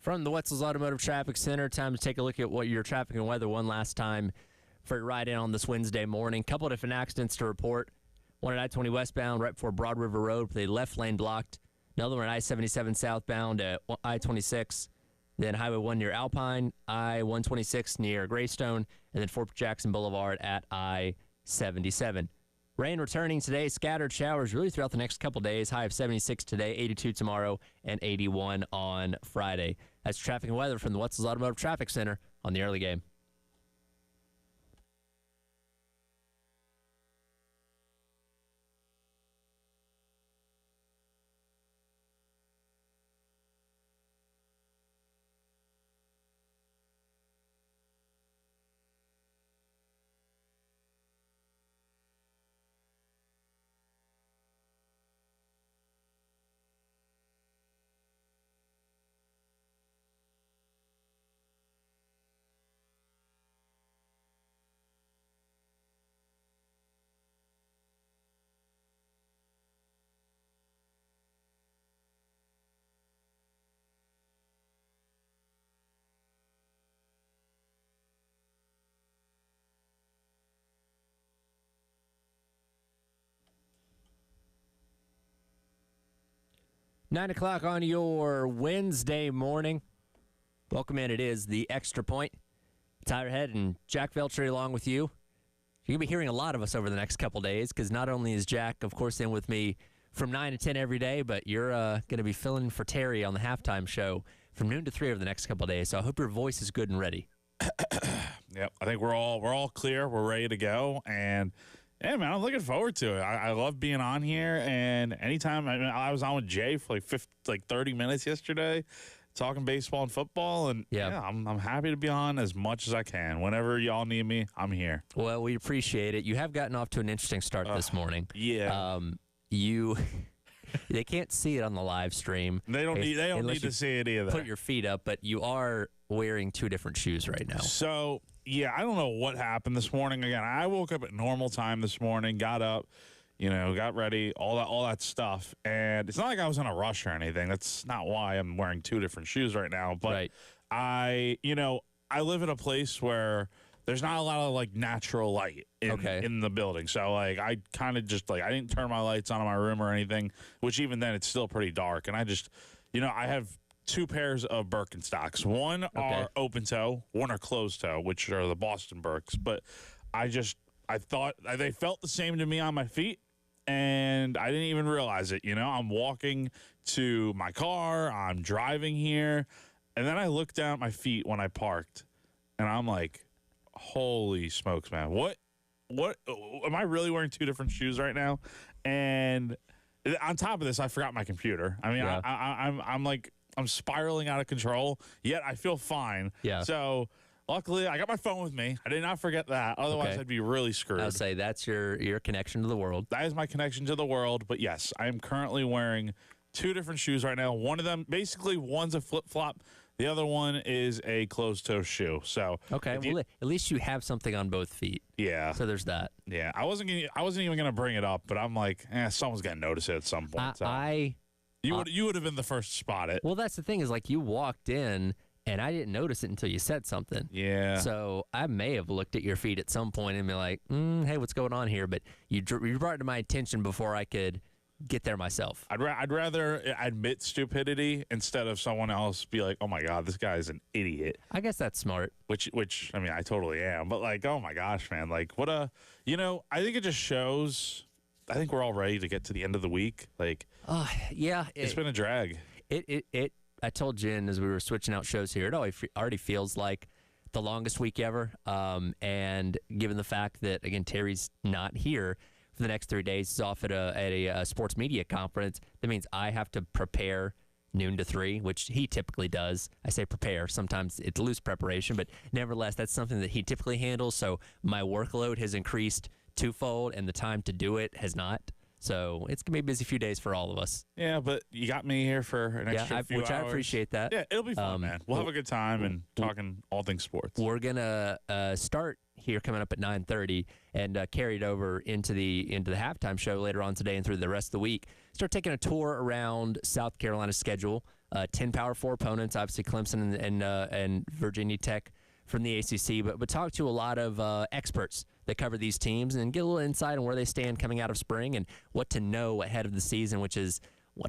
From the Wetzel's Automotive Traffic Center, time to take a look at what your traffic and weather one last time for your ride in on this Wednesday morning. Couple of different accidents to report. One at I-20 westbound right before Broad River Road with a left lane blocked. Another one at I-77 southbound at I-26. Then Highway 1 near Alpine, I-126 near Greystone, and then Fort Jackson Boulevard at I-77. Rain returning today, scattered showers really throughout the next couple days. High of 76 today, 82 tomorrow, and 81 on Friday. That's traffic and weather from the Wetzel's Automotive Traffic Center on the early game. Nine o'clock on your Wednesday morning. Welcome in. It is the Extra Point. Tyler Head and Jack Veltri along with you. You're going to be hearing a lot of us over the next couple days because not only is Jack, of course, in with me from 9 to 10 every day, but you're going to be filling in for Terry on the halftime show from noon to 3 over the next couple days. So I hope your voice is good and ready. Yep, I think we're all clear. We're ready to go, and yeah, man, I'm looking forward to it. I love being on here, and anytime I was on with Jay for like 30 minutes yesterday, talking baseball and football, and yeah, I'm happy to be on as much as I can. Whenever y'all need me, I'm here. Well, we appreciate it. You have gotten off to an interesting start this morning. Yeah, they can't see it on the live stream. They don't need to see it either. Put your feet up, but you are wearing two different shoes right now. So, yeah, I don't know what happened this morning. Again, I woke up at normal time this morning, got up, got ready, all that stuff. And it's not like I was in a rush or anything. That's not why I'm wearing two different shoes right now. But right. I live in a place where there's not a lot of natural light in the building. So I kind of just I didn't turn my lights on in my room or anything, which even then it's still pretty dark. And I just, I have two pairs of Birkenstocks. One are open toe, one are closed toe, which are the Boston Birks. But I thought they felt the same to me on my feet, and I didn't even realize it. I'm walking to my car, I'm driving here, and then I looked down at my feet when I parked, and I'm like, holy smokes, man. What am I really wearing two different shoes right now? And on top of this, I forgot my computer. I mean, I'm spiraling out of control, yet I feel fine. Yeah. So luckily, I got my phone with me. I did not forget that. Otherwise, I'd be really screwed. I'll say that's your connection to the world. That is my connection to the world. But yes, I am currently wearing two different shoes right now. One of them, basically, one's a flip-flop. The other one is a closed-toe shoe. So well, at least you have something on both feet. Yeah. So there's that. Yeah. I wasn't even gonna bring it up, but I'm like, someone's gonna notice it at some point. You would have been the first to spot it. Well, that's the thing is you walked in and I didn't notice it until you said something. Yeah. So I may have looked at your feet at some point and be like, hey, what's going on here? But you brought it to my attention before I could get there myself. I'd rather admit stupidity instead of someone else be like, oh my God, this guy's an idiot. I guess that's smart. Which I mean, I totally am. But oh my gosh, man, I think it just shows. I think we're all ready to get to the end of the week. Yeah, it's been a drag. I told Jen as we were switching out shows here, it already feels like the longest week ever. And given the fact that, again, Terry's not here for the next 3 days, he's off at a sports media conference, that means I have to prepare noon to 3, which he typically does. I say prepare. Sometimes it's loose preparation, but nevertheless, that's something that he typically handles. So my workload has increased twofold, and the time to do it has not. So it's going to be a busy few days for all of us. Yeah, but you got me here for an extra few hours. I appreciate that. Yeah, it'll be fun, man. We'll have a good time and talking all things sports. We're going to start here coming up at 9:30 and carry it over into the halftime show later on today and through the rest of the week. Start taking a tour around South Carolina's schedule. 10 Power 4 opponents, obviously Clemson and Virginia Tech from the ACC, but talk to a lot of experts that cover these teams and get a little insight on where they stand coming out of spring and what to know ahead of the season, which is,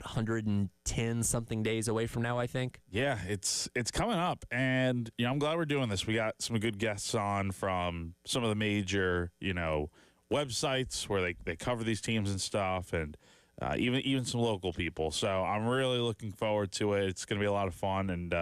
110-something days away from now, I think? Yeah, it's coming up, and I'm glad we're doing this. We got some good guests on from some of the major, websites where they cover these teams and stuff, and even some local people. So I'm really looking forward to it. It's going to be a lot of fun, and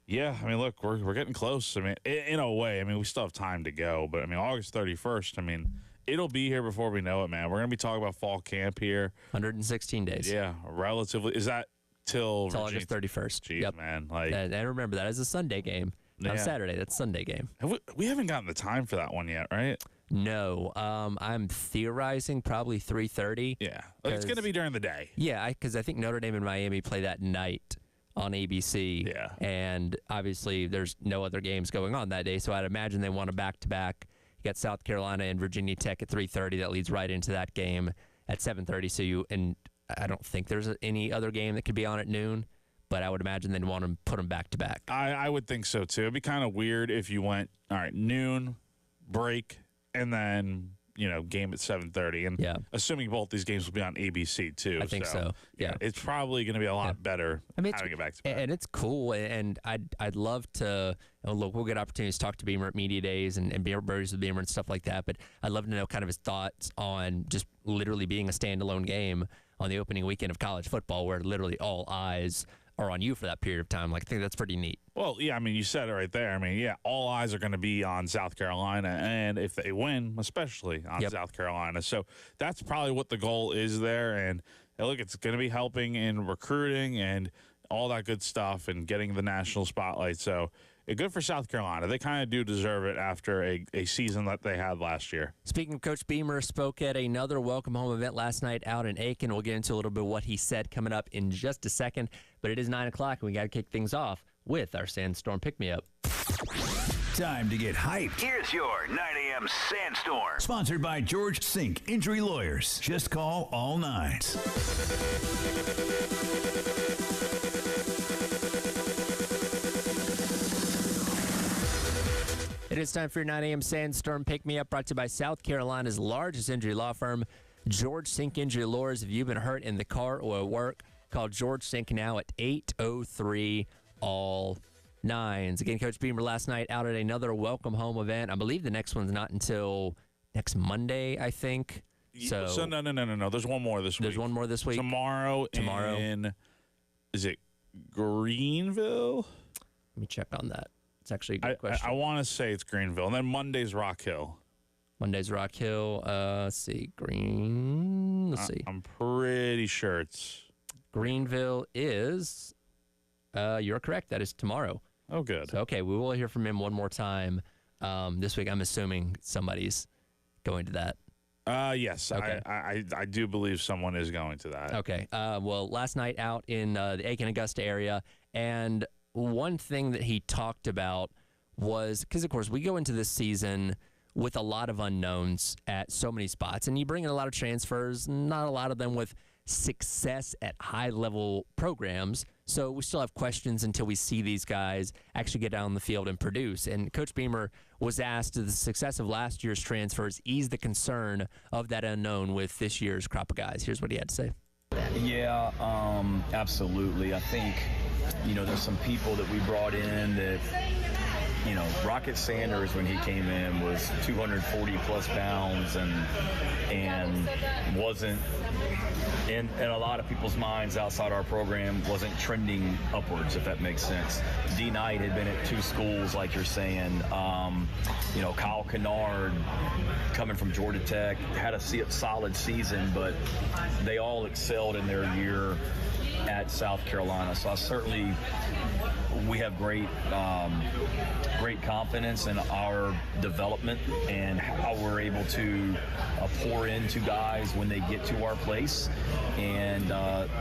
yeah, look, we're getting close. In a way, we still have time to go, but August 31st. It'll be here before we know it, man. We're going to be talking about fall camp here. 116 days. Yeah, relatively. Is that till August 31st? Jeez, yep. Man. And remember, that is a Sunday game. Not a Saturday. That's a Sunday game. We haven't gotten the time for that one yet, right? No. I'm theorizing probably 3:30. Yeah. It's going to be during the day. Yeah, because I think Notre Dame and Miami play that night on ABC. Yeah. And obviously, there's no other games going on that day, so I'd imagine they want a back-to-back. You got South Carolina and Virginia Tech at 3:30. That leads right into that game at 7:30. And I don't think there's any other game that could be on at noon, but I would imagine they'd want to put them back to back. I would think so too. It'd be kind of weird if you went, all right, noon, break, and then game at 7:30. And assuming both these games will be on ABC too. I think so. Yeah, it's probably going to be a lot better having it back to back. And it's cool. And I'd love to look. We'll get opportunities to talk to Beamer at media days and Birds with Beamer and stuff like that. But I'd love to know kind of his thoughts on just literally being a standalone game on the opening weekend of college football, where literally all eyes are on you for that period of time. I think that's pretty neat. Well, yeah, you said it right there. All eyes are going to be on South Carolina, and if they win, especially on South Carolina. So that's probably what the goal is there. And look, it's going to be helping in recruiting and all that good stuff and getting the national spotlight. So good for South Carolina. They kind of do deserve it after a season that they had last year. Speaking of Coach Beamer, spoke at another welcome home event last night out in Aiken. We'll get into a little bit of what he said coming up in just a second. But it is 9 o'clock, and we got to kick things off with our Sandstorm Pick-Me-Up. Time to get hyped. Here's your 9 a.m. Sandstorm. Sponsored by George Sink Injury Lawyers. Just call all nines. It is time for your 9 a.m. Sandstorm Pick-Me-Up, brought to you by South Carolina's largest injury law firm, George Sink Injury Lawyers. If you've been hurt in the car or at work, call George Sink now at 803 all nines. Again, Coach Beamer last night out at another welcome home event. I believe the next one's not until next Monday, I think. So no. There's one more this week. There's one more this week. Tomorrow. In, is it Greenville? Let me check on that. It's actually a good question. I want to say it's Greenville. And then Monday's Rock Hill. Monday's Rock Hill. Let's see. Let's see. I'm pretty sure it's Greenville is, you're correct. That is tomorrow. Oh, good. So, okay, we will hear from him one more time this week. I'm assuming somebody's going to that. Yes, okay. I do believe someone is going to that. Okay. Well, last night out in the Aiken-Augusta area, and one thing that he talked about was, because, of course, we go into this season with a lot of unknowns at so many spots, and you bring in a lot of transfers, not a lot of them with success at high-level programs. So we still have questions until we see these guys actually get down on the field and produce. And Coach Beamer was asked, does the success of last year's transfers ease the concern of that unknown with this year's crop of guys? Here's what he had to say. Yeah, absolutely. I think, there's some people that we brought in that, Rocket Sanders, when he came in, was 240-plus pounds and wasn't, in a lot of people's minds outside our program, wasn't trending upwards, if that makes sense. D. Knight had been at two schools, like you're saying. Kyle Kennard, coming from Georgia Tech, had a solid season, but they all excelled in their year at South Carolina. So we have great confidence in our development and how we're able to pour into guys when they get to our place. And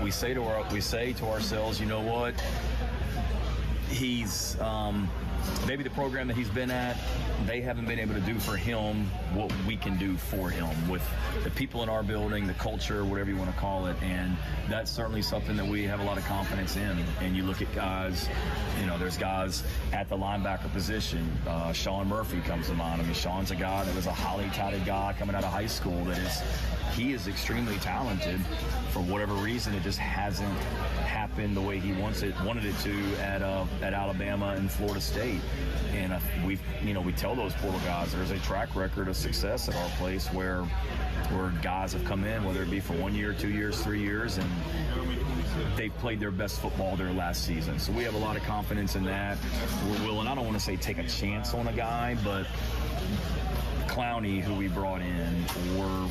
we say to ourselves, you know what? He's maybe the program that he's been at, they haven't been able to do for him what we can do for him with the people in our building, the culture, whatever you want to call it. And that's certainly something that we have a lot of confidence in. And you look at guys, there's guys at the linebacker position. Sean Murphy comes to mind. I mean, Sean's a guy that was a highly touted guy coming out of high school he is extremely talented. For whatever reason, it just hasn't happened the way he wanted it to at Alabama and Florida State. And we tell those portal guys there's a track record of success at our place where guys have come in, whether it be for 1 year, 2 years, 3 years, and they've played their best football their last season. So we have a lot of confidence in that. We're willing, I don't want to say take a chance on a guy, but Clowney, who we brought in, or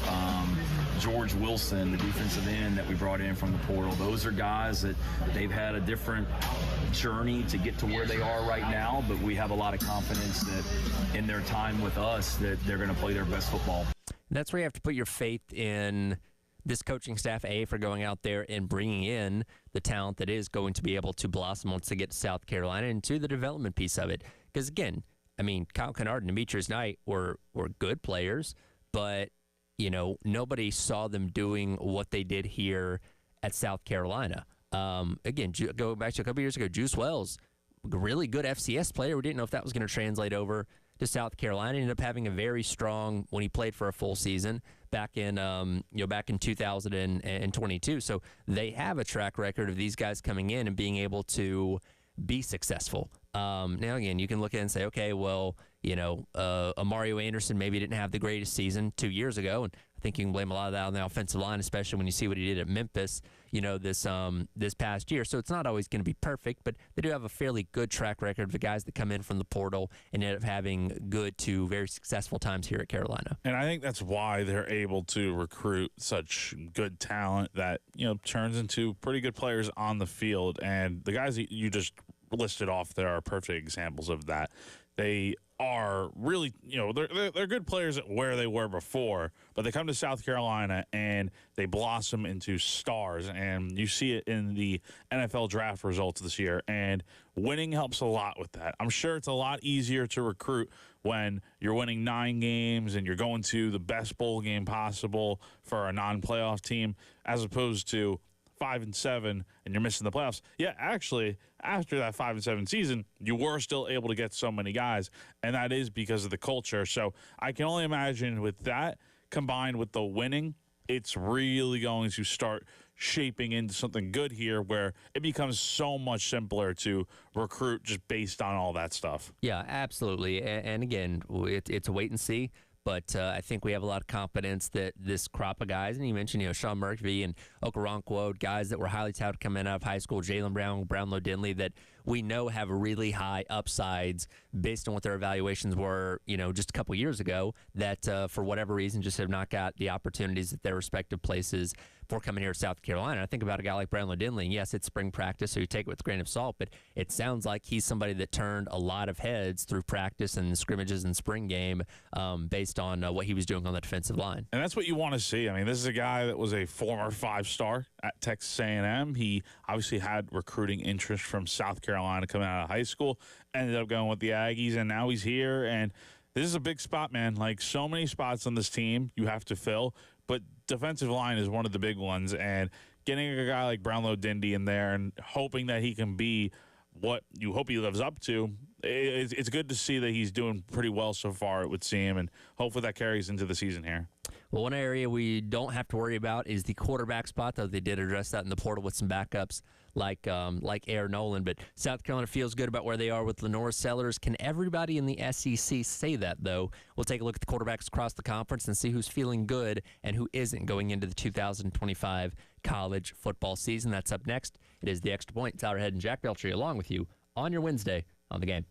George Wilson, the defensive end that we brought in from the portal. Those are guys that they've had a different journey to get to where they are right now, but we have a lot of confidence that in their time with us that they're going to play their best football. That's where you have to put your faith in this coaching staff, for going out there and bringing in the talent that is going to be able to blossom once they get to South Carolina, and to the development piece of it. Because, again, I mean, Kyle Kennard and Demetrius Knight were good players, but nobody saw them doing what they did here at South Carolina. Again, go back to a couple years ago, Juice Wells, really good FCS player. We didn't know if that was going to translate over to South Carolina. He ended up having a very strong when he played for a full season back in 2022. So they have a track record of these guys coming in and being able to be successful. Now, again, you can look at it and say, okay, well, Mario Anderson maybe didn't have the greatest season 2 years ago, and I think you can blame a lot of that on the offensive line, especially when you see what he did at Memphis, this past year. So it's not always going to be perfect, but they do have a fairly good track record of the guys that come in from the portal and end up having good to very successful times here at Carolina. And I think that's why they're able to recruit such good talent that, turns into pretty good players on the field. And the guys that you just listed off there are perfect examples of that. They are really, they're good players at where they were before, but they come to South Carolina and they blossom into stars. And you see it in the NFL draft results this year. And winning helps a lot with that. I'm sure it's a lot easier to recruit when you're winning 9 games and you're going to the best bowl game possible for a non-playoff team, as opposed to 5-7 and you're missing the playoffs. Yeah, actually, after that 5-7 season, you were still able to get so many guys, and that is because of the culture. So I can only imagine with that combined with the winning, it's really going to start shaping into something good here where it becomes so much simpler to recruit just based on all that stuff. Yeah, absolutely. And again, it's a wait and see. But I think we have a lot of confidence that this crop of guys, and you mentioned, Sean Murphy and Okoronkwo, guys that were highly touted coming out of high school, Jalen Brown, Brownlow Denley, that we know have really high upsides based on what their evaluations were, just a couple years ago, that for whatever reason just have not got the opportunities at their respective places for coming here to South Carolina. I think about a guy like Brownlow Denley, and yes, it's spring practice, so you take it with a grain of salt, but it sounds like he's somebody that turned a lot of heads through practice and scrimmages and spring game based on what he was doing on the defensive line. And that's what you want to see. I mean, this is a guy that was a former 5-star at Texas A&M. He obviously had recruiting interest from South Carolina coming out of high school, ended up going with the Aggies, and now he's here. And this is a big spot, man. Like, so many spots on this team you have to fill, but defensive line is one of the big ones. And getting a guy like Brownlow Dendy in there and hoping that he can be what you hope he lives up to, it's good to see that he's doing pretty well so far, it would seem, and hopefully that carries into the season here. Well, one area we don't have to worry about is the quarterback spot, though they did address that in the portal with some backups like Air Nolan. But South Carolina feels good about where they are with Lenore Sellers. Can everybody in the SEC say that, though? We'll take a look at the quarterbacks across the conference and see who's feeling good and who isn't going into the 2025 college football season. That's up next. It is The Extra Point. Tyler Head and Jack Beltry along with you on your Wednesday on The Game.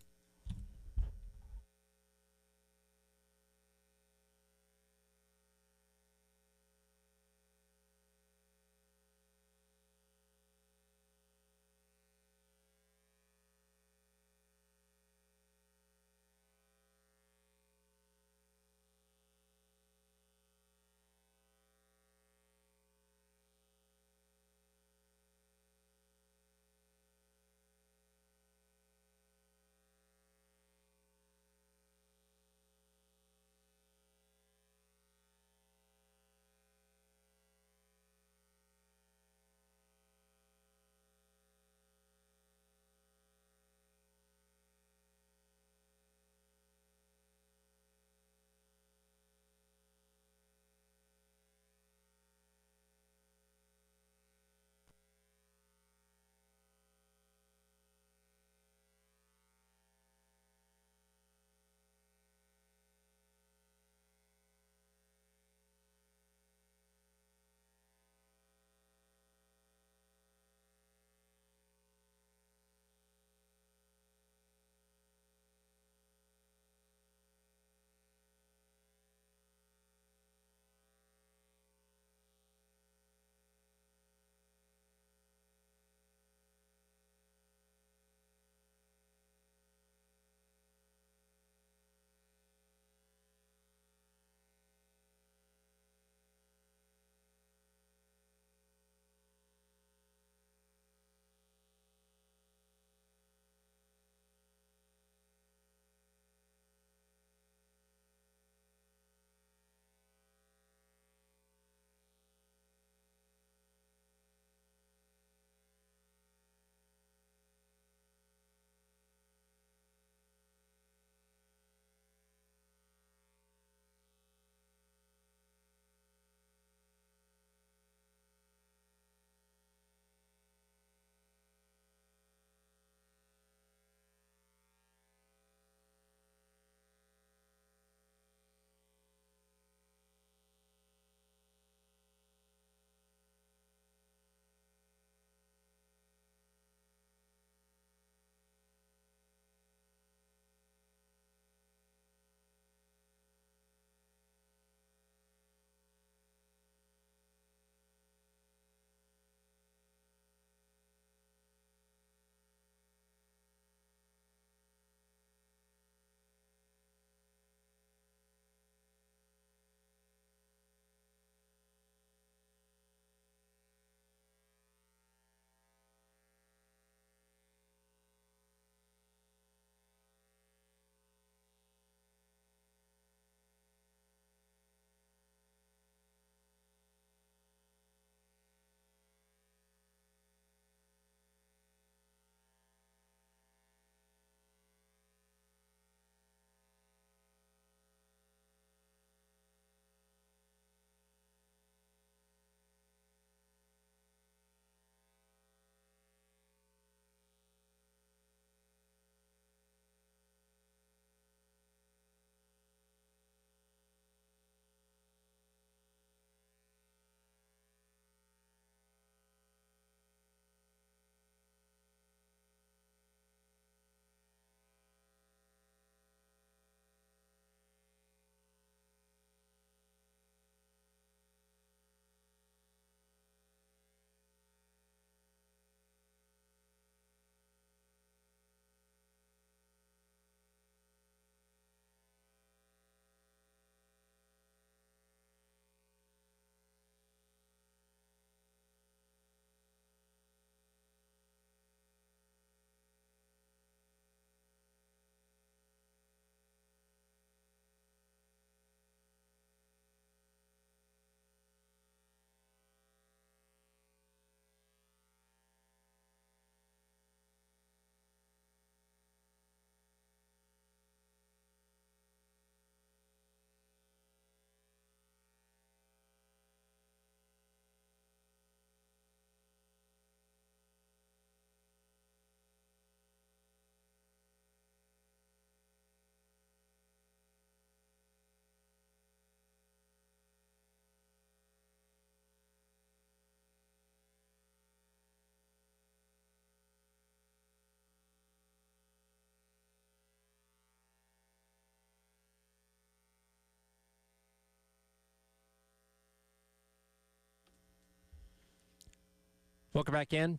Welcome back in.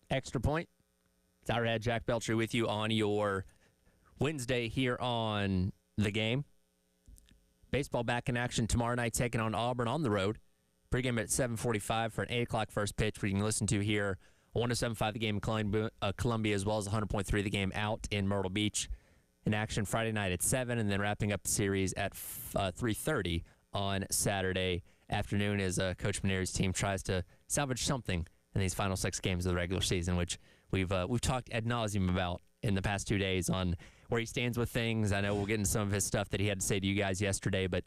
Extra Point. It's our head, Jack Beltry, with you on your Wednesday here on The Game. Baseball back in action tomorrow night, taking on Auburn on the road. Pregame at 7:45 for an 8 o'clock first pitch, where you can listen to here 107.5 The Game in Columbia, as well as 100.3 The Game out in Myrtle Beach. In action Friday night at 7, and then wrapping up the series at 3:30 on Saturday afternoon as Coach Maneri's team tries to salvage something in these final 6 games of the regular season, which we've talked ad nauseum about in the past 2 days on where he stands with things. I know we'll get into some of his stuff that he had to say to you guys yesterday, but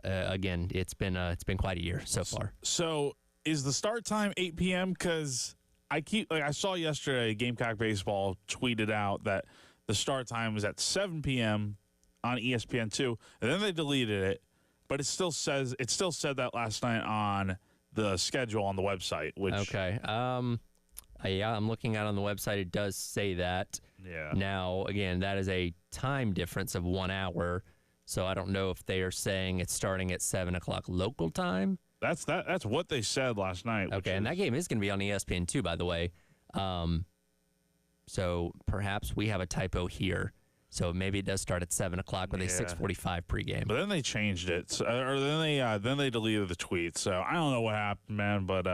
again, it's been quite a year so far. So is the start time 8 p.m.? Because I saw yesterday Gamecock Baseball tweeted out that the start time was at 7 p.m. on ESPN2, and then they deleted it, but it still said that last night on the schedule on the website. Which okay, yeah, I'm looking at on the website. It does say that. Yeah. Now, again, that is a time difference of 1 hour, so I don't know if they are saying it's starting at 7 o'clock local time. That's what they said last night. Okay, and that game is going to be on ESPN2, by the way. So perhaps we have a typo here. So maybe it does start at 7 o'clock with a 6:45 pregame. But then they changed it, or then they deleted the tweet. So I don't know what happened, man. But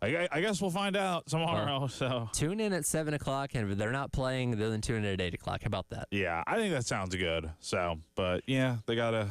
I guess we'll find out tomorrow. Well, so tune in at 7 o'clock, and if they're not playing, then tune in at 8 o'clock. How about that? Yeah, I think that sounds good. So, but yeah, they got a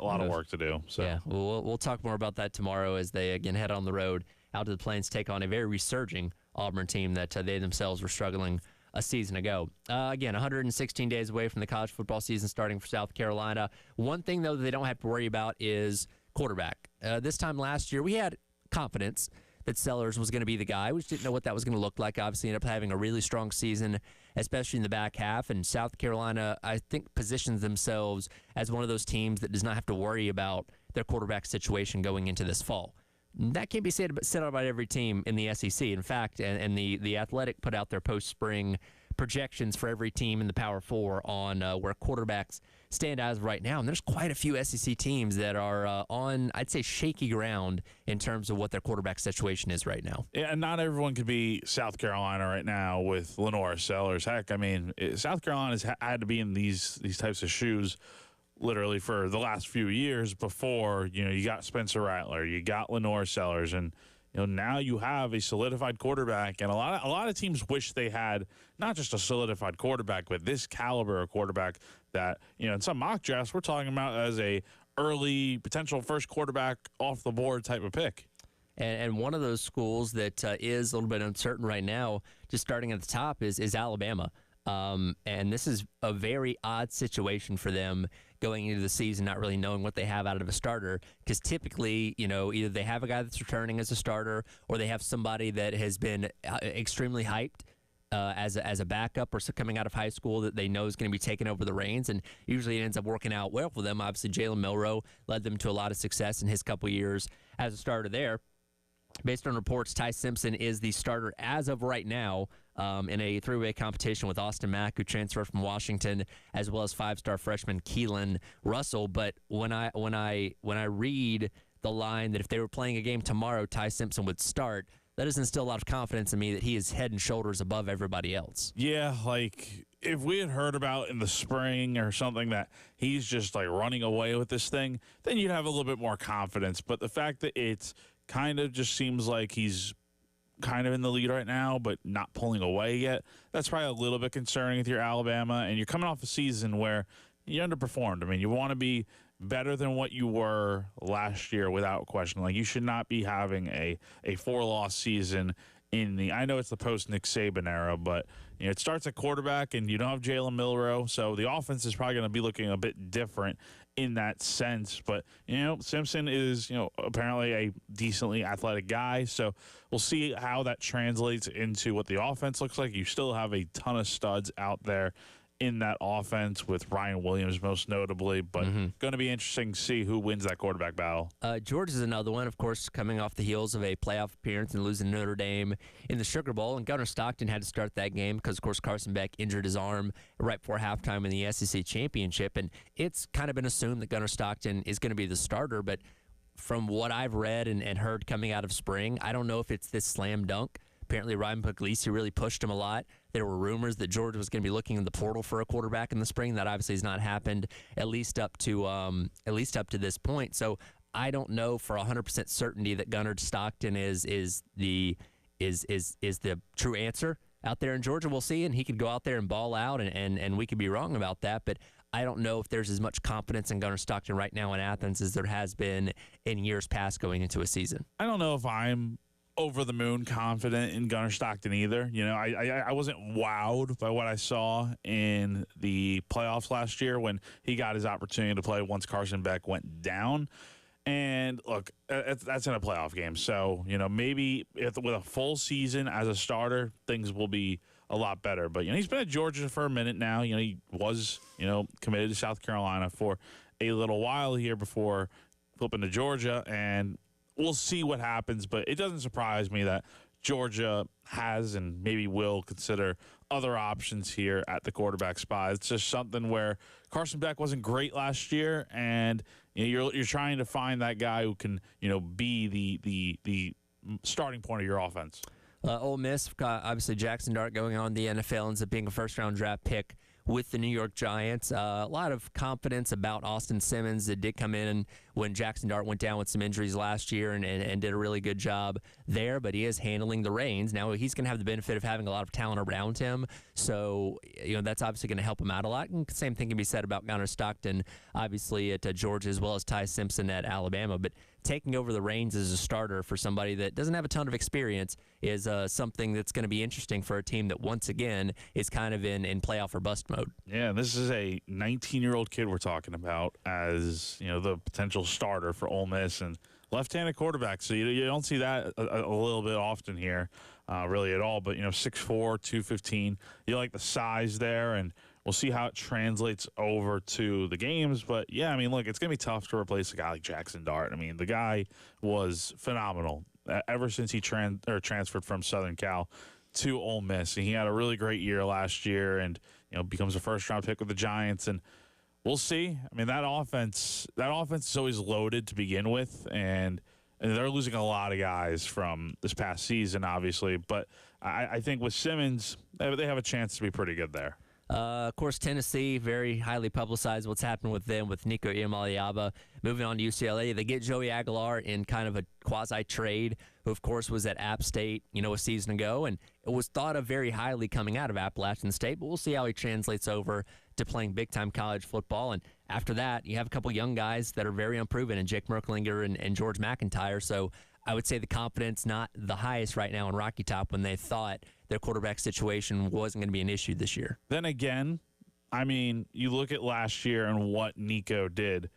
lot of work to do. So yeah, we'll talk more about that tomorrow as they again head on the road out to the Plains, take on a very resurging Auburn team that they themselves were struggling a season ago. Again, 116 days away from the college football season starting for South Carolina. One thing, though, that they don't have to worry about is quarterback. This time last year, we had confidence that Sellers was going to be the guy. We just didn't know what that was going to look like. Obviously, ended up having a really strong season, especially in the back half. And South Carolina, I think, positions themselves as one of those teams that does not have to worry about their quarterback situation going into this fall. That can't be said about every team in the SEC. In fact, and the Athletic put out their post-spring projections for every team in the Power Four on where quarterbacks stand as of right now. And there's quite a few SEC teams that are on, I'd say, shaky ground in terms of what their quarterback situation is right now. Yeah, and not everyone could be South Carolina right now with Lenore Sellers. Heck, I mean, South Carolina's had to be in these types of shoes literally for the last few years before, you got Spencer Rattler, you got Lenore Sellers, and now you have a solidified quarterback. And a lot of teams wish they had not just a solidified quarterback, but this caliber of quarterback that, in some mock drafts we're talking about as a early potential first quarterback off the board type of pick. And one of those schools that is a little bit uncertain right now, just starting at the top, is Alabama. And this is a very odd situation for them going into the season, not really knowing what they have out of a starter, because typically, either they have a guy that's returning as a starter or they have somebody that has been extremely hyped as a backup or coming out of high school that they know is going to be taking over the reins, and usually it ends up working out well for them. Obviously, Jalen Milroe led them to a lot of success in his couple years as a starter there. Based on reports, Ty Simpson is the starter as of right now in a three-way competition with Austin Mack, who transferred from Washington, as well as five-star freshman Keelan Russell. But when I read the line that if they were playing a game tomorrow, Ty Simpson would start, that doesn't instill a lot of confidence in me that he is head and shoulders above everybody else. Yeah, like if we had heard about in the spring or something that he's just like running away with this thing, then you'd have a little bit more confidence. But the fact that it's kind of just seems like he's kind of in the lead right now, but not pulling away yet, that's probably a little bit concerning with your Alabama. And you're coming off a season where you underperformed. I mean, you want to be better than what you were last year without question. Like, you should not be having a 4-loss season in the, I know it's the post-Nick Saban era, but it starts at quarterback and you don't have Jalen Milroe, so the offense is probably going to be looking a bit different in that sense. But, Simpson is, apparently a decently athletic guy, so we'll see how that translates into what the offense looks like. You still have a ton of studs out there in that offense with Ryan Williams most notably, but going to be interesting to see who wins that quarterback battle. Georgia is another one, of course, coming off the heels of a playoff appearance and losing Notre Dame in the Sugar Bowl, and Gunnar Stockton had to start that game because, of course, Carson Beck injured his arm right before halftime in the SEC Championship, and it's kind of been assumed that Gunnar Stockton is going to be the starter, but from what I've read and heard coming out of spring, I don't know if it's this slam dunk. Apparently, Ryan Puglisi really pushed him a lot. There were rumors that Georgia was going to be looking in the portal for a quarterback in the spring. That obviously has not happened, at least up to this point. So I don't know for 100% certainty that Gunnar Stockton is the true answer out there in Georgia. We'll see, and he could go out there and ball out, and we could be wrong about that. But I don't know if there's as much confidence in Gunnar Stockton right now in Athens as there has been in years past going into a season. I don't know if I'm over the moon confident in Gunnar Stockton either. You know, I wasn't wowed by what I saw in the playoffs last year when he got his opportunity to play once Carson Beck went down. And look, that's in a playoff game. So, you know, maybe with a full season as a starter, things will be a lot better. But, you know, he's been at Georgia for a minute now. You know, he was, you know, committed to South Carolina for a little while here before flipping to Georgia. And we'll see what happens, but it doesn't surprise me that Georgia has and maybe will consider other options here at the quarterback spot. It's just something where Carson Beck wasn't great last year, and you know, you're trying to find that guy who can, you know, be the starting point of your offense. Ole Miss, obviously Jackson Dart going on the NFL, ends up being a first-round draft pick with the New York Giants. A lot of confidence about Austin Simmons that did come in when Jackson Dart went down with some injuries last year and did a really good job there, but he is handling the reins. Now he's going to have the benefit of having a lot of talent around him, so you know that's obviously going to help him out a lot. And same thing can be said about Gunnar Stockton, obviously at Georgia, as well as Ty Simpson at Alabama. But taking over the reins as a starter for somebody that doesn't have a ton of experience is something that's going to be interesting for a team that once again is kind of in playoff or bust mode. Yeah, this is a 19-year-old kid we're talking about as, you know, the potential starter for Ole Miss, and left-handed quarterback. So you don't see that a little bit often here, really at all. But, you know, 6'4", 215. You like the size there, and we'll see how it translates over to the games. But, yeah, I mean, look, it's going to be tough to replace a guy like Jackson Dart. I mean, the guy was phenomenal ever since he transferred from Southern Cal to Ole Miss. And he had a really great year last year and, you know, becomes a first-round pick with the Giants. And we'll see. I mean, that offense is always loaded to begin with, and they're losing a lot of guys from this past season, obviously. But I think with Simmons, they have a chance to be pretty good there. Of course, Tennessee, very highly publicized what's happened with them, with Nico Iamaleava moving on to UCLA. They get Joey Aguilar in kind of a quasi-trade, who, of course, was at App State, you know, a season ago, and it was thought of very highly coming out of Appalachian State, but we'll see how he translates over to playing big-time college football. And after that, you have a couple young guys that are very unproven, and Jake Merklinger and George McIntyre. So I would say the confidence not the highest right now in Rocky Top when they thought their quarterback situation wasn't going to be an issue this year. Then again, I mean, you look at last year and what Nico did.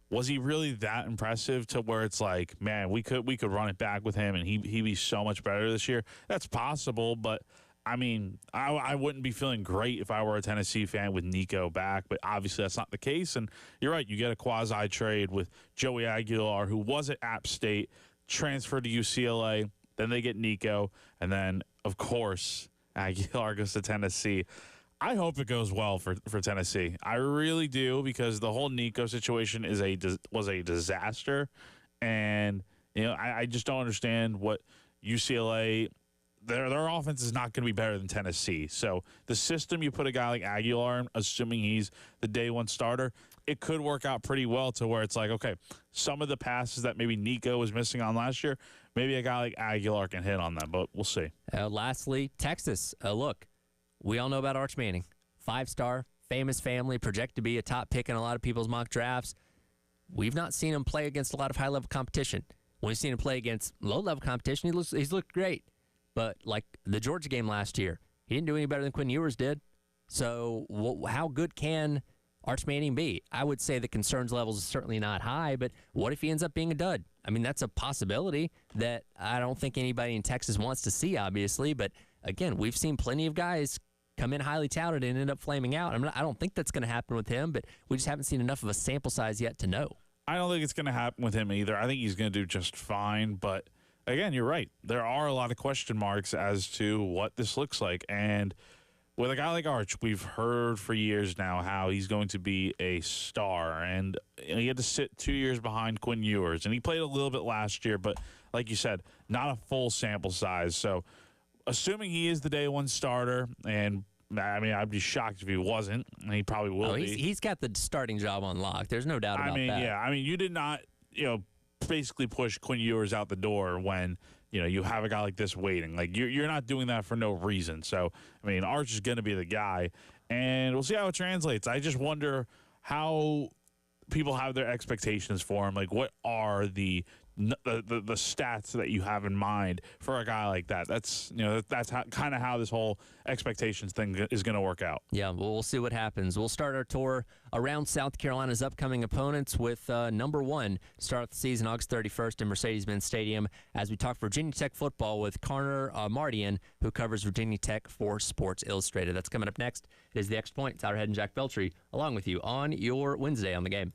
Was he really that impressive to where it's like, man, we could run it back with him and he'd be so much better this year? That's possible, but I mean, I wouldn't be feeling great if I were a Tennessee fan with Nico back, but obviously that's not the case. And you're right, you get a quasi trade with Joey Aguilar, who was at App State, transferred to UCLA, then they get Nico, and then, of course, Aguilar goes to Tennessee. I hope it goes well for Tennessee. I really do, because the whole Nico situation was a disaster, and you know I just don't understand what UCLA. Their offense is not going to be better than Tennessee. So the system you put a guy like Aguilar in, assuming he's the day one starter, it could work out pretty well to where it's like, okay, some of the passes that maybe Nico was missing on last year, maybe a guy like Aguilar can hit on them, but we'll see. Lastly, Texas. Look, we all know about Arch Manning. 5-star, famous family, projected to be a top pick in a lot of people's mock drafts. We've not seen him play against a lot of high-level competition. When we've seen him play against low-level competition, he's looked great. But like the Georgia game last year, he didn't do any better than Quinn Ewers did. So how good can Arch Manning be? I would say the concerns levels is certainly not high, but what if he ends up being a dud? I mean, that's a possibility that I don't think anybody in Texas wants to see, obviously. But again, we've seen plenty of guys come in highly touted and end up flaming out. I don't think that's going to happen with him, but we just haven't seen enough of a sample size yet to know. I don't think it's going to happen with him either. I think he's going to do just fine, but again, you're right. There are a lot of question marks as to what this looks like. And with a guy like Arch, we've heard for years now how he's going to be a star, and he had to sit 2 years behind Quinn Ewers, and he played a little bit last year, but like you said, not a full sample size. So assuming he is the day one starter, and I mean, I'd be shocked if he wasn't, and he probably will be. He's got the starting job on lock. There's no doubt about that. Yeah. I mean, you did not, basically push Quinn Ewers out the door when you have a guy like this waiting. Like you're not doing that for no reason. So I mean, Arch is going to be the guy, and we'll see how it translates. I just wonder how people have their expectations for him. Like, what are the stats that you have in mind for a guy like that? That's that's kind of how this whole expectations thing is going to work out. Yeah, well, we'll see what happens. We'll start our tour around South Carolina's upcoming opponents with number one start the season August 31st in Mercedes-Benz Stadium as we talk Virginia Tech football with Connor Mardian, who covers Virginia Tech for Sports Illustrated. That's coming up next. It is The Extra Point. Tyler Head and Jack Beltry along with you on your Wednesday on the Game.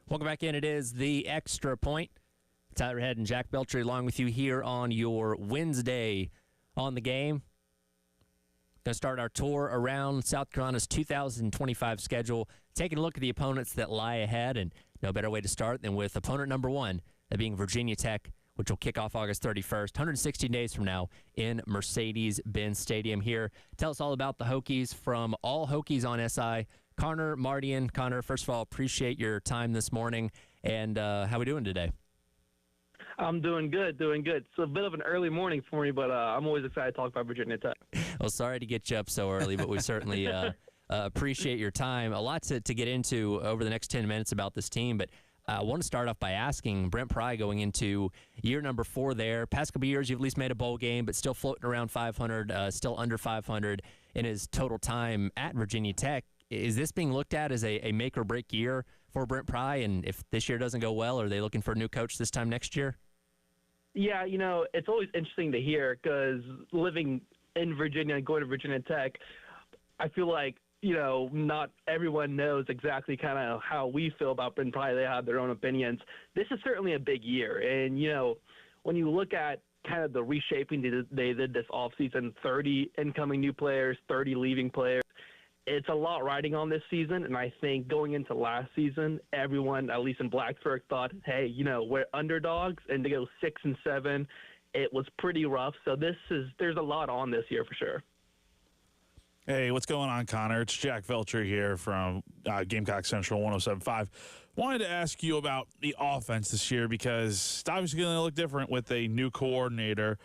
Welcome back in. It is the Extra Point. Tyler Head and Jack Belcher along with you here on your Wednesday on the game. Going to start our tour around South Carolina's 2025 schedule, taking a look at the opponents that lie ahead, and no better way to start than with opponent number one, that being Virginia Tech, which will kick off August 31st, 116 days from now in Mercedes-Benz Stadium here. Tell us all about the Hokies from All Hokies on SI. Connor, Mardian. Connor, first of all, appreciate your time this morning, and how we doing today? I'm doing good. It's a bit of an early morning for me, but I'm always excited to talk about Virginia Tech. Well, sorry to get you up so early, but we certainly appreciate your time. A lot to get into over the next 10 minutes about this team, but I want to start off by asking Brent Pry, going into year number 4 there. Past couple years, you've at least made a bowl game, but still floating around 500, still under 500 in his total time at Virginia Tech. Is this being looked at as a make or break year for Brent Pry? And if this year doesn't go well, are they looking for a new coach this time next year? Yeah, it's always interesting to hear because living in Virginia and going to Virginia Tech, I feel like, not everyone knows exactly kind of how we feel about Brent Pry. They have their own opinions. This is certainly a big year. And, when you look at kind of the reshaping they did this offseason, 30 incoming new players, 30 leaving players, it's a lot riding on this season, and I think going into last season, everyone, at least in Blacksburg, thought, hey, we're underdogs, and to go 6-7, it was pretty rough. So there's a lot on this year for sure. Hey, what's going on, Connor? It's Jack Belcher here from Gamecock Central 107.5. Wanted to ask you about the offense this year because it's obviously going to look different with a new coordinator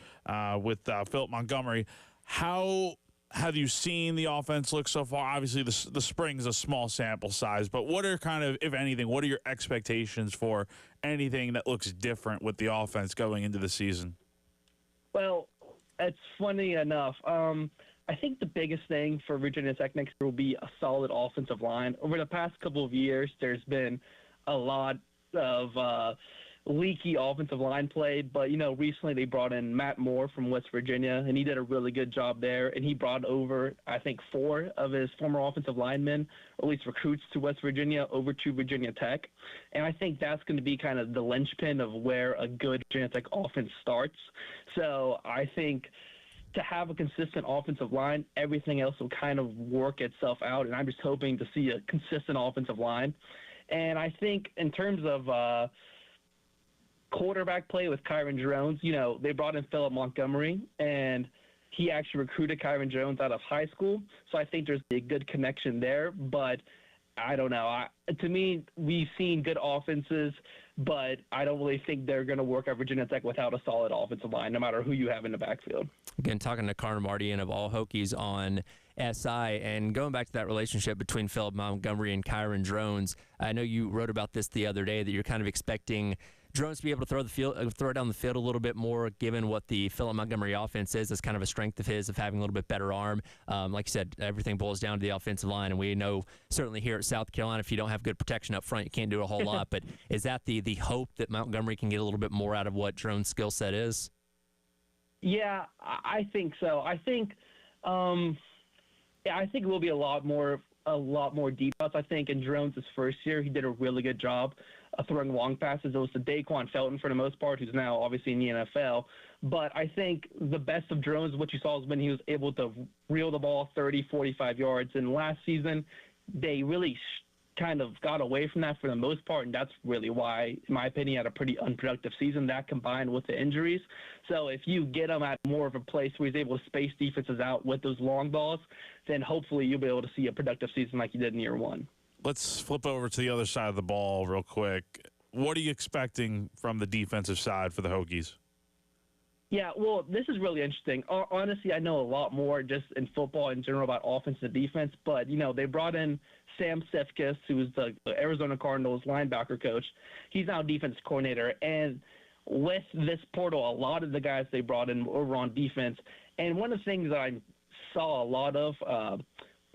with Philip Montgomery. How have you seen the offense look so far? Obviously, the spring is a small sample size, but what are kind of, if anything, what are your expectations for anything that looks different with the offense going into the season? Well, it's funny enough. I think the biggest thing for Virginia Tech next year will be a solid offensive line. Over the past couple of years, there's been a lot of leaky offensive line play, but recently they brought in Matt Moore from West Virginia, and he did a really good job there, and he brought over, I think, 4 of his former offensive linemen, or at least recruits to West Virginia, over to Virginia Tech, and I think that's going to be kind of the linchpin of where a good Virginia Tech offense starts. So I think to have a consistent offensive line, everything else will kind of work itself out, and I'm just hoping to see a consistent offensive line. And I think in terms of quarterback play with Kyron Jones, they brought in Philip Montgomery, and he actually recruited Kyron Jones out of high school. So I think there's a good connection there, but I don't know. To me, we've seen good offenses, but I don't really think they're going to work at Virginia Tech without a solid offensive line, no matter who you have in the backfield. Again, talking to Connor Mardian of All Hokies on SI, and going back to that relationship between Philip Montgomery and Kyron Jones, I know you wrote about this the other day, that you're kind of expecting Drones to be able to throw it down the field a little bit more, given what the Philip Montgomery offense is. That's kind of a strength of his, of having a little bit better arm. Like you said, everything boils down to the offensive line, and we know certainly here at South Carolina, if you don't have good protection up front, you can't do a whole lot. But is that the hope that Montgomery can get a little bit more out of what Drones' skill set is? Yeah, I think so. I think it will be a lot more details. I think in Drones' first year, he did a really good job throwing long passes. It was to Daquan Felton for the most part, who's now obviously in the NFL. But I think the best of Drones, what you saw is when he was able to reel the ball 30, 45 yards. And last season, they really kind of got away from that for the most part, and that's really why, in my opinion, had a pretty unproductive season, that combined with the injuries. So if you get him at more of a place where he's able to space defenses out with those long balls, then hopefully you'll be able to see a productive season like you did in year one. Let's flip over to the other side of the ball real quick. What are you expecting from the defensive side for the Hokies? Yeah, well, this is really interesting. Honestly, I know a lot more just in football in general about offense and defense, but, they brought in Sam Sefkis, who was the Arizona Cardinals linebacker coach. He's now defense coordinator, and with this portal, a lot of the guys they brought in were on defense. And one of the things that I saw a lot of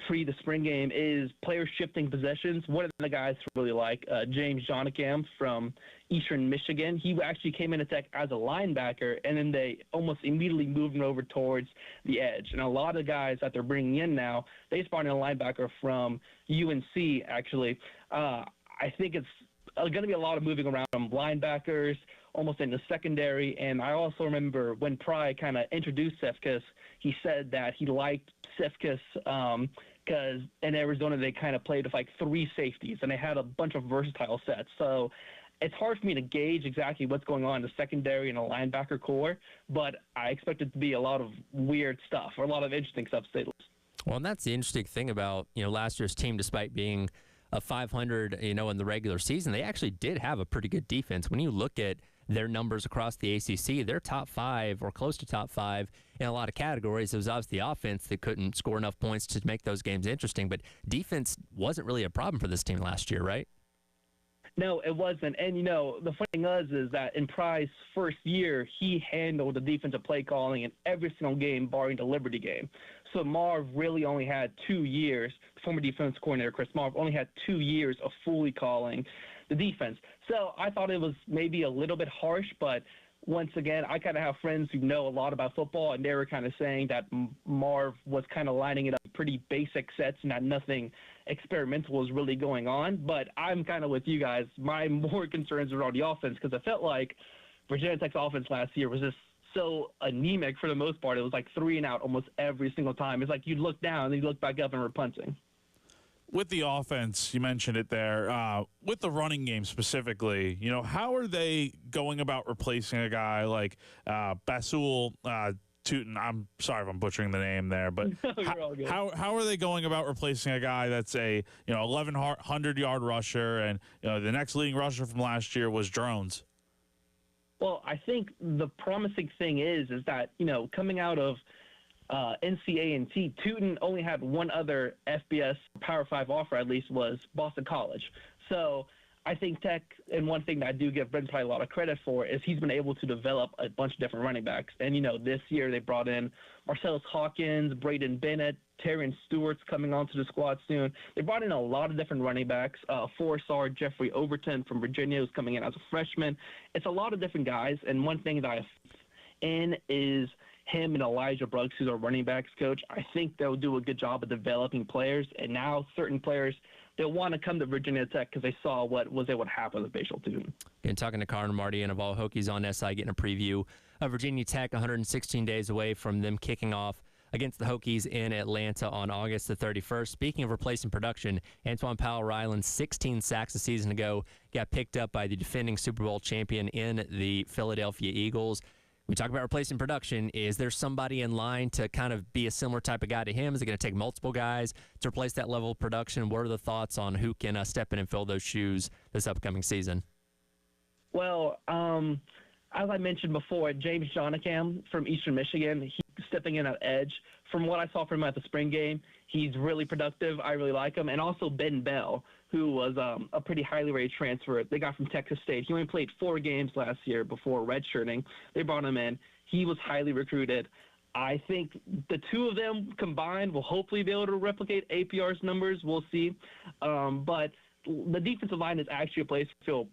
pre the spring game is players shifting possessions. One of the guys really like James Johnacam from Eastern Michigan. He actually came into Tech as a linebacker, and then they almost immediately moved him over towards the edge. And a lot of guys that they're bringing in now, they spawned in a linebacker from UNC, actually. I think it's going to be a lot of moving around from linebackers, almost in the secondary. And I also remember when Pry kind of introduced Sefkis, he said that he liked Sefkis because in Arizona they kind of played with like 3 safeties, and they had a bunch of versatile sets. So it's hard for me to gauge exactly what's going on in the secondary and the linebacker core, but I expect it to be a lot of weird stuff or a lot of interesting stuff to say the least. Well, and that's the interesting thing about, last year's team, despite being a 500, in the regular season, they actually did have a pretty good defense. When you look at their numbers across the ACC, they're top 5 or close to top 5 in a lot of categories. It was obviously the offense that couldn't score enough points to make those games interesting, but defense wasn't really a problem for this team last year, right? No, it wasn't. And, the funny thing is that in Pry's first year, he handled the defensive play calling in every single game, barring the Liberty game. So Marv really only had 2 years, former defense coordinator Chris Marv only had 2 years of fully calling the defense. So I thought it was maybe a little bit harsh, but once again, I kind of have friends who know a lot about football, and they were kind of saying that Marv was kind of lining it up pretty basic sets and that nothing experimental was really going on. But I'm kind of with you guys. My more concerns are on the offense because I felt like Virginia Tech's offense last year was just so anemic for the most part. It was like 3 and out almost every single time. It's like you'd look down and you'd look back up and we're punting. With the offense, you mentioned it there. With the running game specifically, how are they going about replacing a guy like Basul Tootin? I'm sorry if I'm butchering the name there, but how are they going about replacing a guy that's a 1,100-yard rusher, and the next leading rusher from last year was Drones? Well, I think the promising thing is that, coming out of NCAA, Tootin only had one other FBS Power 5 offer, at least, was Boston College. So I think Tech, and one thing that I do give Brent probably a lot of credit for, is he's been able to develop a bunch of different running backs. And, this year they brought in Marcellus Hawkins, Braden Bennett, Terrence Stewart's coming onto the squad soon. They brought in a lot of different running backs. 4-star Jeffrey Overton from Virginia is coming in as a freshman. It's a lot of different guys, and one thing that I in is him and Elijah Brooks, who's our running backs coach. I think they'll do a good job of developing players, and now certain players, they'll want to come to Virginia Tech because they saw what was able to happen with Basil Tootin. And talking to Connor Marty and of all Hokies on SI, getting a preview of Virginia Tech 116 days away from them kicking off against the Hokies in Atlanta on August the 31st. Speaking of replacing production, Antoine Powell-Ryland, 16 sacks a season ago, got picked up by the defending Super Bowl champion in the Philadelphia Eagles. We talk about replacing production. Is there somebody in line to kind of be a similar type of guy to him? Is it going to take multiple guys to replace that level of production? What are the thoughts on who can step in and fill those shoes this upcoming season? Well, as I mentioned before, James Johnacam from Eastern Michigan, he's stepping in at edge. From what I saw from him at the spring game, he's really productive. I really like him. And also Ben Bell, who was a pretty highly rated transfer they got from Texas State. He only played 4 games last year before redshirting. They brought him in. He was highly recruited. I think the two of them combined will hopefully be able to replicate APR's numbers. We'll see. But the defensive line is actually a place I feel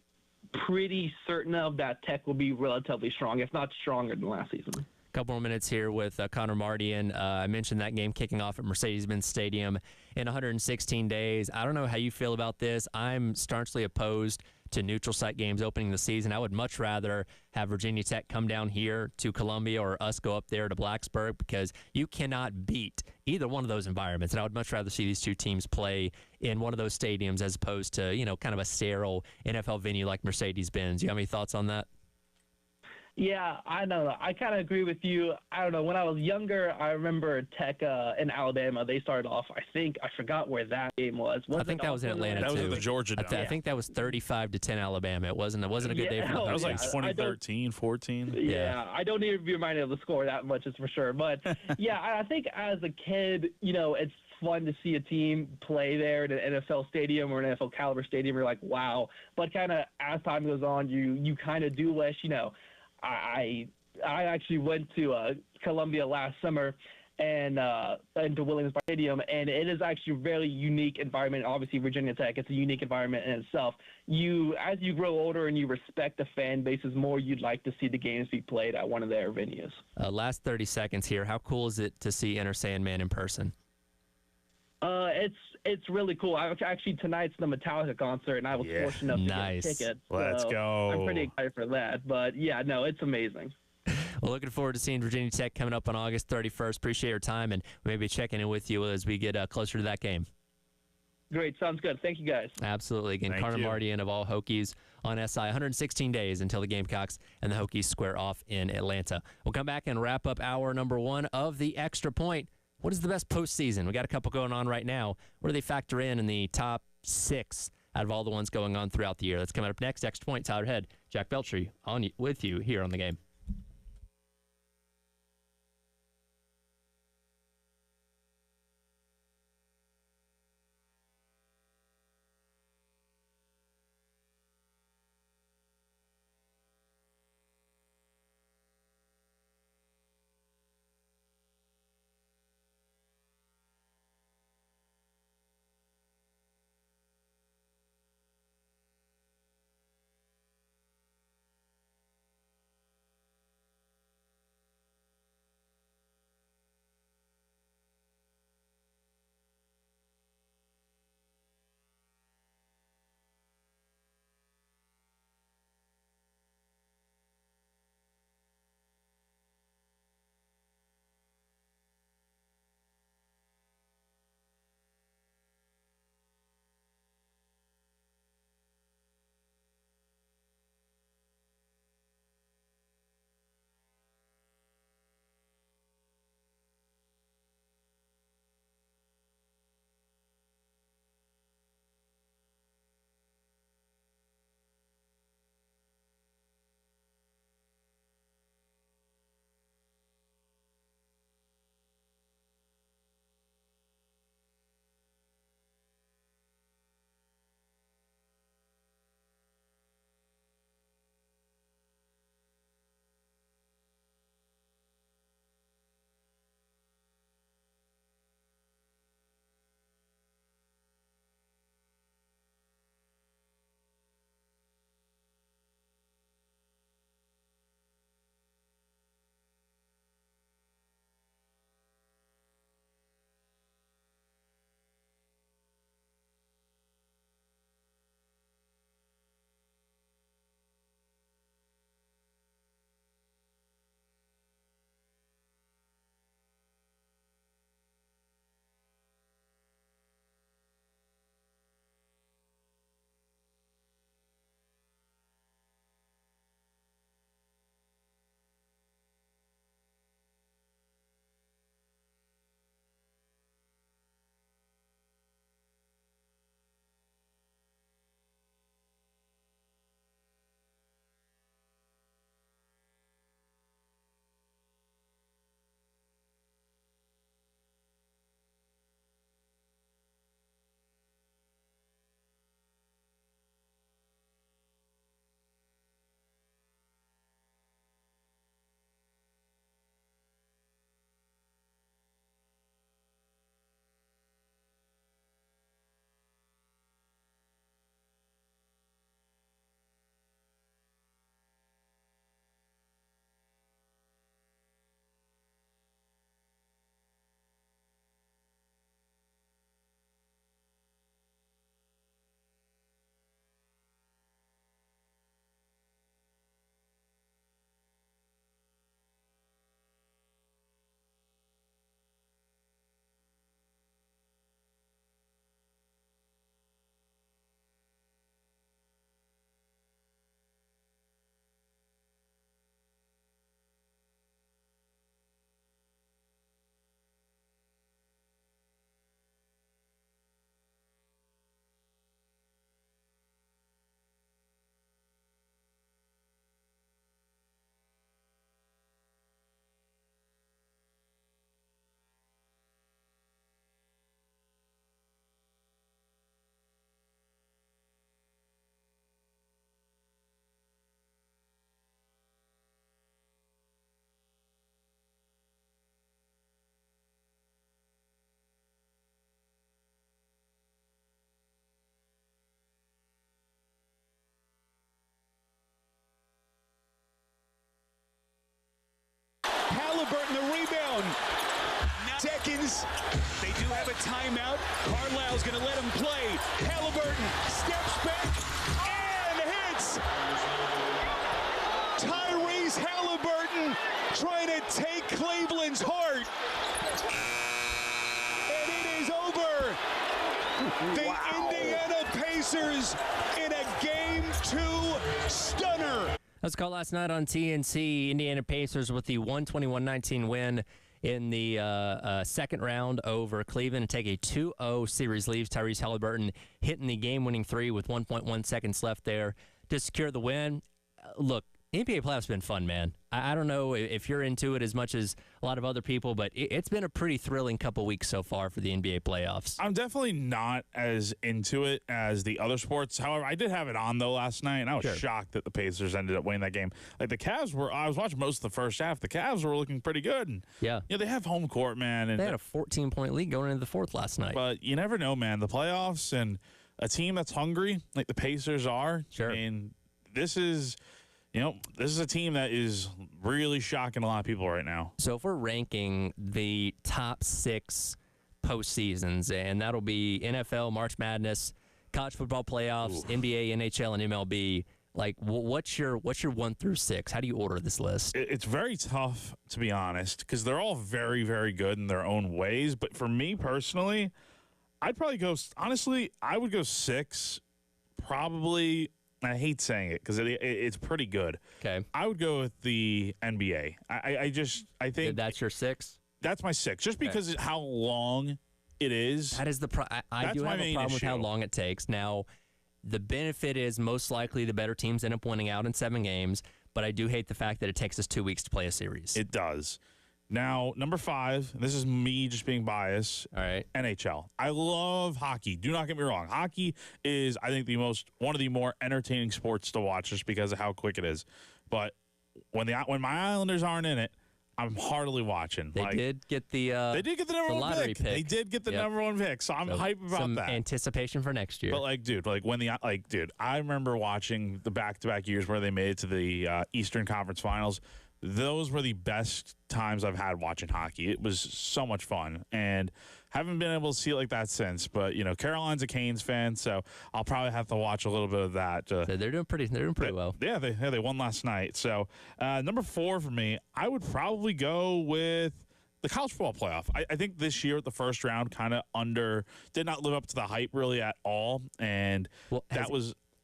pretty certain of that Tech will be relatively strong, if not stronger than last season. Couple more minutes here with Connor Marty, and I mentioned that game kicking off at Mercedes-Benz Stadium in 116 days. I don't know how you feel about this. I'm staunchly opposed to neutral site games opening the season. I would much rather have Virginia Tech come down here to Columbia or us go up there to Blacksburg, because you cannot beat either one of those environments. And I would much rather see these two teams play in one of those stadiums as opposed to, kind of a sterile NFL venue like Mercedes-Benz. You have any thoughts on that? Yeah, I know. I kind of agree with you. I don't know. When I was younger, I remember Tech in Alabama. They started off, I forgot where that game was. I think that was in Atlanta, too. That was at the Georgia Dome. I think that was 35-10 Alabama. It wasn't a good day for the Hokies. That was like 2013, 14. Yeah, I don't need to be reminded of the score that much, is for sure. But, yeah, I think as a kid, it's fun to see a team play there at an NFL stadium or an NFL caliber stadium. You're like, wow. But kind of as time goes on, you kind of do wish, I actually went to Columbia last summer and to Williams Stadium, and it is actually a very unique environment. Obviously, Virginia Tech, it's a unique environment in itself. As you grow older and you respect the fan bases more, you'd like to see the games be played at one of their venues. Last 30 seconds here. How cool is it to see Enter Sandman in person? It's really cool. Actually, tonight's the Metallica concert, and I was fortunate enough to get a ticket. Let's go. I'm pretty excited for that. But yeah, no, it's amazing. Well, looking forward to seeing Virginia Tech coming up on August 31st. Appreciate your time, and maybe checking in with you as we get closer to that game. Great. Sounds good. Thank you, guys. Absolutely. Again, Carter Martian of all Hokies on SI. 116 days until the Gamecocks and the Hokies square off in Atlanta. We'll come back and wrap up hour number 1 of the Extra Point. What is the best postseason? We got a couple going on right now. Where do they factor in the top 6 out of all the ones going on throughout the year? That's coming up next. Extra Point, Tyler Head, Jack Belcher with you here on The Game. seconds. They do have a timeout. Carlisle's going to let him play. Halliburton steps back and hits. Tyrese Halliburton trying to take Cleveland's heart. And it is over. The Indiana Pacers in a Game 2 stunner. Let's call last night on TNC. Indiana Pacers with the 121-19 win in the second round over Cleveland and take a 2-0 series lead. Tyrese Halliburton hitting the game-winning three with 1.1 seconds left there to secure the win. Look, NBA playoffs have been fun, man. I don't know if you're into it as much as a lot of other people, but it's been a pretty thrilling couple weeks so far for the NBA playoffs. I'm definitely not as into it as the other sports. However, I did have it on, though, last night, and I was shocked that the Pacers ended up winning that game. Like, the Cavs were – I was watching most of the first half. The Cavs were looking pretty good. And, they have home court, man. And they had a 14-point lead going into the fourth last night. But you never know, man. The playoffs and a team that's hungry, like the Pacers are. Sure. I mean, this is – this is a team that is really shocking a lot of people right now. So if we're ranking the top 6 postseasons, and that'll be NFL, March Madness, college football playoffs, NBA, NHL, and MLB, like what's your 1 through 6? How do you order this list? It's very tough, to be honest, because they're all very, very good in their own ways. But for me personally, I'd probably go – honestly, I would go 6, probably – I hate saying it because it's pretty good. Okay. I would go with the NBA. I think that's your 6. That's my 6, just because of how long it is. That is the I do have a problem with how long it takes. Now, the benefit is most likely the better teams end up winning out in 7 games, but I do hate the fact that it takes us 2 weeks to play a series. It does. Now, number 5, this is me just being biased. All right. NHL. I love hockey. Do not get me wrong. Hockey is, I think, one of the more entertaining sports to watch just because of how quick it is. But when my Islanders aren't in it, I'm hardly watching. They did get the number 1 lottery pick. They did get the number 1 pick, so I'm hype about some that. Anticipation for next year. But I remember watching the back-to-back years where they made it to the Eastern Conference Finals. Those were the best times I've had watching hockey. It was so much fun, and haven't been able to see it like that since. But Caroline's a Canes fan, so I'll probably have to watch a little bit of that. So they're doing pretty well. Yeah, they won last night. So number 4 for me, I would probably go with the college football playoff. I think this year at the first round kind of did not live up to the hype really at all, and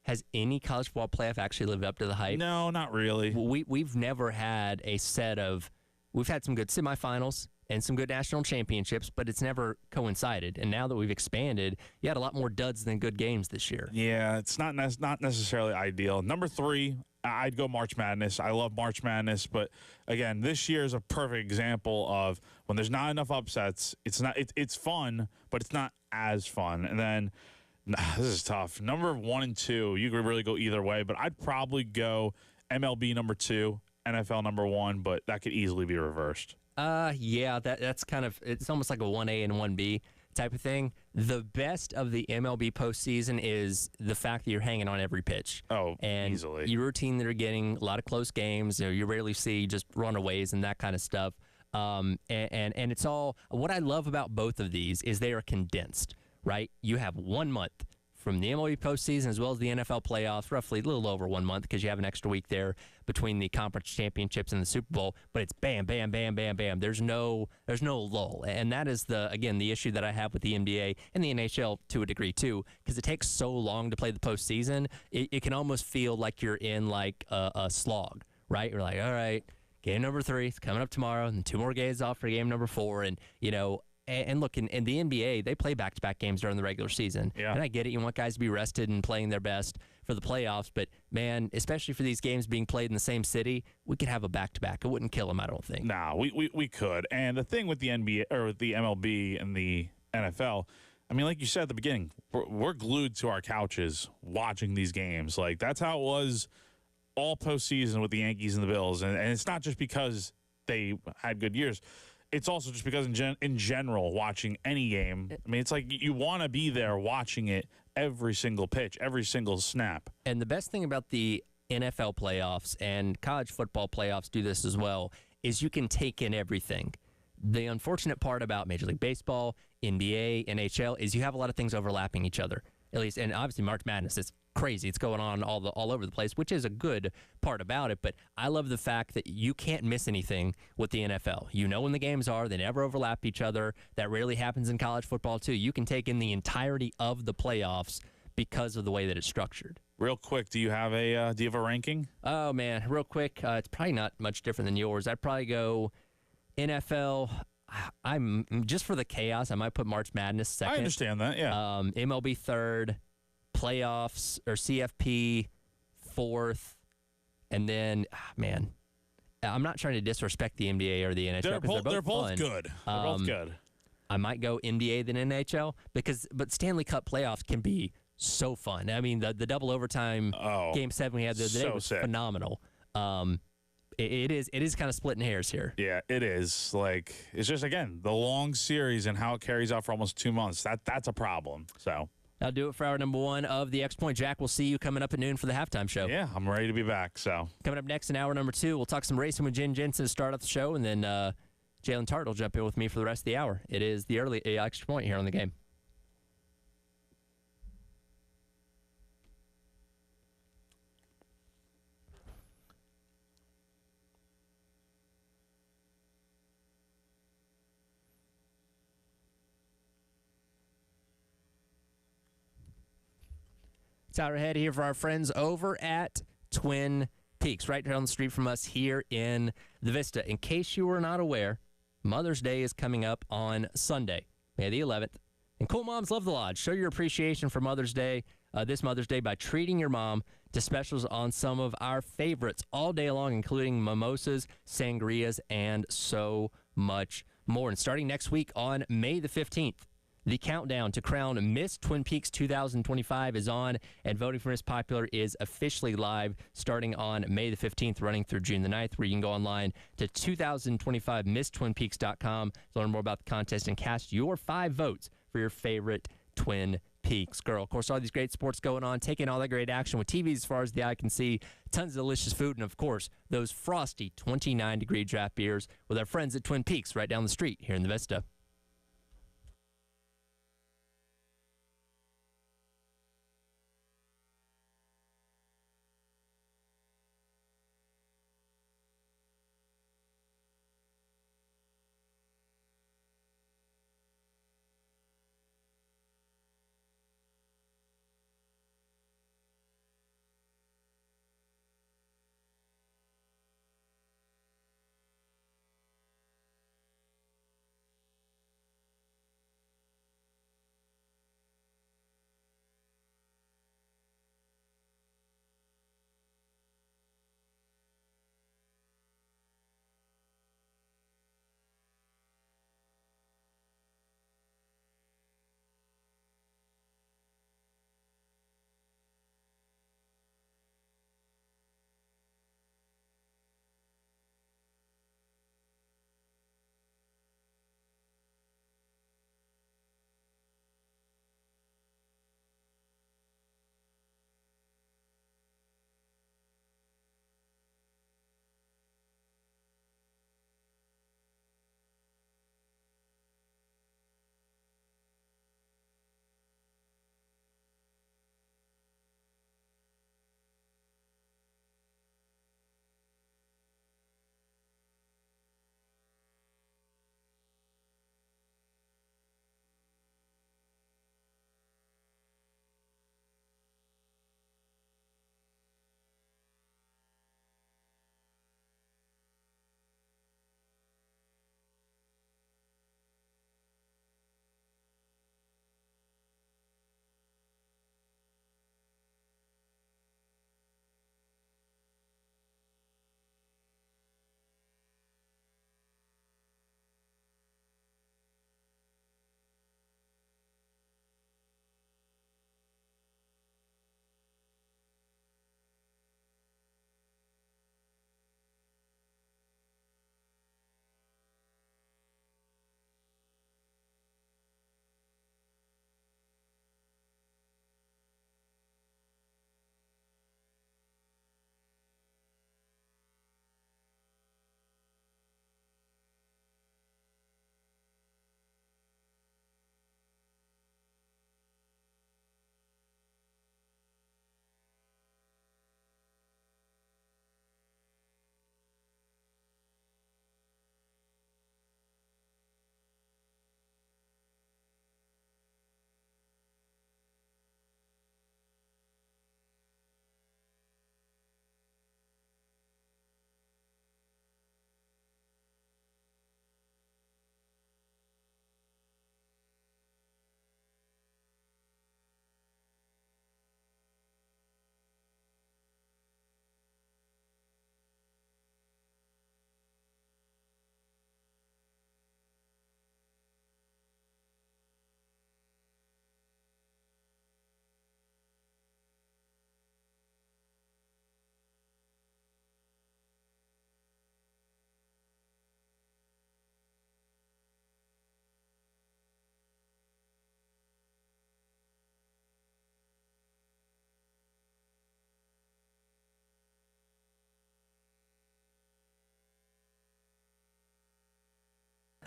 Has any college football playoff actually lived up to the hype? No, not really. We've never had a set of – we've had some good semifinals and some good national championships, but it's never coincided. And now that we've expanded, you had a lot more duds than good games this year. Yeah, it's not necessarily ideal. Number 3, I'd go March Madness. I love March Madness, but again, this year is a perfect example of when there's not enough upsets. It's fun, but it's not as fun. And then – this is tough. Number 1 and 2, you could really go either way, but I'd probably go MLB number 2, NFL number 1, but that could easily be reversed. Yeah, that's kind of, it's almost like a 1A and 1B type of thing. The best of the MLB postseason is the fact that you're hanging on every pitch. Oh, and easily. You're a team that are getting a lot of close games. You rarely see just runaways and that kind of stuff. And it's all, what I love about both of these is they are condensed. Right? You have 1 month from the MLB postseason as well as the NFL playoffs, roughly a little over 1 month because you have an extra week there between the conference championships and the Super Bowl, but it's bam, bam, bam, bam, bam. There's no lull. And that is the issue that I have with the NBA and the NHL to a degree too, because it takes so long to play the postseason. It can almost feel like you're in like a slog, right? You're like, all right, game number 3 is coming up tomorrow, and 2 more games off for game number 4, and And look, in the NBA, they play back-to-back games during the regular season. Yeah. And I get it. You want guys to be rested and playing their best for the playoffs. But, man, especially for these games being played in the same city, we could have a back-to-back. It wouldn't kill them, I don't think. No, we could. And the thing with the NBA or with the MLB and the NFL, I mean, like you said at the beginning, we're glued to our couches watching these games. Like, that's how it was all postseason with the Yankees and the Bills. And it's not just because they had good years. It's also just because in general, watching any game, I mean, it's like you want to be there watching it every single pitch, every single snap. And the best thing about the NFL playoffs and college football playoffs do this as well is you can take in everything. The unfortunate part about Major League Baseball, NBA, NHL is you have a lot of things overlapping each other. At least, and obviously March Madness is crazy. It's going on all over the place, which is a good part about it. But I love the fact that you can't miss anything with the NFL. You know when the games are. They never overlap each other. That rarely happens in college football, too. You can take in the entirety of the playoffs because of the way that it's structured. Real quick, do you have a ranking? Oh, man. Real quick, it's probably not much different than yours. I'd probably go NFL. I'm just for the chaos, I might put March Madness second. I understand that, yeah. MLB third, playoffs or CFP fourth, and then man, I'm not trying to disrespect the NBA or the NHL because they're both fun. good. They're both good. I might go NBA than NHL but Stanley Cup playoffs can be so fun. I mean, the double overtime Game 7 we had the other day was sick. Phenomenal. It is kind of splitting hairs here. Yeah, it is. Like, it's just, again, the long series and how it carries out for almost 2 months. That's a problem. So that'll do it for hour number 1 of the X Point. Jack, we'll see you coming up at noon for the halftime show. Yeah, I'm ready to be back. So coming up next in hour number 2, we'll talk some racing with Jen Jensen to start off the show, and then Jalen Tart will jump in with me for the rest of the hour. It is the early Extra Point here on the game. It's hour ahead here for our friends over at Twin Peaks, right down the street from us here in the Vista. In case you were not aware, Mother's Day is coming up on Sunday, May the 11th. And Cool Moms Love the Lodge. Show your appreciation for Mother's Day, this Mother's Day, by treating your mom to specials on some of our favorites all day long, including mimosas, sangrias, and so much more. And starting next week on May the 15th, the countdown to crown Miss Twin Peaks 2025 is on, and voting for Miss Popular is officially live starting on May the 15th, running through June the 9th, where you can go online to 2025misstwinpeaks.com to learn more about the contest and cast your 5 votes for your favorite Twin Peaks girl. Of course, all these great sports going on, taking all that great action with TVs as far as the eye can see, tons of delicious food, and, of course, those frosty 29-degree draft beers with our friends at Twin Peaks right down the street here in the Vista.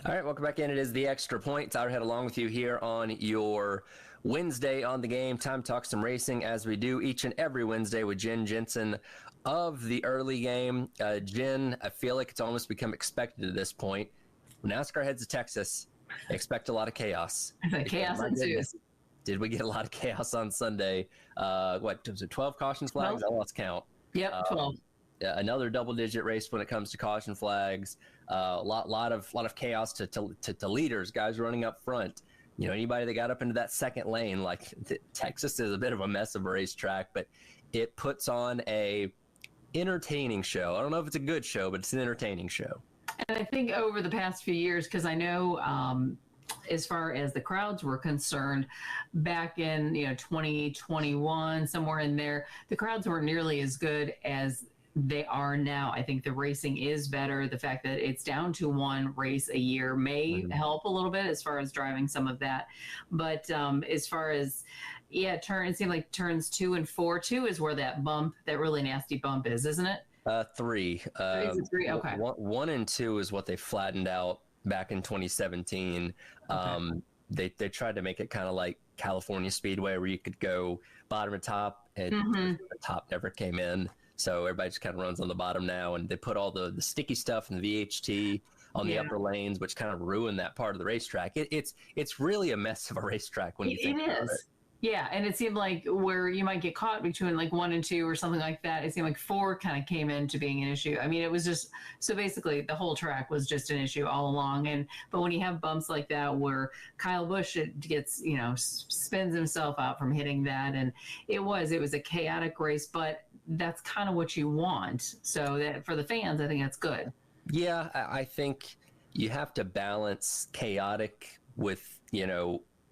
All right, welcome back in. It is the Extra Point. Tyler Head along with you here on your Wednesday on the game. Time to talk some racing as we do each and every Wednesday with Jen Jensen of the early game. Jen, I feel like it's almost become expected at this point. NASCAR heads to Texas. Expect a lot of chaos. Chaos ensues. Did we get a lot of chaos on Sunday? What was it? 12 caution flags? 12? I lost count. Yep, 12. Another double-digit race when it comes to caution flags. Lot of chaos to leaders, guys running up front. You know, anybody that got up into that second lane, like Texas is a bit of a mess of a racetrack, but it puts on a entertaining show. I don't know if it's a good show, but it's an entertaining show. And I think over the past few years, because I know as far as the crowds were concerned, back in 2021, somewhere in there, the crowds weren't nearly as good as they are now. I think the racing is better. The fact that it's down to one race a year may help a little bit as far as driving some of that. But as far as, it seemed like turns 2 and 4, 2 is where that really nasty bump is, isn't it? 3. Three? Okay. 1 and 2 is what they flattened out back in 2017. Okay. They tried to make it kind of like California Speedway, where you could go bottom to top, and the top never came in. So everybody just kind of runs on the bottom now, and they put all the sticky stuff and the VHT on the upper lanes, which kind of ruined that part of the racetrack. It's really a mess of a racetrack when you think about it. Yeah, and it seemed like where you might get caught between like 1 and 2 or something like that, it seemed like 4 kind of came into being an issue. I mean, it was just, so basically the whole track was just an issue all along. But when you have bumps like that where Kyle Busch gets, spins himself out from hitting that, and it was a chaotic race, but that's kind of what you want. So that for the fans, I think that's good. Yeah, I think you have to balance chaotic with,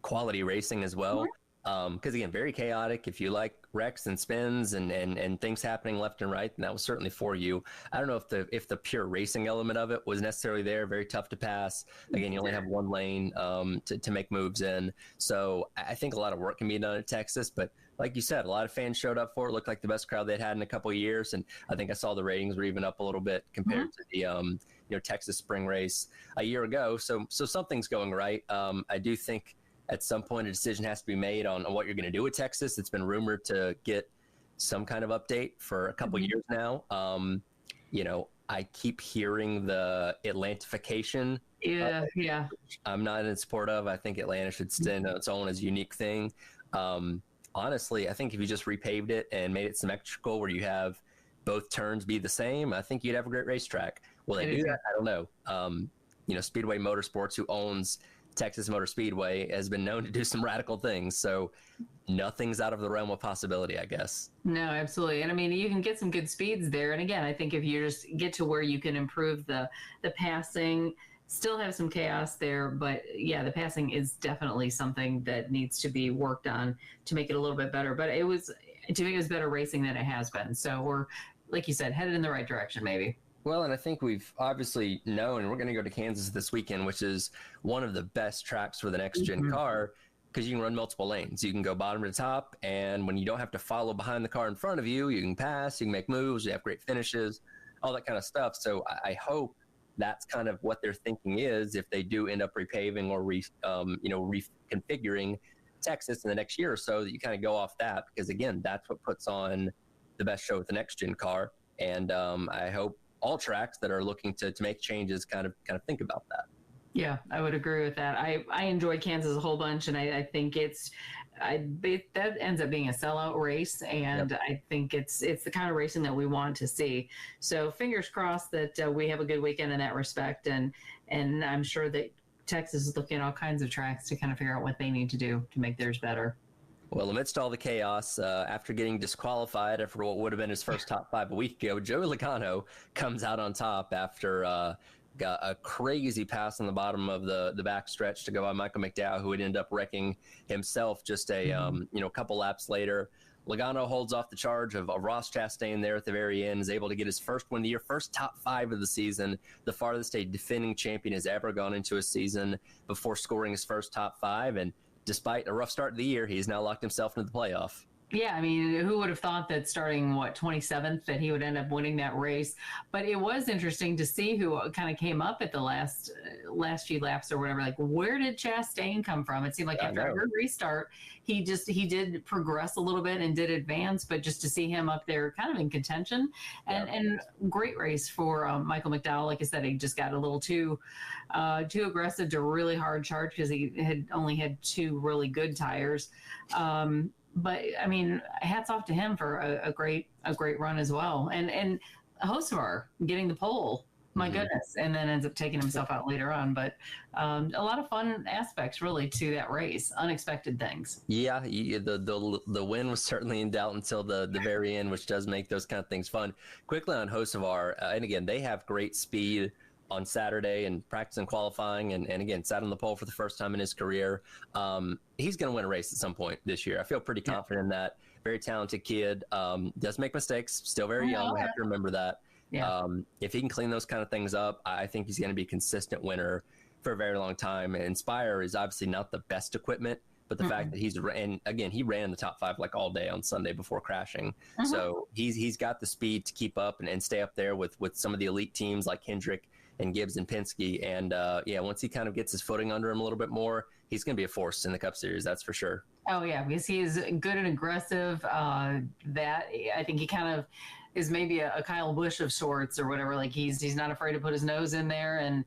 quality racing as well. Because again, very chaotic. If you like wrecks and spins and things happening left and right, then that was certainly for you. I don't know if the pure racing element of it was necessarily there. Very tough to pass. Again, you only have one lane to make moves in. So I think a lot of work can be done at Texas. But like you said, a lot of fans showed up for it. Looked like the best crowd they'd had in a couple of years. And I think I saw the ratings were even up a little bit compared to the Texas spring race a year ago. So something's going right. I do think at some point a decision has to be made on what you're going to do with Texas. It's been rumored to get some kind of update for a couple years now. I keep hearing the Atlantification. Yeah. I'm not in support of. I think Atlanta should stand on its own as a unique thing. Honestly, I think if you just repaved it and made it symmetrical where you have both turns be the same, I think you'd have a great racetrack. Will they do that? I don't know. Speedway Motorsports, who owns Texas Motor Speedway, has been known to do some radical things. So nothing's out of the realm of possibility, I guess. No, absolutely. And I mean, you can get some good speeds there. And again, I think if you just get to where you can improve the passing, still have some chaos there. But yeah, the passing is definitely something that needs to be worked on to make it a little bit better. But to me, it was better racing than it has been. So we're, like you said, headed in the right direction, maybe. Well, and I think we've obviously known, and we're going to go to Kansas this weekend, which is one of the best tracks for the next-gen car, because you can run multiple lanes. You can go bottom to top, and when you don't have to follow behind the car in front of you, you can pass, you can make moves, you have great finishes, all that kind of stuff. So I hope that's kind of what their thinking is if they do end up repaving or reconfiguring Texas in the next year or so, that you kind of go off that, because, again, that's what puts on the best show with the next-gen car. And I hope all tracks that are looking to make changes kind of think about that. Yeah, I would agree with that. I enjoyed Kansas a whole bunch, and I think that ends up being a sellout race, and I think it's the kind of racing that we want to see. So fingers crossed that we have a good weekend in that respect, and I'm sure that Texas is looking at all kinds of tracks to kind of figure out what they need to do to make theirs better. Well, amidst all the chaos, after getting disqualified after what would have been his first top 5 a week ago, Joey Logano comes out on top after got a crazy pass on the bottom of the backstretch to go by Michael McDowell, who would end up wrecking himself just a couple laps later. Logano holds off the charge of Ross Chastain there at the very end, is able to get his first win of the year, first top 5 of the season, the farthest a defending champion has ever gone into a season before scoring his first top 5. And despite a rough start of the year, he's now locked himself into the playoff. Yeah, I mean, who would have thought that starting 27th that he would end up winning that race? But it was interesting to see who kind of came up at the last few laps or whatever. Like, where did Chastain come from? It seemed like after every restart, he did progress a little bit and did advance, but just to see him up there, kind of in contention, and great race for Michael McDowell. Like I said, he just got a little too aggressive to really hard charge because he had only had 2 really good tires. But I mean, hats off to him for a great run as well. And Hocevar getting the pole, my goodness, and then ends up taking himself out later on. But a lot of fun aspects really to that race, unexpected things. Yeah, the win was certainly in doubt until the very end, which does make those kind of things fun. Quickly on Hocevar, and again, they have great speed on Saturday and practice and qualifying, and again, sat on the pole for the first time in his career. He's going to win a race at some point this year. I feel pretty confident in that. Very talented kid. Does make mistakes, still very young. We have to remember that. Yeah. If he can clean those kind of things up, I think he's going to be a consistent winner for a very long time. And Inspire is obviously not the best equipment, but the fact that he ran the top 5 like all day on Sunday before crashing. So he's got the speed to keep up and stay up there with some of the elite teams like Hendrick and Gibbs and Penske. And once he kind of gets his footing under him a little bit more, he's going to be a force in the Cup Series. That's for sure. Oh yeah, because he is good and aggressive. That I think he kind of is maybe a Kyle Busch of sorts or whatever. Like he's not afraid to put his nose in there and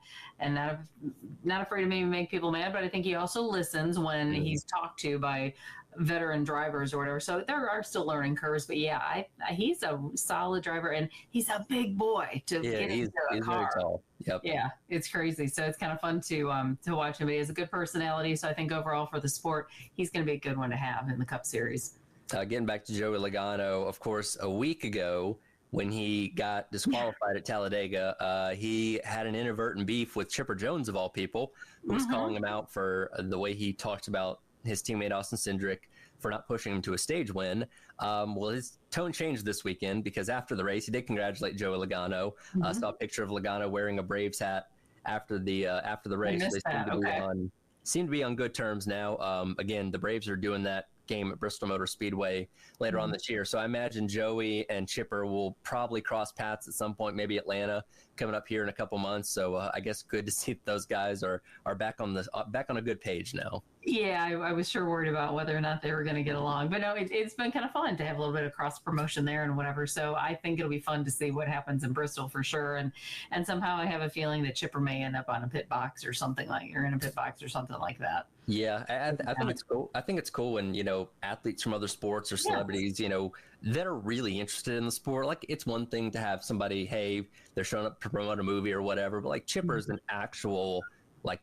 not afraid to maybe make people mad. But I think he also listens when he's talked to by veteran drivers or whatever. So there are still learning curves, but yeah, he's a solid driver and he's a big boy to get into a car. Very tall. Yep. Yeah, it's crazy. So it's kind of fun to watch him. But he has a good personality. So I think overall for the sport, he's going to be a good one to have in the Cup Series. Getting back to Joey Logano, of course, a week ago when he got disqualified at Talladega, he had an inadvertent beef with Chipper Jones, of all people, who was calling him out for the way he talked about his teammate Austin Cindric for not pushing him to a stage win. Well, his tone changed this weekend because after the race, he did congratulate Joey Logano. Saw a picture of Logano wearing a Braves hat after the race. They seem to be on good terms now. Again, the Braves are doing that game at Bristol Motor Speedway later on this year. So I imagine Joey and Chipper will probably cross paths at some point, maybe Atlanta coming up here in a couple months. So I guess good to see that those guys are back on a good page now. Yeah, I was sure worried about whether or not they were going to get along. But no, it's been kind of fun to have a little bit of cross promotion there and whatever. So I think it'll be fun to see what happens in Bristol for sure. And somehow I have a feeling that Chipper may end up on a pit box or something or in a pit box or something like that. Yeah, I think it's cool. I think it's cool when, athletes from other sports or celebrities, that are really interested in the sport. Like, it's one thing to have somebody, hey, they're showing up to promote a movie or whatever, but like Chipper's an actual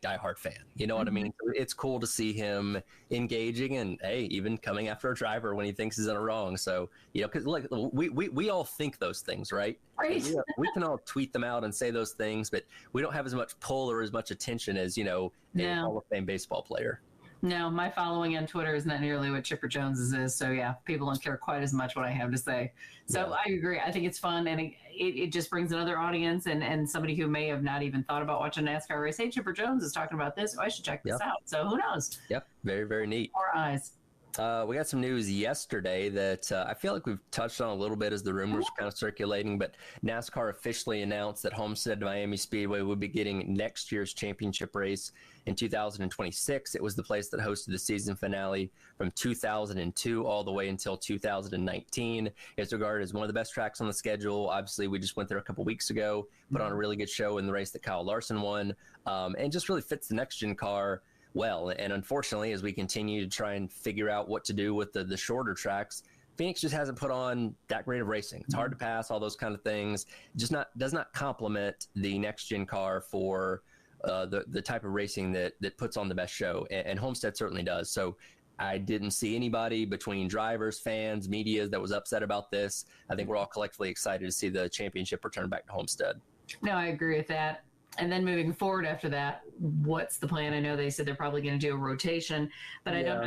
diehard fan. You know what I mean? It's cool to see him engaging and, hey, even coming after a driver when he thinks he's in a wrong. So, because like we all think those things, right? Right. We can all tweet them out and say those things, but we don't have as much pull or as much attention as, a Hall of Fame baseball player. No, my following on Twitter is not nearly what Chipper Jones's is. So yeah, people don't care quite as much what I have to say. So I agree. I think it's fun, and it just brings another audience and somebody who may have not even thought about watching a NASCAR race. Hey, Chipper Jones is talking about this. Oh, I should check this out. So who knows? Yep. Very, very neat. More eyes. We got some news yesterday that I feel like we've touched on a little bit as the rumors are kind of circulating, but NASCAR officially announced that Homestead Miami Speedway will be getting next year's championship race in 2026. It was the place that hosted the season finale from 2002 all the way until 2019. It's regarded as one of the best tracks on the schedule. Obviously, we just went there a couple weeks ago, put on a really good show in the race that Kyle Larson won, and just really fits the next-gen car well. And unfortunately, as we continue to try and figure out what to do with the shorter tracks, Phoenix just hasn't put on that great of racing. It's hard to pass, all those kind of things. Just does not complement the next-gen car for the type of racing that puts on the best show, and Homestead certainly does. So I didn't see anybody between drivers, fans, media that was upset about this. I think we're all collectively excited to see the championship return back to Homestead. No, I agree with that. And then moving forward after that, what's the plan? I know they said they're probably going to do a rotation, but I don't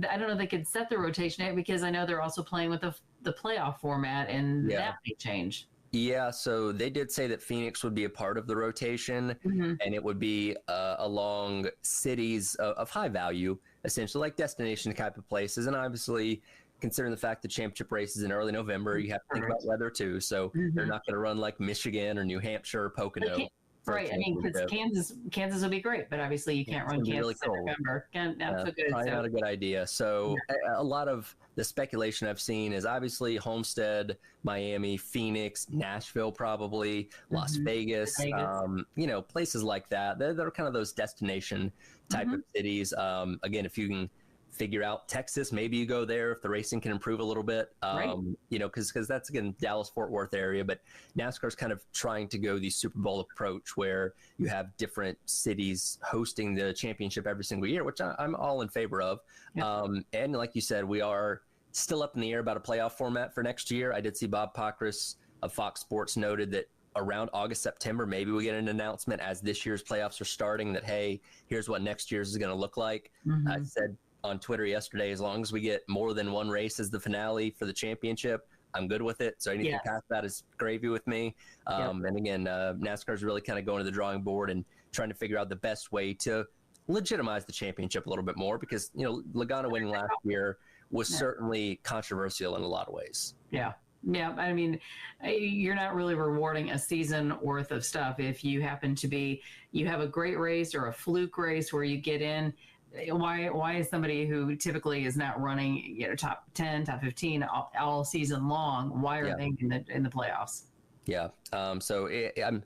know if they could set the rotation yet, because I know they're also playing with the playoff format, and that may change. Yeah, so they did say that Phoenix would be a part of the rotation, and it would be along cities of high value, essentially like destination type of places. And obviously, considering the fact the championship race is in early November, you have to think about weather too. So they're not going to run like Michigan or New Hampshire or Pocono. Right. I mean, because Kansas would be great, but obviously you can't run Kansas in November. Not so good. Probably not a good idea. So a lot of the speculation I've seen is obviously Homestead, Miami, Phoenix, Nashville, probably Las Vegas. Places like that. They're kind of those destination type of cities. Again, if you can figure out Texas, maybe you go there if the racing can improve a little bit. Because that's, again, Dallas-Fort Worth area. But NASCAR's kind of trying to go the Super Bowl approach where you have different cities hosting the championship every single year, which I'm all in favor of. And like you said, we are still up in the air about a playoff format for next year. I did see Bob Pockris of Fox Sports noted that around August, September, maybe we get an announcement as this year's playoffs are starting that, hey, here's what next year's is going to look like. I said on Twitter yesterday, as long as we get more than one race as the finale for the championship, I'm good with it. So anything past that is gravy with me. And again, NASCAR is really kind of going to the drawing board and trying to figure out the best way to legitimize the championship a little bit more, because Logano winning last year was certainly controversial in a lot of ways. Yeah, I mean, you're not really rewarding a season worth of stuff if you happen to you have a great race or a fluke race where you get in. Why is somebody who typically is not running top 10, top 15 all season long, why are they in the playoffs? Yeah. NASCAR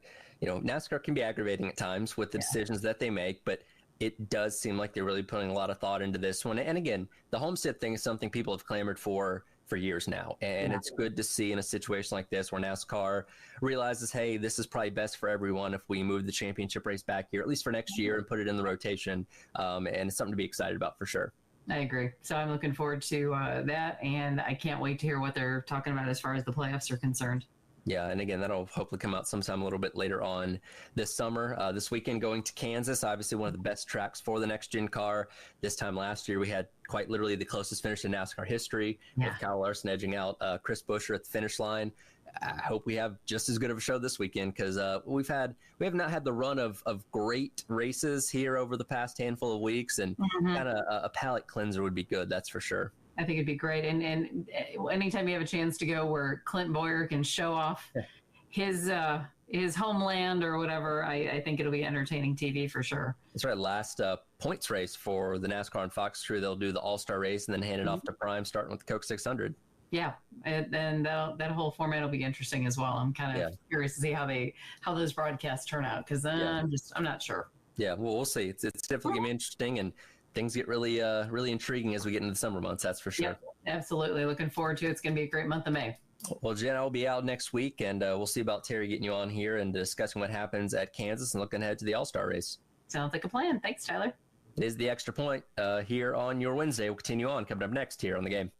can be aggravating at times with the decisions that they make, but it does seem like they're really putting a lot of thought into this one. And again, the Homestead thing is something people have clamored for years now. And it's good to see in a situation like this where NASCAR realizes, hey, this is probably best for everyone if we move the championship race back here, at least for next year, and put it in the rotation. And it's something to be excited about for sure. I agree. So I'm looking forward to that. And I can't wait to hear what they're talking about as far as the playoffs are concerned. Yeah, and again, that'll hopefully come out sometime a little bit later on this summer. This weekend going to Kansas, obviously one of the best tracks for the next-gen car. This time last year, we had quite literally the closest finish in NASCAR history, with Kyle Larson edging out Chris Buescher at the finish line. I hope we have just as good of a show this weekend, because we have not had the run of great races here over the past handful of weeks, and kind of a palate cleanser would be good, that's for sure. I think it'd be great. And anytime you have a chance to go where Clint Boyer can show off his homeland or whatever, I think it'll be entertaining TV for sure. That's right. Last points race for the NASCAR and Fox crew. They'll do the All-Star race and then hand it off to Prime, starting with the Coke 600. Yeah, and that whole format will be interesting as well. I'm kind of curious to see how those broadcasts turn out, because I'm not sure. Yeah, well, we'll see. It's definitely gonna be interesting, and things get really intriguing as we get into the summer months, that's for sure. Yep, absolutely. Looking forward to it. It's going to be a great month of May. Well, Jen, I'll be out next week, and we'll see about Terry getting you on here and discussing what happens at Kansas and looking ahead to the All-Star race. Sounds like a plan. Thanks, Tyler. It is the Extra Point here on your Wednesday. We'll continue on coming up next here on The Game.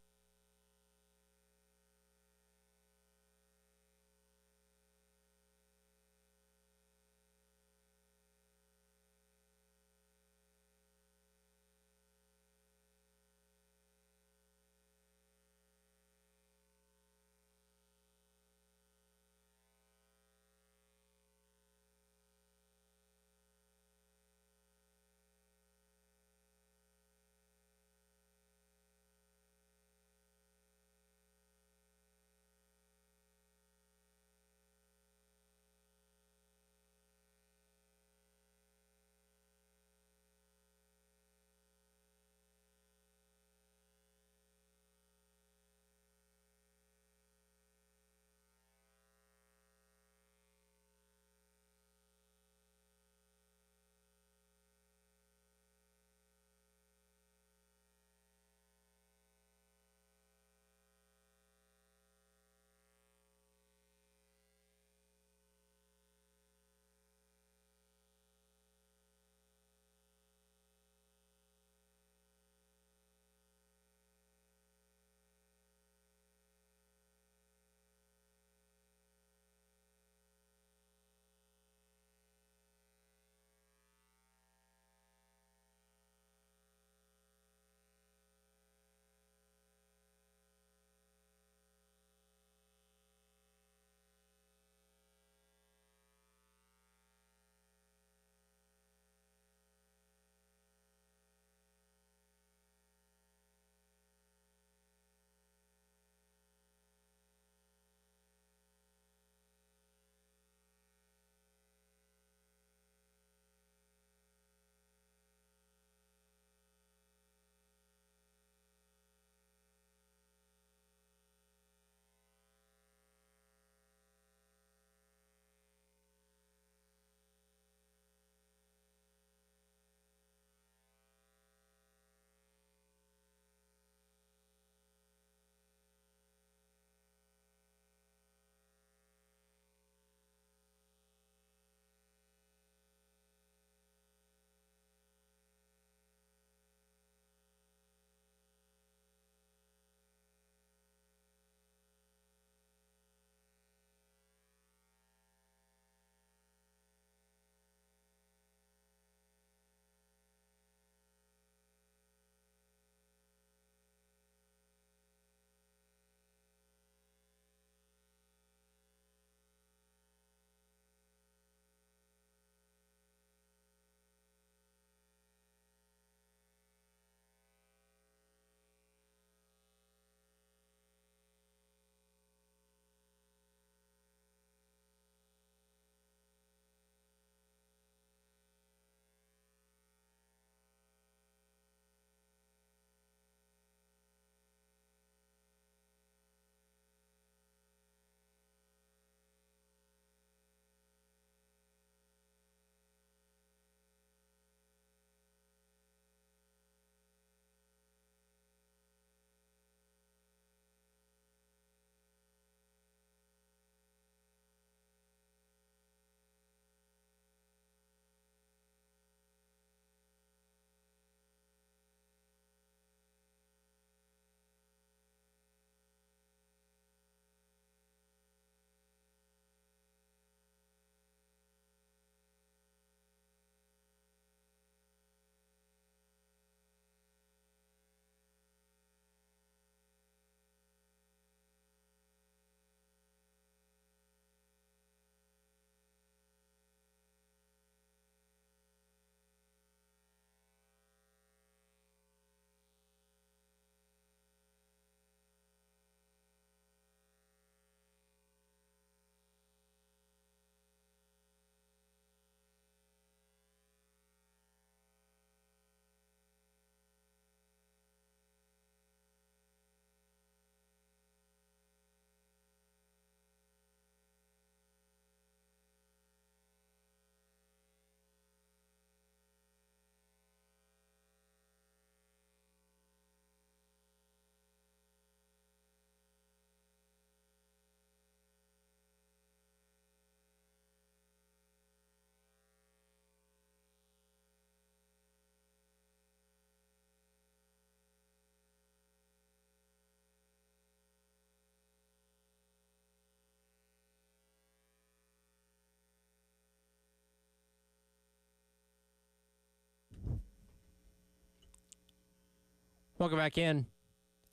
Welcome back in.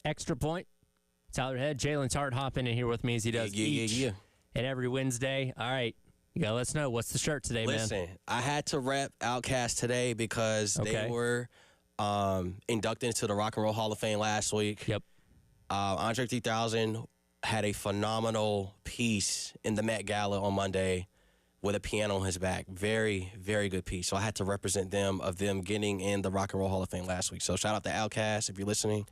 Extra Point. Tyler Head, Jalen's Hart hopping in here with me as he does each and every Wednesday. All right. You got to let us know. What's the shirt today, man? Listen, I had to rep Outkast today because they were inducted into the Rock and Roll Hall of Fame last week. Yep. Andre 3000 had a phenomenal piece in the Met Gala on Monday with a piano on his back. Very, very good piece. So I had to represent them of them getting in the Rock and Roll Hall of Fame last week. So shout out to Outkast if you're listening.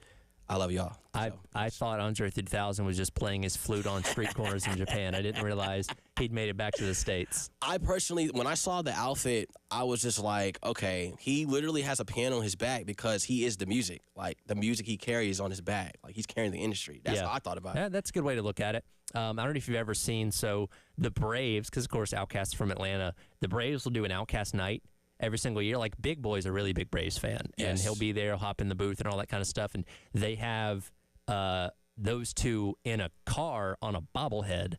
I love y'all. I thought Andre 3000 was just playing his flute on street corners in Japan. I didn't realize he'd made it back to the States. I personally, when I saw the outfit, I was just like, okay, he literally has a piano on his back because he is the music. Like, the music he carries on his back. Like, he's carrying the industry. That's how I thought about it. That's a good way to look at it. I don't know if you've ever seen, so the Braves, because, of course, Outkast's from Atlanta, the Braves will do an Outkast night every single year. Like, Big Boy's a really big Braves fan, and he'll be there, he'll hop in the booth and all that kind of stuff. And they have those two in a car on a bobblehead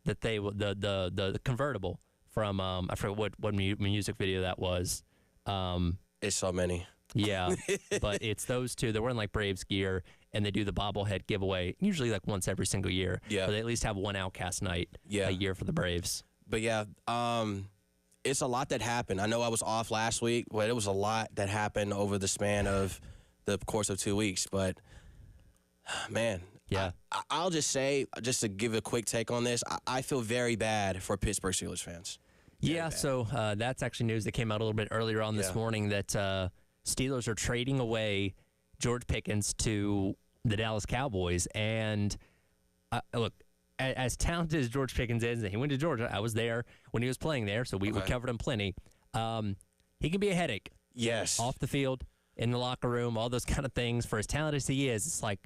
that they the convertible from I forget what music video that was. It's so many. Yeah, but it's those two. They're wearing like Braves gear, and they do the bobblehead giveaway usually like once every single year. Yeah, but they at least have one Outkast night a year for the Braves. But yeah, it's a lot that happened. I know I was off last week, but it was a lot that happened over the span of the course of 2 weeks. But, man, I'll just say, just to give a quick take on this, I feel very bad for Pittsburgh Steelers fans. So that's actually news that came out a little bit earlier on this morning that Steelers are trading away George Pickens to the Dallas Cowboys. And, look, as talented as George Pickens is, and he went to Georgia, I was there when he was playing there, so we covered him plenty. He can be a headache. Yes. Off the field, in the locker room, all those kind of things. For as talented as he is, it's like,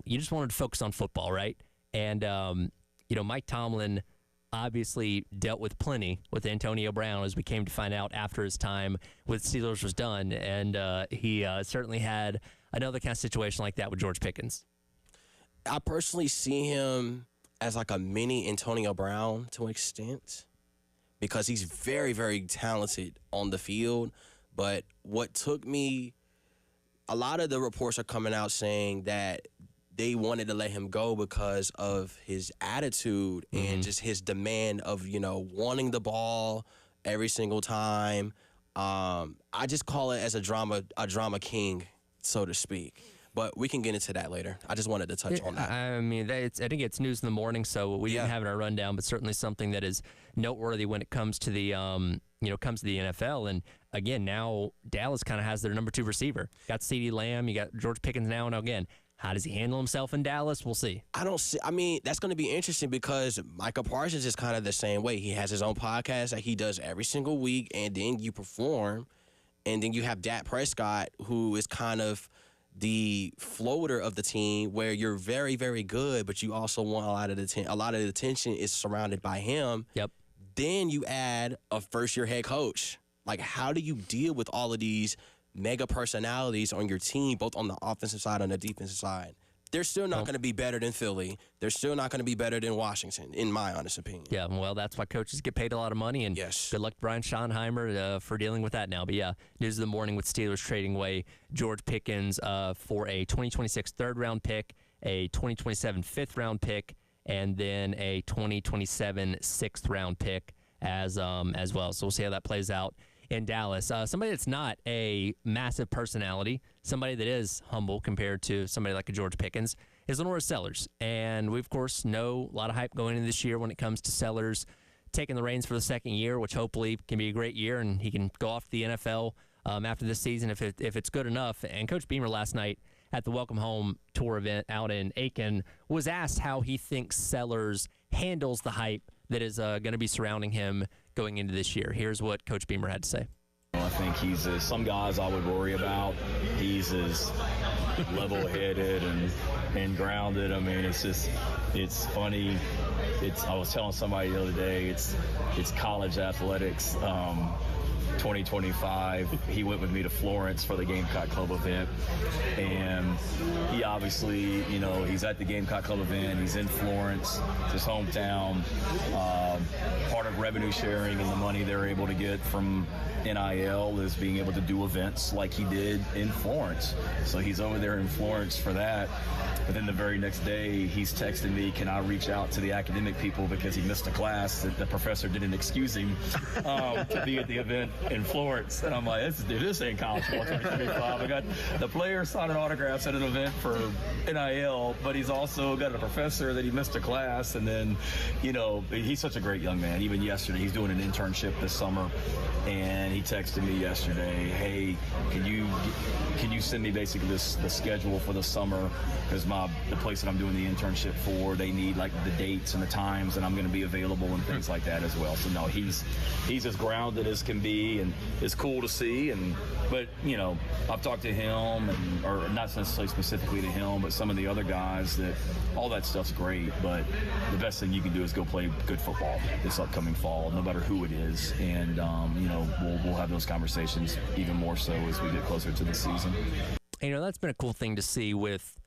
you just wanted to focus on football, right? And, Mike Tomlin obviously dealt with plenty with Antonio Brown, as we came to find out after his time with Steelers was done. And he certainly had another kind of situation like that with George Pickens. I personally see him as like a mini Antonio Brown to an extent because he's very, very talented on the field. But what took me, a lot of the reports are coming out saying that they wanted to let him go because of his attitude and just his demand of, wanting the ball every single time. I just call it as a drama king, so to speak. But we can get into that later. I just wanted to touch on that. I mean, I think it's news in the morning, so we didn't have it in our rundown, but certainly something that is noteworthy when it comes to the comes to the NFL. And again, now Dallas kind of has their number 2 receiver. Got CeeDee Lamb, you got George Pickens now, and again, how does he handle himself in Dallas? We'll see. I mean, that's going to be interesting because Micah Parsons is kind of the same way. He has his own podcast that he does every single week, and then you perform, and then you have Dak Prescott, who is kind of the floater of the team, where you're very, very good, but you also want a lot of the attention is surrounded by him. Yep. Then you add a first-year head coach. Like, how do you deal with all of these mega personalities on your team, both on the offensive side and the defensive side? They're still not going to be better than Philly. They're still not going to be better than Washington, in my honest opinion. Yeah, well, that's why coaches get paid a lot of money, and good luck to Brian Schottenheimer for dealing with that now. But yeah, news of the morning with Steelers trading away George Pickens for a 2026 third-round pick, a 2027 fifth-round pick, and then a 2027 sixth-round pick as well. So we'll see how that plays out in Dallas. Somebody that's not a massive personality, somebody that is humble compared to somebody like a George Pickens, is Lenora Sellers. And we, of course, know a lot of hype going into this year when it comes to Sellers taking the reins for the second year, which hopefully can be a great year, and he can go off to the NFL after this season if it's good enough. And Coach Beamer last night at the Welcome Home Tour event out in Aiken was asked how he thinks Sellers handles the hype that is going to be surrounding him going into this year. Here's what Coach Beamer had to say. I think he's some guys I would worry about. He's as level-headed and grounded. I mean, it's funny. I was telling somebody the other day, it's college athletics. 2025, he went with me to Florence for the Gamecock Club event. And he obviously, he's at the Gamecock Club event. He's in Florence. It's his hometown. Part of revenue sharing and the money they're able to get from NIL is being able to do events like he did in Florence. So he's over there in Florence for that. But then the very next day, he's texting me, can I reach out to the academic people because he missed a class that the professor didn't excuse him to be at the event in Florence. And I'm like, this ain't college football 2025. I got the player signing autographs at an event for NIL, but he's also got a professor that he missed a class. And then, he's such a great young man. Even yesterday, he's doing an internship this summer. And he texted me yesterday, hey, can you send me basically the schedule for the summer? Because the place that I'm doing the internship for, they need like the dates and the times, and I'm going to be available and things like that as well. So no, he's as grounded as can be, and it's cool to see. But I've talked to him, or not necessarily specifically to him, but some of the other guys, that all that stuff's great. But the best thing you can do is go play good football this upcoming fall, no matter who it is. And we'll have those conversations even more so as we get closer to the season. That's been a cool thing to see with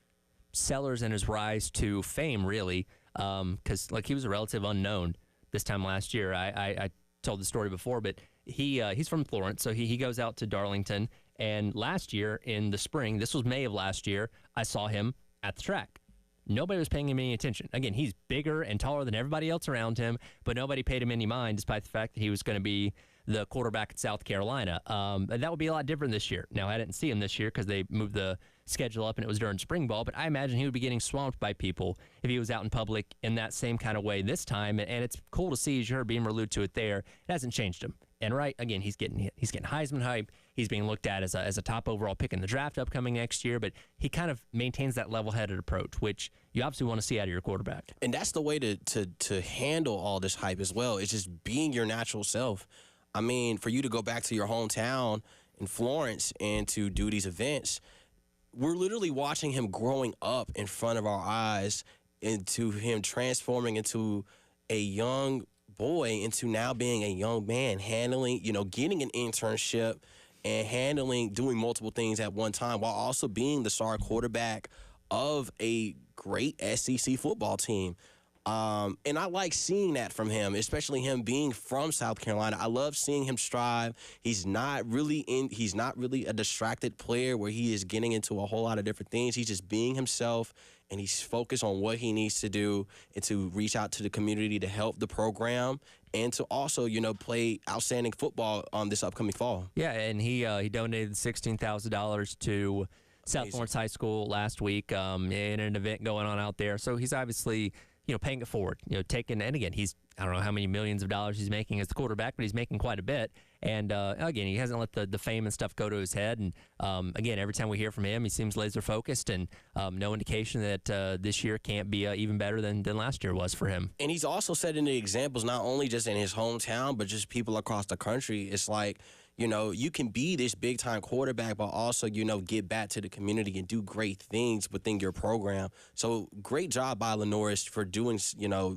Sellers and his rise to fame, really, because he was a relative unknown this time last year. I told the story before, but he's from Florence, so he goes out to Darlington. And last year in the spring, this was May of last year, I saw him at the track. Nobody was paying him any attention. Again, he's bigger and taller than everybody else around him, but nobody paid him any mind, despite the fact that he was going to be the quarterback at South Carolina. And that would be a lot different this year. Now, I didn't see him this year because they moved the schedule up and it was during spring ball, but I imagine he would be getting swamped by people if he was out in public in that same kind of way this time. And it's cool to see, as you heard Beamer allude to it there, it hasn't changed him. And again, he's getting Heisman hype. He's being looked at as a top overall pick in the draft upcoming next year, but he kind of maintains that level-headed approach, which you obviously want to see out of your quarterback. And that's the way to handle all this hype as well. It's just being your natural self. I mean, for you to go back to your hometown in Florence and to do these events, we're literally watching him growing up in front of our eyes, into him transforming into a young boy into now being a young man, handling, getting an internship and doing multiple things at one time while also being the star quarterback of a great SEC football team. And I like seeing that from him, especially him being from South Carolina. I love seeing him strive. He's not really a distracted player where he is getting into a whole lot of different things. He's just being himself, and he's focused on what he needs to do and to reach out to the community to help the program and to also, play outstanding football on this upcoming fall. Yeah, and he donated $16,000 to South Florence High School last week in an event going on out there. So he's obviously paying it forward, and again, I don't know how many millions of dollars he's making as the quarterback, but he's making quite a bit. And again, he hasn't let the fame and stuff go to his head. And again, every time we hear from him, he seems laser focused, and no indication that this year can't be even better than last year was for him. And he's also setting the examples, not only just in his hometown, but just people across the country. It's like, you can be this big-time quarterback, but also, get back to the community and do great things within your program. So great job by Lenoris for doing,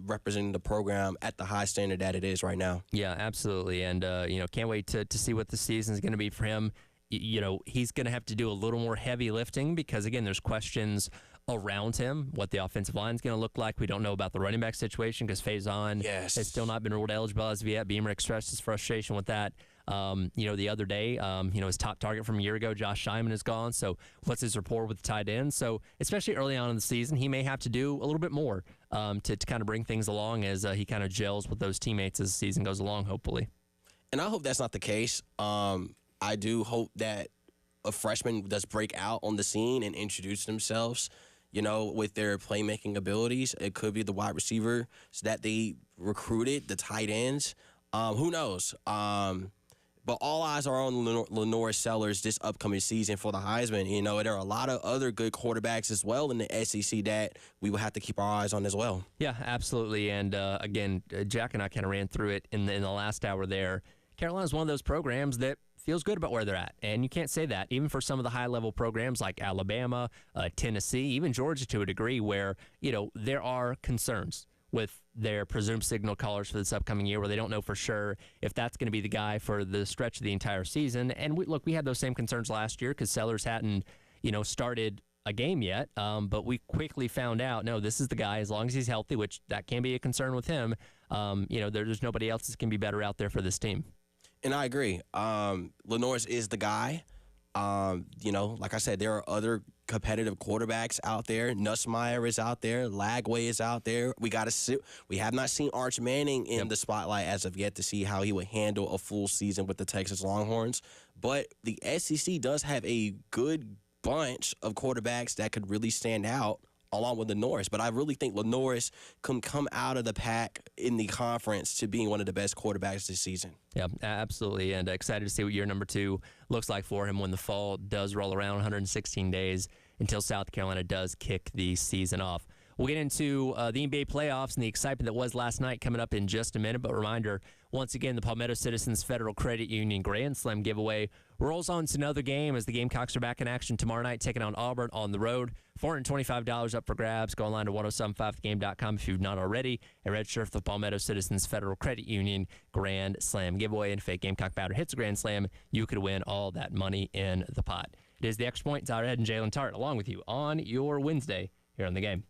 representing the program at the high standard that it is right now. Yeah, absolutely. And, can't wait to see what the season is going to be for him. He's going to have to do a little more heavy lifting because, again, there's questions around him, what the offensive line is going to look like. We don't know about the running back situation because Faison has still not been ruled eligible as of yet. Beamer expressed his frustration with that. The other day, his top target from a year ago, Josh Scheinman, is gone. So what's his rapport with the tight end? So especially early on in the season, he may have to do a little bit more to kind of bring things along as he kind of gels with those teammates as the season goes along, hopefully. And I hope that's not the case. I do hope that a freshman does break out on the scene and introduce themselves, with their playmaking abilities. It could be the wide receiver that they recruited, the tight ends. Who knows? But all eyes are on Lenoris Sellers this upcoming season for the Heisman. There are a lot of other good quarterbacks as well in the SEC that we will have to keep our eyes on as well. Yeah, absolutely. And again, Jack and I kind of ran through it in the last hour there. Carolina's one of those programs that feels good about where they're at. And you can't say that even for some of the high-level programs like Alabama, Tennessee, even Georgia to a degree where, there are concerns with their presumed signal callers for this upcoming year, where they don't know for sure if that's going to be the guy for the stretch of the entire season. And we had those same concerns last year because Sellers hadn't, started a game yet. But we quickly found out, no, this is the guy as long as he's healthy, which that can be a concern with him. There's nobody else that can be better out there for this team. And I agree. Lenore's is the guy. Like I said, there are other competitive quarterbacks out there. Nussmeier is out there. Lagway is out there. We have not seen Arch Manning in the spotlight as of yet to see how he would handle a full season with the Texas Longhorns. But the SEC does have a good bunch of quarterbacks that could really stand out along with Lenore's. But I really think Lenore's can come out of the pack in the conference to being one of the best quarterbacks this season. Yeah, absolutely. And excited to see what year number 2 looks like for him when the fall does roll around, 116 days until South Carolina does kick the season off. We'll get into the NBA playoffs and the excitement that was last night coming up in just a minute. But reminder, once again, the Palmetto Citizens Federal Credit Union Grand Slam giveaway rolls on to another game as the Gamecocks are back in action tomorrow night, taking on Auburn on the road. $425 up for grabs. Go online to 1075thegame.com if you've not already, and register for the Palmetto Citizens Federal Credit Union Grand Slam giveaway. And if a Gamecock batter hits a Grand Slam, you could win all that money in the pot. It is the Extra Point. Tyler Head and Jalen Tart along with you on your Wednesday here on The Game.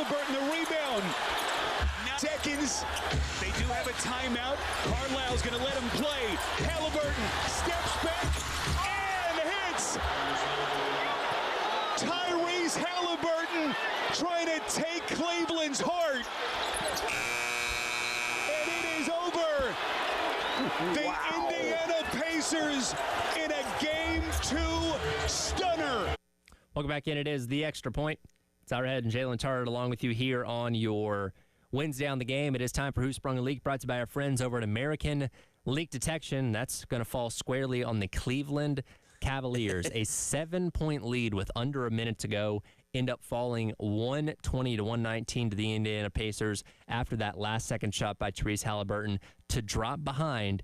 Halliburton, the rebound. Seconds. They do have a timeout. Carlisle's going to let him play. Halliburton steps back and hits. Tyrese Halliburton trying to take Cleveland's heart. And it is over. The Indiana Pacers in a Game 2 stunner. Welcome back in. It is The Extra Point. It's our head and Jalen Tart along with you here on your Wednesday on the game. It is time for Who Sprung a Leak, brought to you by our friends over at American Leak Detection. That's going to fall squarely on the Cleveland Cavaliers. A 7-point lead with under a minute to go. End up falling 120 to 119 to the Indiana Pacers after that last-second shot by Tyrese Halliburton to drop behind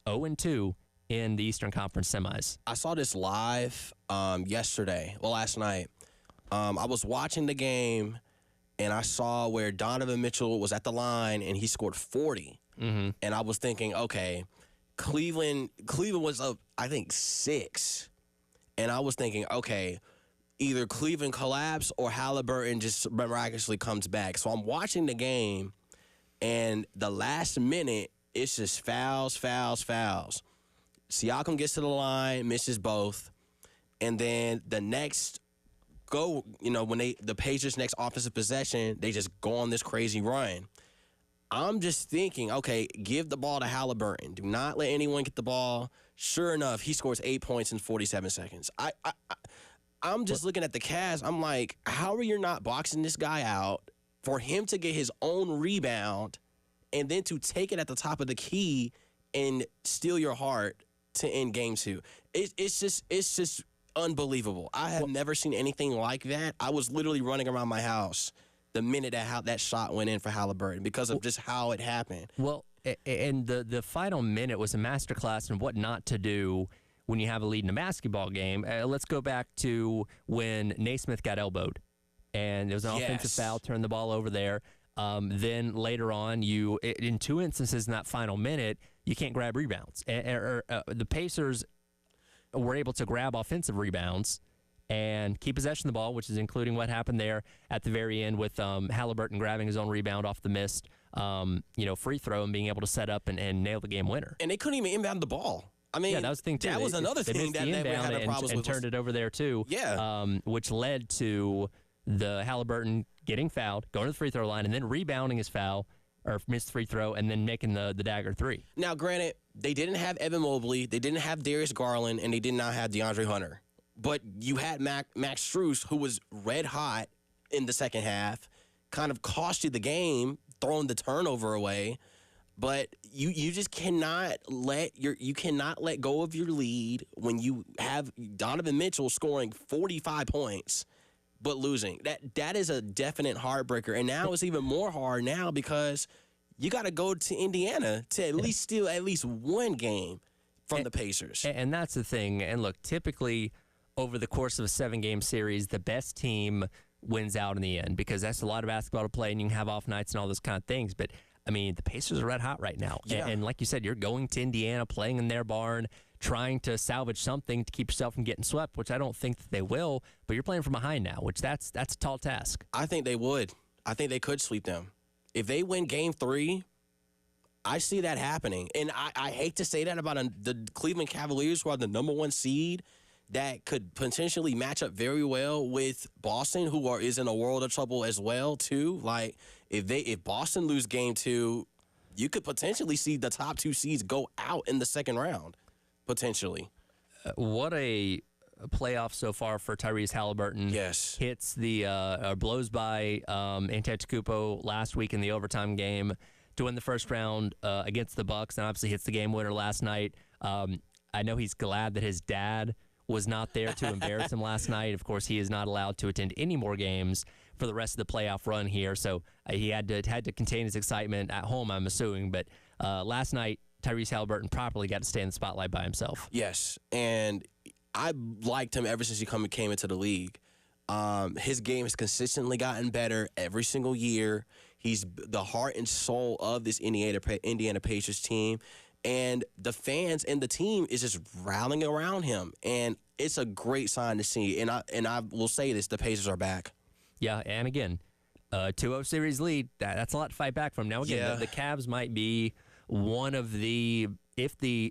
0-2 in the Eastern Conference semis. I saw this live last night. I was watching the game, and I saw where Donovan Mitchell was at the line, and he scored 40. Mm-hmm. And I was thinking, okay, Cleveland was up, I think, 6. And I was thinking, okay, either Cleveland collapse or Halliburton just miraculously comes back. So I'm watching the game, and the last minute, it's just fouls. Siakam gets to the line, misses both. And then the next go, when the Pacers' next offensive possession, they just go on this crazy run. I'm just thinking, okay, give the ball to Halliburton. Do not let anyone get the ball. Sure enough, he scores 8 points in 47 seconds. I'm just looking at the Cavs. I'm like, how are you not boxing this guy out for him to get his own rebound and then to take it at the top of the key and steal your heart to end Game 2? It's just unbelievable. I have never seen anything like that. I was literally running around my house the minute that shot went in for Halliburton because of just how it happened. Well, and the final minute was a masterclass in what not to do when you have a lead in a basketball game. Let's go back to when Naismith got elbowed, and there was an offensive foul, turned the ball over there. Then later on, in 2 instances in that final minute, you can't grab rebounds. The Pacers were able to grab offensive rebounds and keep possession of the ball, which is including what happened there at the very end with Halliburton grabbing his own rebound off the missed free throw and being able to set up and nail the game winner. And they couldn't even inbound the ball. I mean, that was the thing too. That was another thing that we had problems with. And turned it over there too. Yeah. Which led to the Halliburton getting fouled, going to the free throw line, and then rebounding his foul or missed free throw, and then making the dagger three. Now, granted, they didn't have Evan Mobley, they didn't have Darius Garland, and they did not have DeAndre Hunter. But you had Max Strus, who was red hot in the second half, kind of cost you the game, throwing the turnover away. But you just cannot let go of your lead when you have Donovan Mitchell scoring 45 points but losing. That is a definite heartbreaker. And now it's even more hard now because you got to go to Indiana to at least steal at least one game from the Pacers. And that's the thing. And look, typically over the course of a 7-game series, the best team wins out in the end because that's a lot of basketball to play and you can have off nights and all those kind of things. But I mean, the Pacers are red hot right now. Yeah. And like you said, you're going to Indiana, playing in their barn, trying to salvage something to keep yourself from getting swept, which I don't think that they will, but you're playing from behind now, which that's a tall task. I think they would. I think they could sweep them. If they win Game 3, I see that happening. And I hate to say that about the Cleveland Cavaliers, who are the number 1 seed, that could potentially match up very well with Boston, who is in a world of trouble as well, too. Like, if Boston lose Game 2, you could potentially see the top 2 seeds go out in the second round, potentially. What a playoff so far for Tyrese Halliburton. Yes. Hits blows by Antetokounmpo last week in the overtime game to win the first round against the Bucks, and obviously hits the game winner last night. I know he's glad that his dad was not there to embarrass him last night. Of course, he is not allowed to attend any more games for the rest of the playoff run here, so he had to contain his excitement at home, I'm assuming. But last night, Tyrese Halliburton properly got to stay in the spotlight by himself. Yes, and I liked him ever since he came into the league. His game has consistently gotten better every single year. He's the heart and soul of this Indiana Pacers team. And the fans and the team is just rallying around him. And it's a great sign to see. And I will say this, the Pacers are back. Yeah, and again, 2-0 series lead. That's a lot to fight back from. Now again, the Cavs might be one of the,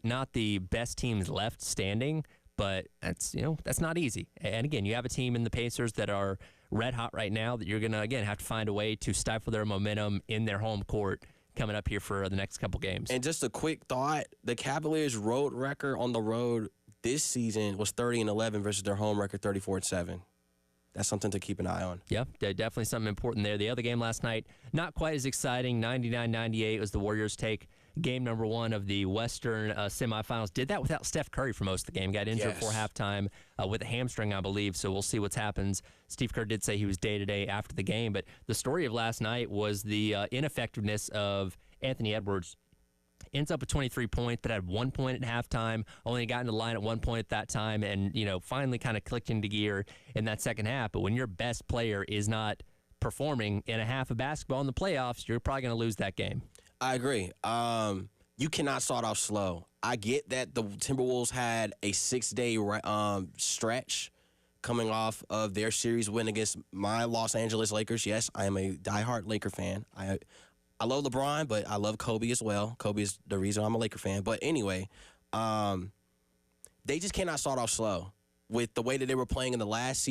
not the best teams left standing, but that's not easy. And again, you have a team in the Pacers that are red hot right now that you're gonna again have to find a way to stifle their momentum in their home court coming up here for the next couple games. And just a quick thought: the Cavaliers' road record on the road this season was 30-11 versus their home record 34-7. That's something to keep an eye on. Yeah, definitely something important there. The other game last night, not quite as exciting. 99-98 was the Warriors' take. Game number 1 of the Western semifinals. Did that without Steph Curry for most of the game. Got injured before halftime with a hamstring, I believe. So we'll see what happens. Steve Kerr did say he was day-to-day after the game. But the story of last night was the ineffectiveness of Anthony Edwards. Ends up with 23 points, but had 1 point at halftime. Only got into the line at 1 point at that time, and finally kind of clicked into gear in that second half. But when your best player is not performing in a half of basketball in the playoffs, you're probably going to lose that game. I agree. You cannot start off slow. I get that the Timberwolves had a 6-day stretch coming off of their series win against my Los Angeles Lakers. Yes, I am a diehard Laker fan. I love LeBron, but I love Kobe as well. Kobe is the reason I'm a Laker fan. But anyway, they just cannot start off slow. With the way that they were playing in the last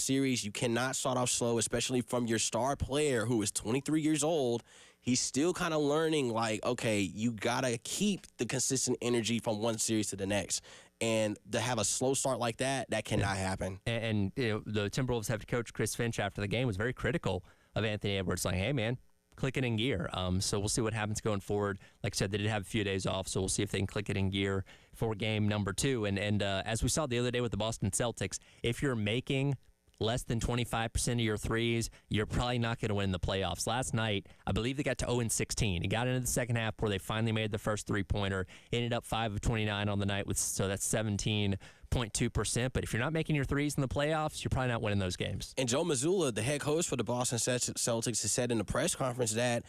series, you cannot start off slow, especially from your star player who is 23 years old. He's still kind of learning, like, okay, you got to keep the consistent energy from one series to the next. And to have a slow start like that cannot happen. And the Timberwolves head coach, Chris Finch, after the game was very critical of Anthony Edwards, like, hey, man, click it in gear. So we'll see what happens going forward. Like I said, they did have a few days off, so we'll see if they can click it in gear for game number 2. And as we saw the other day with the Boston Celtics, if you're making less than 25% of your threes, you're probably not going to win the playoffs. Last night, I believe they got to 0-16. It got into the second half where they finally made the first three-pointer, ended up 5 of 29 on the night, so that's 17.2%. But if you're not making your threes in the playoffs, you're probably not winning those games. And Joe Mazzulla, the head coach for the Boston Celtics, has said in the press conference that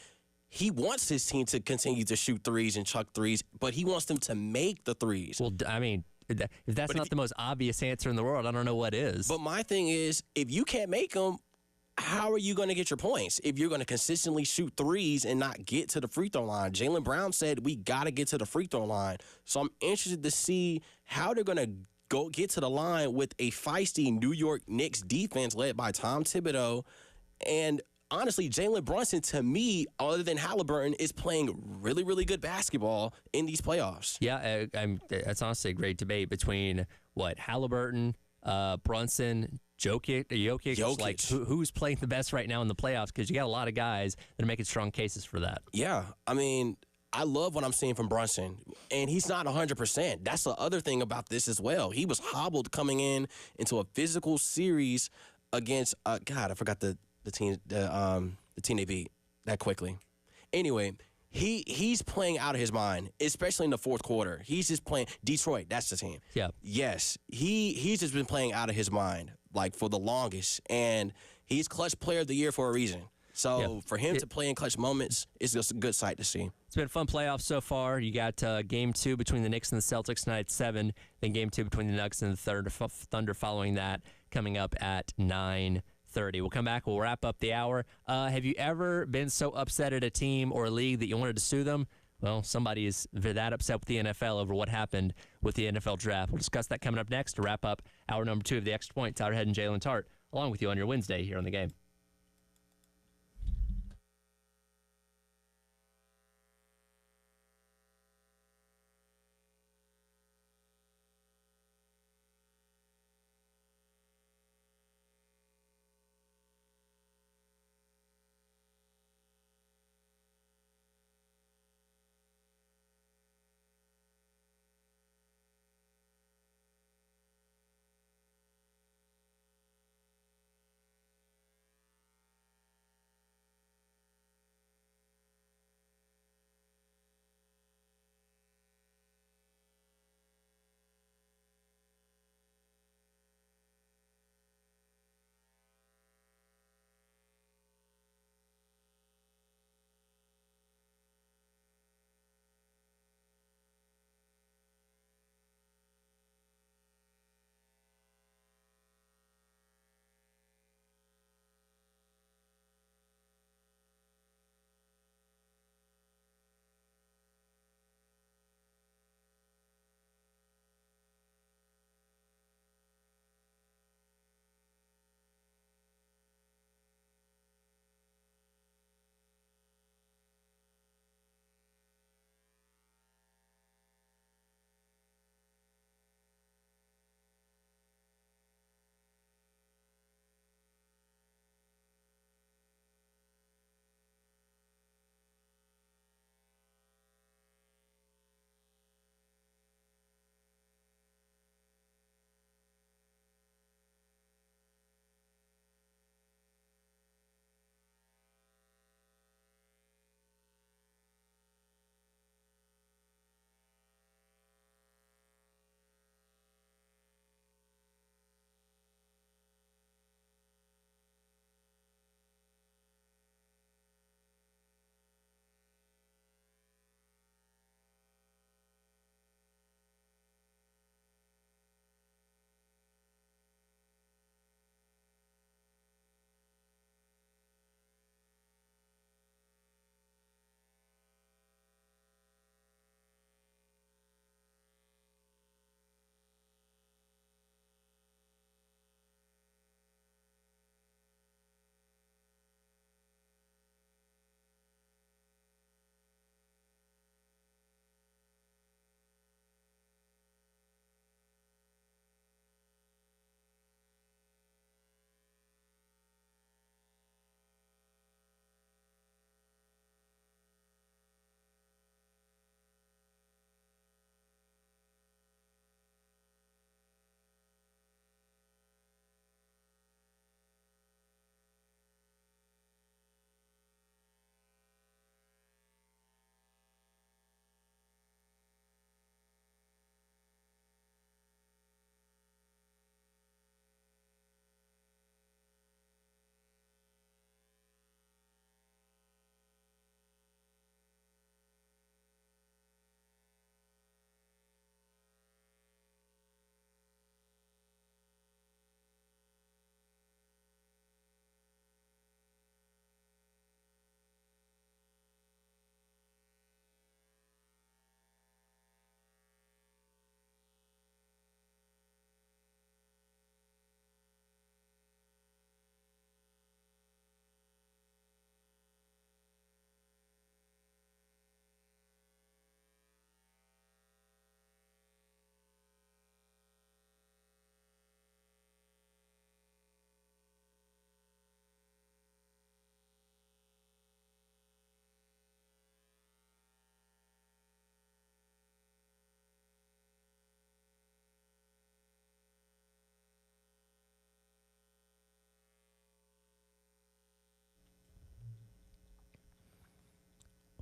he wants his team to continue to shoot threes and chuck threes, but he wants them to make the threes. Well, I mean, if that's not the most obvious answer in the world, I don't know what is. But my thing is, if you can't make them, how are you going to get your points? If you're going to consistently shoot threes and not get to the free throw line. Jaylen Brown said we got to get to the free throw line. So I'm interested to see how they're going to go get to the line with a feisty New York Knicks defense led by Tom Thibodeau. And honestly, Jalen Brunson, to me, other than Halliburton, is playing really, really good basketball in these playoffs. Yeah, that's honestly a great debate between Halliburton, Brunson, Jokic. Like who's playing the best right now in the playoffs? Because you got a lot of guys that are making strong cases for that. Yeah, I mean, I love what I'm seeing from Brunson, and he's not 100%. That's the other thing about this as well. He was hobbled coming into a physical series against God, I forgot the team they beat that quickly. Anyway, he's playing out of his mind, especially in the fourth quarter. He's just playing Detroit. That's the team. Yeah. Yes, he's just been playing out of his mind like for the longest, and he's clutch player of the year for a reason. So for him to play in clutch moments is just a good sight to see. It's been a fun playoff so far. You got game 2 between the Knicks and the Celtics tonight at 7. Then game 2 between the Nuggets and the Thunder following that coming up at 9:30. We'll come back. We'll wrap up the hour. Have you ever been so upset at a team or a league that you wanted to sue them? Well, somebody is that upset with the NFL over what happened with the NFL draft. We'll discuss that coming up next to wrap up hour number 2 of the Extra Point. Tyler Head and Jalen Tart along with you on your Wednesday here on The Game.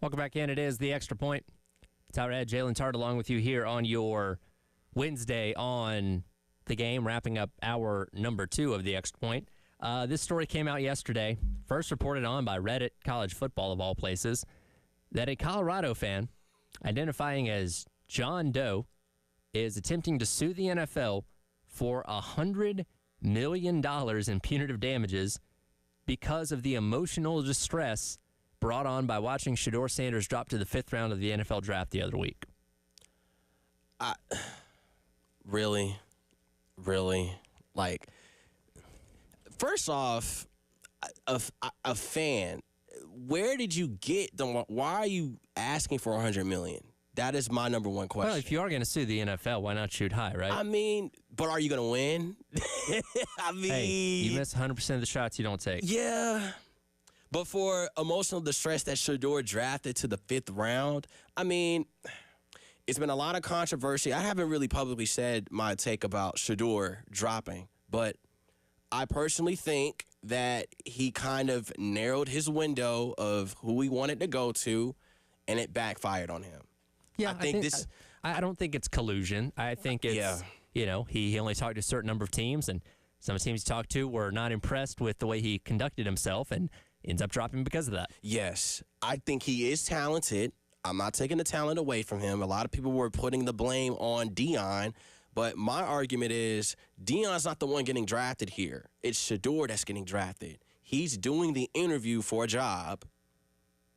Welcome back in. It is the Extra Point. Tyler Ed, Jalen Tart along with you here on your Wednesday on the game, wrapping up hour number 2 of the Extra Point. This story came out yesterday, first reported on by Reddit, college football of all places, that a Colorado fan identifying as John Doe is attempting to sue the NFL for $100 million in punitive damages because of the emotional distress brought on by watching Shedeur Sanders drop to the 5th round of the NFL draft the other week. Really? Like, first off, a fan, where did you get them? Why are you asking for $100 million? That is my number one question. Well, if you are going to sue the NFL, why not shoot high, right? I mean, but are you going to win? I mean, hey, you miss 100% of the shots you don't take. Yeah. But for emotional distress that Shedeur drafted to the 5th round, I mean, it's been a lot of controversy. I haven't really publicly said my take about Shedeur dropping, but I personally think that he kind of narrowed his window of who he wanted to go to, and it backfired on him. Yeah, I don't think it's collusion. I think it's, he only talked to a certain number of teams, and some of the teams he talked to were not impressed with the way he conducted himself, and ends up dropping because of that. Yes, I think he is talented. I'm not taking the talent away from him. A lot of people were putting the blame on Deion, but my argument is Deion's not the one getting drafted here. It's Shedeur that's getting drafted. He's doing the interview for a job.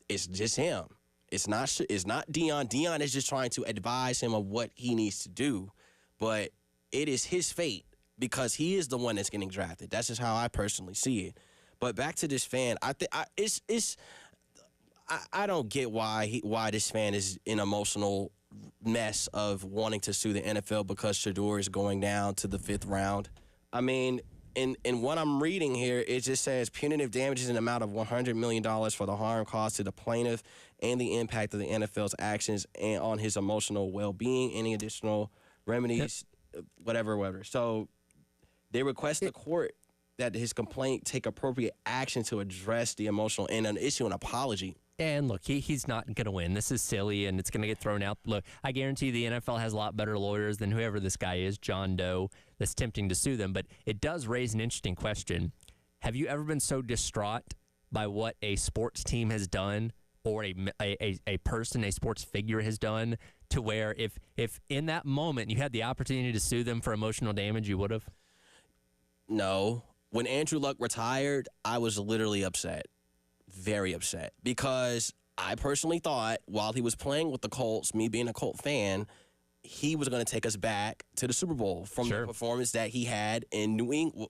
It's just him. It's not Deion. Deion is just trying to advise him of what he needs to do, but it is his fate because he is the one that's getting drafted. That's just how I personally see it. But back to this fan, I don't get why this fan is in emotional mess of wanting to sue the NFL because Shedeur is going down to the 5th round. I mean, in what I'm reading here, it just says punitive damages in the amount of $100 million for the harm caused to the plaintiff and the impact of the NFL's actions and on his emotional well-being, any additional remedies, whatever. So they request the court that his complaint take appropriate action to address the emotional and issue an apology. And look, he's not going to win. This is silly, and it's going to get thrown out. Look, I guarantee the NFL has a lot better lawyers than whoever this guy is, John Doe, that's attempting to sue them. But it does raise an interesting question. Have you ever been so distraught by what a sports team has done or a person, a sports figure has done to where if in that moment you had the opportunity to sue them for emotional damage, you would have? No. When Andrew Luck retired, I was literally upset. Very upset. Because I personally thought while he was playing with the Colts, me being a Colt fan, he was going to take us back to the Super Bowl from the performance that he had in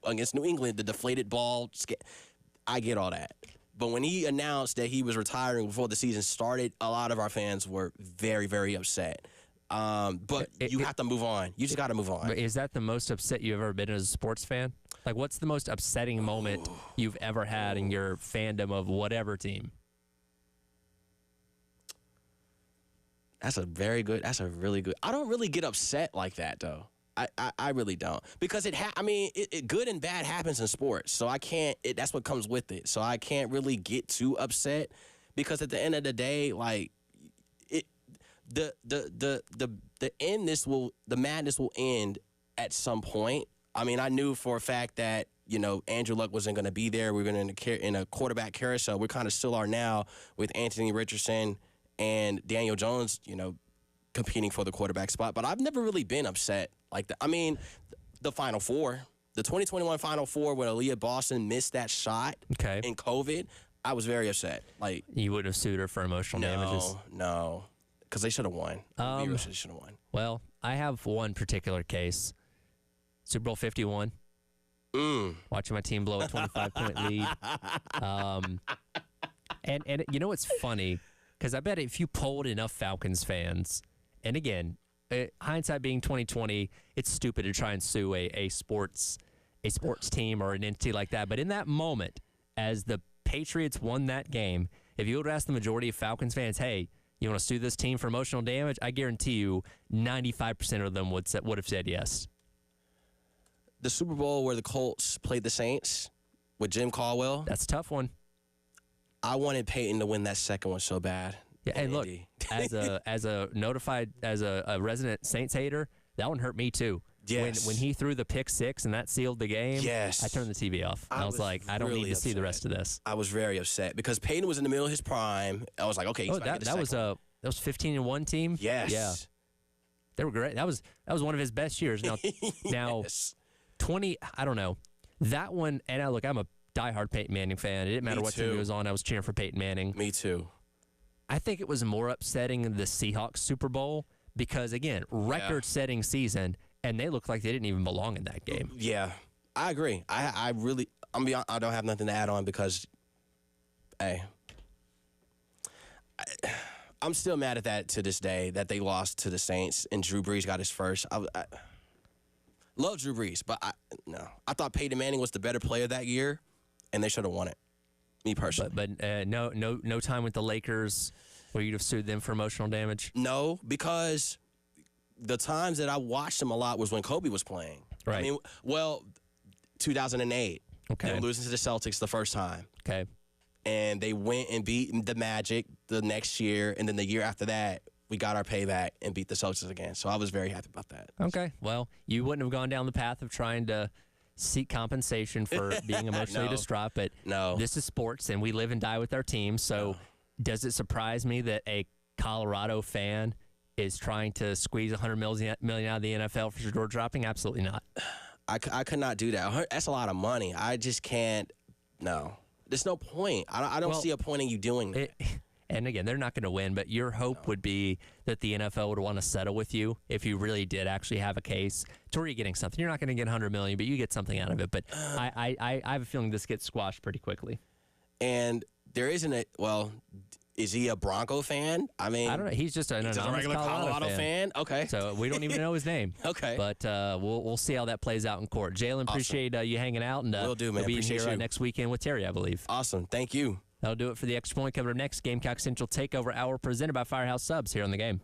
against New England, the deflated ball. I get all that. But when he announced that he was retiring before the season started, a lot of our fans were very, very upset. But you have to move on. You just got to move on. But is that the most upset you've ever been as a sports fan? Like, what's the most upsetting moment you've ever had in your fandom of whatever team? That's a really good. I don't really get upset like that, though. I really don't. Because good and bad happens in sports. So I can't, that's what comes with it. So I can't really get too upset because at the end of the day, like, the madness will end at some point. I mean, I knew for a fact that, Andrew Luck wasn't going to be there. We were going to in a quarterback carousel. We kind of still are now with Anthony Richardson and Daniel Jones, competing for the quarterback spot. But I've never really been upset like that. I mean, the Final Four, the 2021 Final Four when Aaliyah Boston missed that shot in COVID, I was very upset. Like, you wouldn't have sued her for emotional damages? No. Because they should have won. They should have won. Well, I have one particular case. Super Bowl 51. Watching my team blow a 25-point lead. And you know what's funny? Because I bet if you polled enough Falcons fans, and again, hindsight being 2020, it's stupid to try and sue a sports team or an entity like that. But in that moment, as the Patriots won that game, if you would ask the majority of Falcons fans, hey, you want to sue this team for emotional damage? I guarantee you 95% of them would have said yes. The Super Bowl where the Colts played the Saints with Jim Caldwell. That's a tough one. I wanted Peyton to win that second one so bad. Yeah, and look, Indy. as a resident Saints hater, that one hurt me too. Yes. When he threw the pick six and that sealed the game, Yes. I turned the TV off. I was like, I don't really need to see the upset. rest of this. I was very upset because Peyton was in the middle of his prime. I was like, okay, he's about to get the second one. That was 15-1 team. Yes. Yeah. They were great. That was one of his best years. Now, Yes. 20. I don't know that one. And look, I'm a diehard Peyton Manning fan. It didn't matter what team he was on. I was cheering for Peyton Manning. Me too. I think it was more upsetting the Seahawks Super Bowl because again, record-setting season, and they looked like they didn't even belong in that game. Yeah, I agree. I don't have nothing to add on because, hey, I'm still mad at that to this day that they lost to the Saints and Drew Brees got his first. I love Drew Brees, but I thought Peyton Manning was the better player that year, and they should have won it. Me personally, but no time with the Lakers where you'd have sued them for emotional damage. No, because the times that I watched them a lot was when Kobe was playing. Right. I mean, 2008. Okay. They were losing to the Celtics the first time. Okay. And they went and beat the Magic the next year, and then the year after that, we got our payback and beat the Celtics again. So I was very happy about that. Okay. Well, you wouldn't have gone down the path of trying to seek compensation for being emotionally distraught, but this is sports, and we live and die with our team. So does it surprise me that a Colorado fan is trying to squeeze $100 million out of the NFL for George dropping? Absolutely not. I could not do that. That's a lot of money. I just can't. No. There's no point. I don't see a point in you doing that. And again, they're not going to win, but your hope would be that the NFL would want to settle with you if you really did actually have a case to where you're getting something. You're not going to get $100 million, but you get something out of it. But I have a feeling this gets squashed pretty quickly. And there isn't a is he a Bronco fan? I mean, I don't know. He's just an regular Colorado fan. Okay. So we don't even know his name. Okay. But we'll see how that plays out in court. Jalen, appreciate you hanging out. And will do, man. We'll be appreciate here you. next weekend with Terry, I believe. Awesome. Thank you. That'll do it for the Extra Point. Coming up next, Gamecock Central Takeover Hour presented by Firehouse Subs here on the game.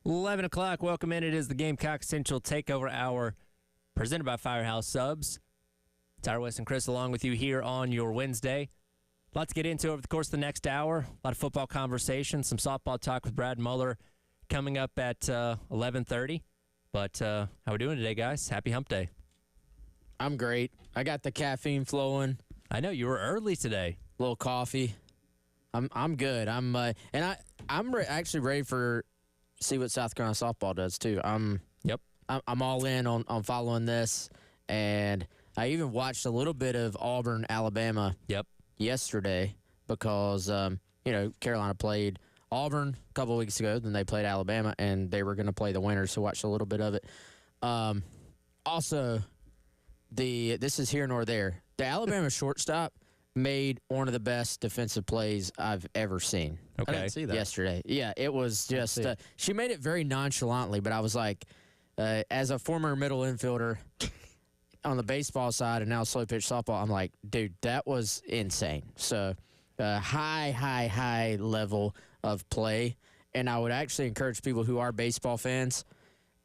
11 o'clock. Welcome in. It is the Gamecock Central Takeover Hour presented by Firehouse Subs. Tyler West and Chris along with you here on your Wednesday. A lot to get into over the course of the next hour. A lot of football conversation, some softball talk with Brad Muller coming up at 11:30. But how we doing today, guys? Happy Hump Day. I'm great. I got the caffeine flowing. I know you were early today. A little coffee. I'm good. I'm actually ready for see what South Carolina softball does too. I'm all in on following this, and I even watched a little bit of Auburn, Alabama. Yesterday because Carolina played Auburn a couple of weeks ago, then they played Alabama, and they were going to play the winners, so watched a little bit of it. Also, this is here nor there. The Alabama shortstop made one of the best defensive plays I've ever seen. Okay. I didn't see that. Yesterday. Yeah, it was just she made it very nonchalantly, but I was like, as a former middle infielder on the baseball side and now slow pitch softball, I'm like, dude, that was insane. So high level of play. And I would actually encourage people who are baseball fans,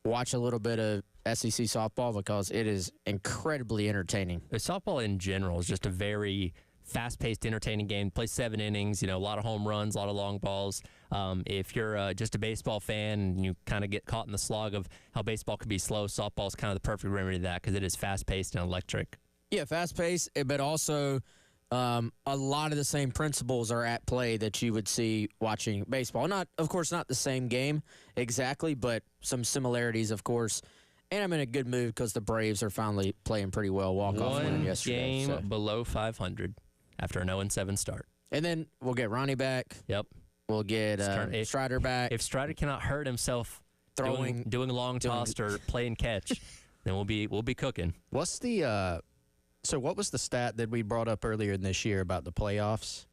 watch a little bit of SEC softball because it is incredibly entertaining. Softball in general is just a very fast-paced, entertaining game. Play 7 innings, a lot of home runs, a lot of long balls. If you're just a baseball fan and you kind of get caught in the slog of how baseball could be slow, softball is kind of the perfect remedy to that because it is fast-paced and electric. Yeah, fast-paced, but also a lot of the same principles are at play that you would see watching baseball. Of course, not the same game exactly, but some similarities, of course. And I'm in a good mood because the Braves are finally playing pretty well. Walk-off win yesterday. One game below 500 after an 0-7 start. And then we'll get Ronnie back. Yep. We'll get Strider back. If Strider cannot hurt himself doing long toss or playing catch, then we'll be cooking. What's the what was the stat that we brought up earlier in this year about the playoffs?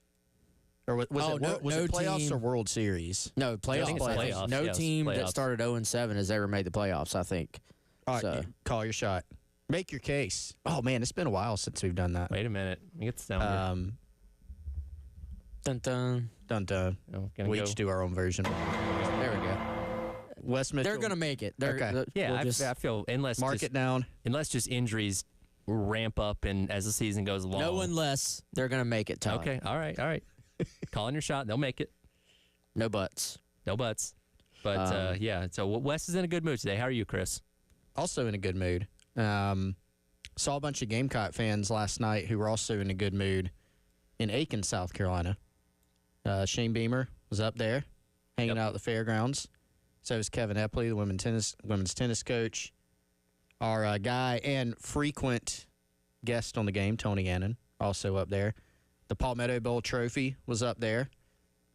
Or was it playoffs or World Series? No, playoffs. No team that started 0-7 has ever made the playoffs, I think. All right, call your shot. Make your case. Oh, man, it's been a while since we've done that. Wait a minute. Let me get this down Dun dun. Dun dun. We each do our own version. There we go. West Mitchell. They're going to make it. Okay. I feel unless just injuries ramp up and as the season goes along. No unless they're going to make it, Tyler. Okay, all right. Calling your shot. They'll make it. No buts. But, so Wes is in a good mood today. How are you, Chris? Also in a good mood. Saw a bunch of Gamecock fans last night who were also in a good mood in Aiken, South Carolina. Shane Beamer was up there hanging out at the fairgrounds. So was Kevin Epley, the women's tennis coach. Our guy and frequent guest on the game, Tony Annan, also up there. The Palmetto Bowl trophy was up there.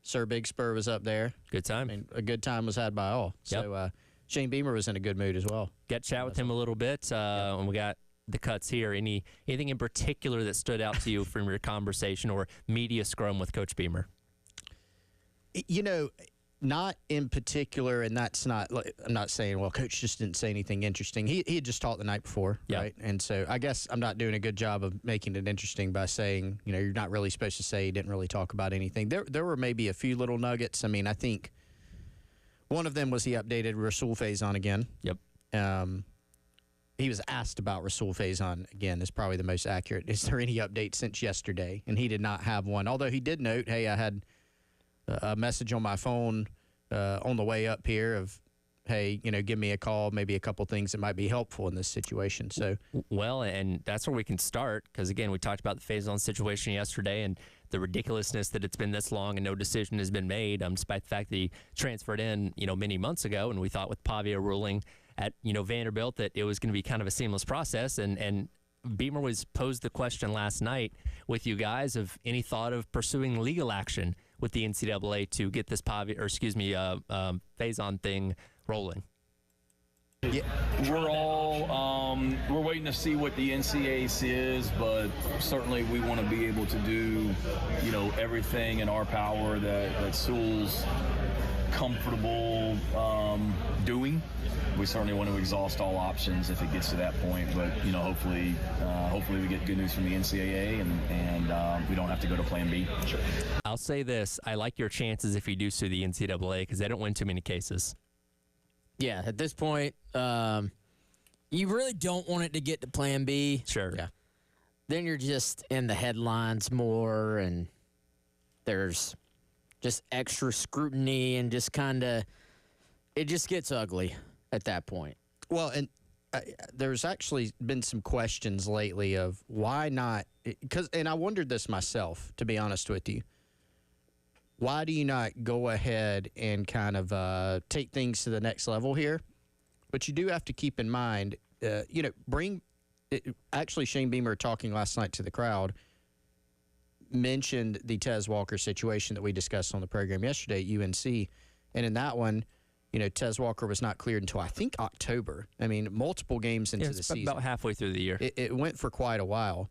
Sir Big Spur was up there. Good time. I mean, a good time was had by all. So Shane Beamer was in a good mood as well. Get to chat with him a little bit. And we got the cuts here. Anything in particular that stood out to you from your conversation or media scrum with Coach Beamer? Not in particular, and that's not. I'm not saying, well, Coach just didn't say anything interesting. He had just talked the night before, right? And so I guess I'm not doing a good job of making it interesting by saying, you're not really supposed to say he didn't really talk about anything. There were maybe a few little nuggets. I mean, I think one of them was he updated Rasul Faison again. Yep. He was asked about Rasul Faison again. Is probably the most accurate. Is there any update since yesterday? And he did not have one. Although he did note, hey, I had a message on my phone on the way up here of, hey, give me a call, maybe a couple things that might be helpful in this situation. So, well, and that's where we can start because, again, we talked about the Faison situation yesterday and the ridiculousness that it's been this long and no decision has been made, despite the fact that he transferred in, many months ago, and we thought with Pavia ruling at, Vanderbilt that it was going to be kind of a seamless process, and Beamer was posed the question last night with you guys of any thought of pursuing legal action with the NCAA to get this Faison thing rolling. Yeah, we're waiting to see what the NCAA says, but certainly we want to be able to do, everything in our power that Sewell's comfortable doing. We certainly want to exhaust all options if it gets to that point, but hopefully we get good news from the NCAA and we don't have to go to Plan B. I'll say this: I like your chances if you do sue the NCAA because they don't win too many cases. Yeah, at this point, you really don't want it to get to Plan B. Sure. Yeah. Then you're just in the headlines more, and there's just extra scrutiny, and just kind of it just gets ugly at that point. Well, and there's actually been some questions lately of why not, and I wondered this myself, to be honest with you. Why do you not go ahead and kind of take things to the next level here? But you do have to keep in mind, actually Shane Beamer talking last night to the crowd mentioned the Tez Walker situation that we discussed on the program yesterday at UNC. And in that one, Tez Walker was not cleared until I think October. I mean, multiple games into the season. About halfway through the year. It went for quite a while.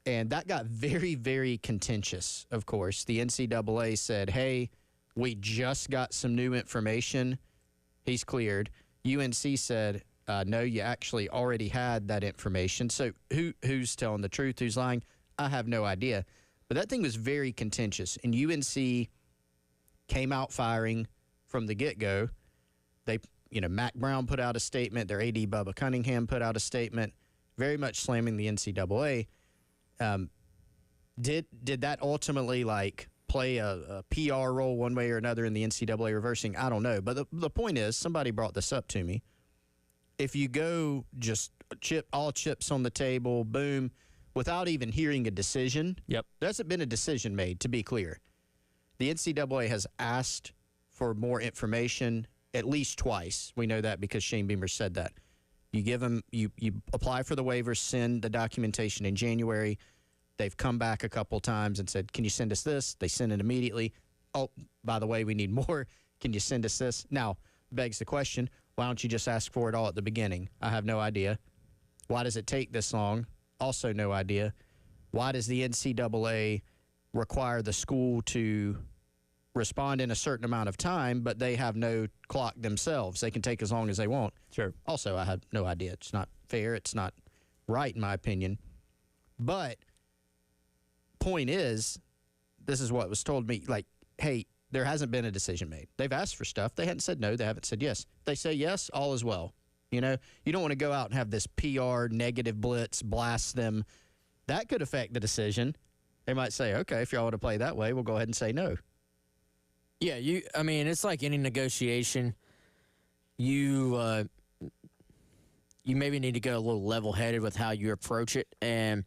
And that got very, very contentious, of course. The NCAA said, hey, we just got some new information. He's cleared. UNC said, no, you actually already had that information. So who's telling the truth? Who's lying? I have no idea. But that thing was very contentious. And UNC came out firing from the get-go. They, Mac Brown put out a statement. Their AD Bubba Cunningham put out a statement, very much slamming the NCAA. Did that ultimately play a PR role one way or another in the NCAA reversing? I don't know. But the point is, somebody brought this up to me. If you go just all chips on the table, boom, without even hearing a decision, yep, there hasn't been a decision made, to be clear. The NCAA has asked for more information at least twice. We know that because Shane Beamer said that. You give them, you apply for the waivers, send the documentation in January. They've come back a couple times and said, can you send us this? They send it immediately. Oh, by the way, we need more. Can you send us this? Now, begs the question, why don't you just ask for it all at the beginning? I have no idea. Why does it take this long? Also no idea. Why does the NCAA require the school to respond in a certain amount of time, but they have no clock themselves? They can take as long as they want. Sure. Also, I have no idea. It's not fair. It's not right, in my opinion. But point is, this is what was told me, hey, there hasn't been a decision made. They've asked for stuff. They hadn't said no. They haven't said yes. They say yes, all is well. You don't want to go out and have this PR negative blitz, blast them. That could affect the decision. They might say, okay, if y'all want to play that way, we'll go ahead and say no. Yeah, it's like any negotiation. You maybe need to go a little level-headed with how you approach it. And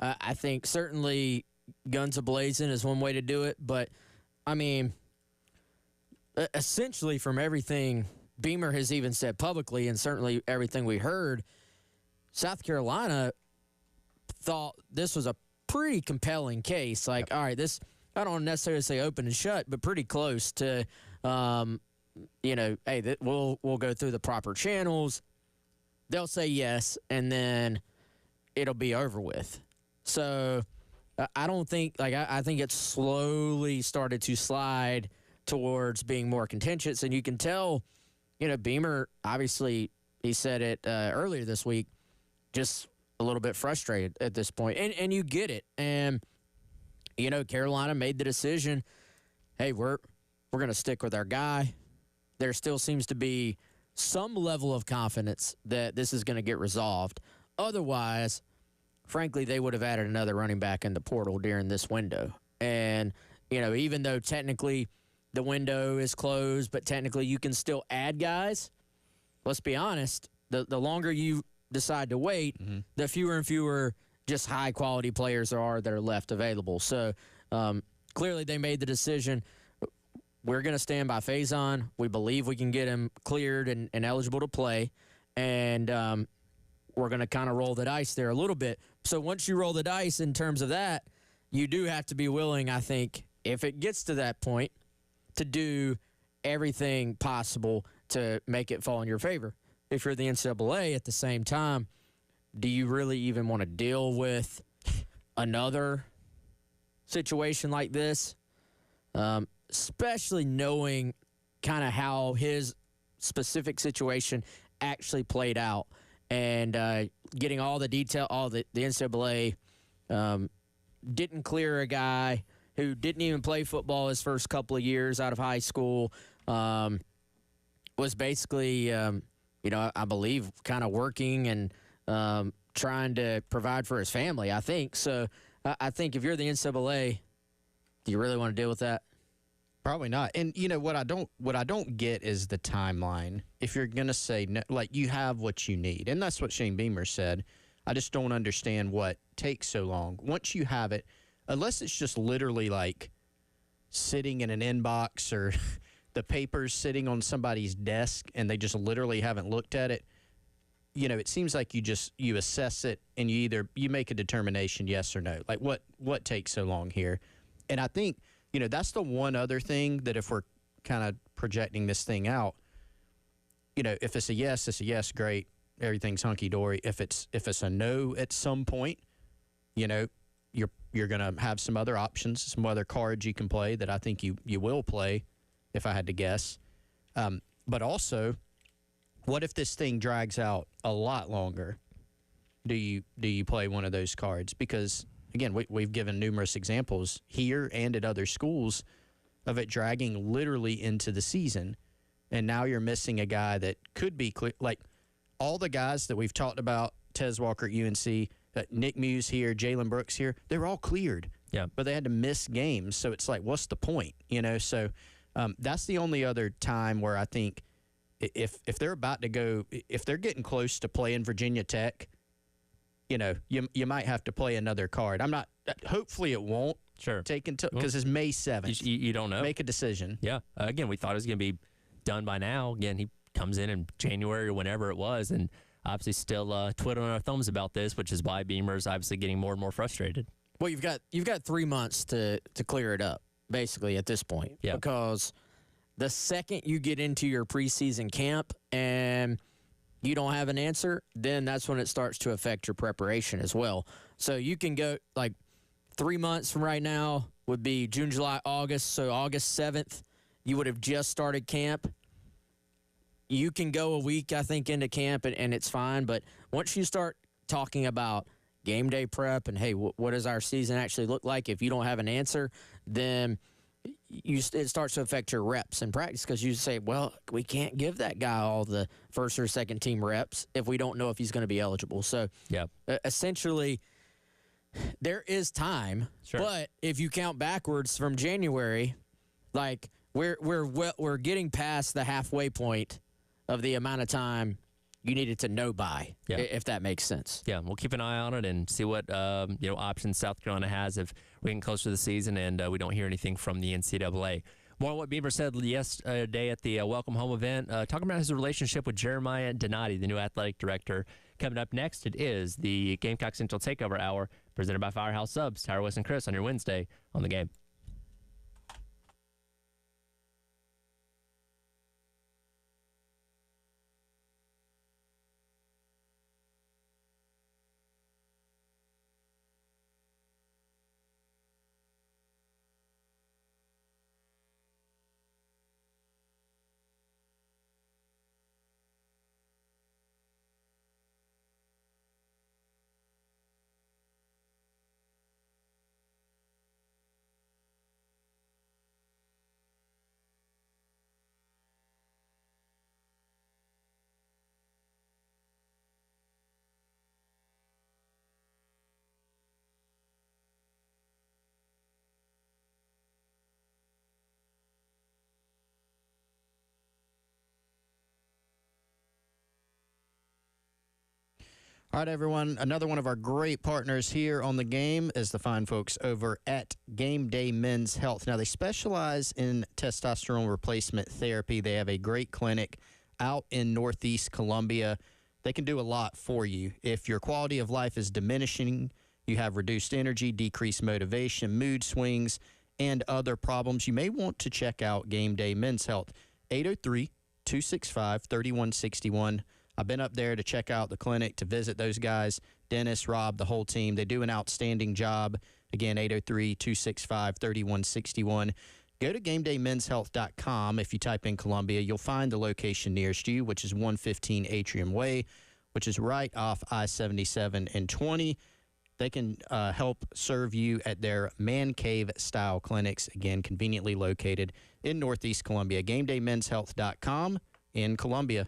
I think certainly guns a-blazing is one way to do it. But, essentially from everything Beamer has even said publicly, and certainly everything we heard, South Carolina thought this was a pretty compelling case. All right, this, I don't necessarily say open and shut, but pretty close to, hey, we'll go through the proper channels. They'll say yes, and then it'll be over with. So I don't think, I think it's slowly started to slide towards being more contentious, and you can tell, Beamer, obviously, he said it earlier this week, just a little bit frustrated at this point. And you get it. And, Carolina made the decision, hey, we're going to stick with our guy. There still seems to be some level of confidence that this is going to get resolved. Otherwise, frankly, they would have added another running back in the portal during this window. And, even though technically the window is closed, but technically you can still add guys. Let's be honest, the longer you decide to wait, the fewer and fewer just high-quality players there are that are left available. So clearly they made the decision. We're going to stand by Faison. We believe we can get him cleared and eligible to play, and we're going to kind of roll the dice there a little bit. So once you roll the dice in terms of that, you do have to be willing, I think, if it gets to that point, to do everything possible to make it fall in your favor. If you're the NCAA at the same time, do you really even want to deal with another situation like this? Especially knowing kind of how his specific situation actually played out, and getting all the detail, the NCAA didn't clear a guy who didn't even play football his first couple of years out of high school. was basically, I believe, kind of working and trying to provide for his family, I think. So I think if you're the NCAA, do you really want to deal with that? Probably not. And what I don't get is the timeline. If you're gonna say no, like you have what you need, and that's what Shane Beamer said. I just don't understand what takes so long. Once you have it, unless it's just literally like sitting in an inbox or the papers sitting on somebody's desk and they just literally haven't looked at it. It seems like you assess it and you make a determination, yes or no. Like what takes so long here? And I think, that's the one other thing that if we're kind of projecting this thing out, if it's a yes, great. Everything's hunky dory. If it's a no at some point, you're gonna have some other options, some other cards you can play that I think you will play, if I had to guess. But also, what if this thing drags out a lot longer? Do you play one of those cards? Because again, we've given numerous examples here and at other schools of it dragging literally into the season, and now you're missing a guy that could be clear. Like all the guys that we've talked about, Tez Walker at UNC, Nick Muse here, Jalen Brooks here, they were all cleared. Yeah, but they had to miss games, so it's like, what's the point? So that's the only other time where I think if they're about to go, if they're getting close to playing Virginia Tech, you might have to play another card. I'm not. Hopefully, it won't. Sure. Take until because it's May 7th. You don't know. Make a decision. Yeah. Again, we thought it was going to be done by now. Again, he comes in January or whenever it was, and obviously still twiddling our thumbs about this, which is why Beamer's obviously getting more and more frustrated. Well, you've got 3 months to clear it up, basically at this point. Yeah. Because the second you get into your preseason camp and you don't have an answer, then that's when it starts to affect your preparation as well. So you can go, like, 3 months from right now would be June, July, August. So August 7th, you would have just started camp. You can go a week, I think, into camp, and it's fine. But once you start talking about game day prep and, hey, what does our season actually look like? If you don't have an answer, then it starts to affect your reps in practice because you say, well, we can't give that guy all the first or second team reps if we don't know if he's going to be eligible. So essentially, there is time, but if you count backwards from January, like we're getting past the halfway point of the amount of time you needed to know by, if that makes sense. Yeah, we'll keep an eye on it and see what options South Carolina has if we're getting closer to the season and we don't hear anything from the NCAA. More on what Beamer said yesterday at the Welcome Home event, talking about his relationship with Jeremiah Donati, the new athletic director. Coming up next, it is the Gamecock Central Takeover Hour, presented by Firehouse Subs. Tyler West and Chris on your Wednesday on the Game. All right, everyone. Another one of our great partners here on the game is the fine folks over at Game Day Men's Health. Now, they specialize in testosterone replacement therapy. They have a great clinic out in Northeast Columbia. They can do a lot for you. If your quality of life is diminishing, you have reduced energy, decreased motivation, mood swings, and other problems, you may want to check out Game Day Men's Health. 803-265-3161. I've been up there to check out the clinic, to visit those guys, Dennis, Rob, the whole team. They do an outstanding job. Again, 803-265-3161. Go to GameDayMen'sHealth.com. If you type in Columbia, you'll find the location nearest you, which is 115 Atrium Way, which is right off I-77 and 20. They can help serve you at their man cave-style clinics, again, conveniently located in Northeast Columbia. GameDayMen'sHealth.com. in Columbia.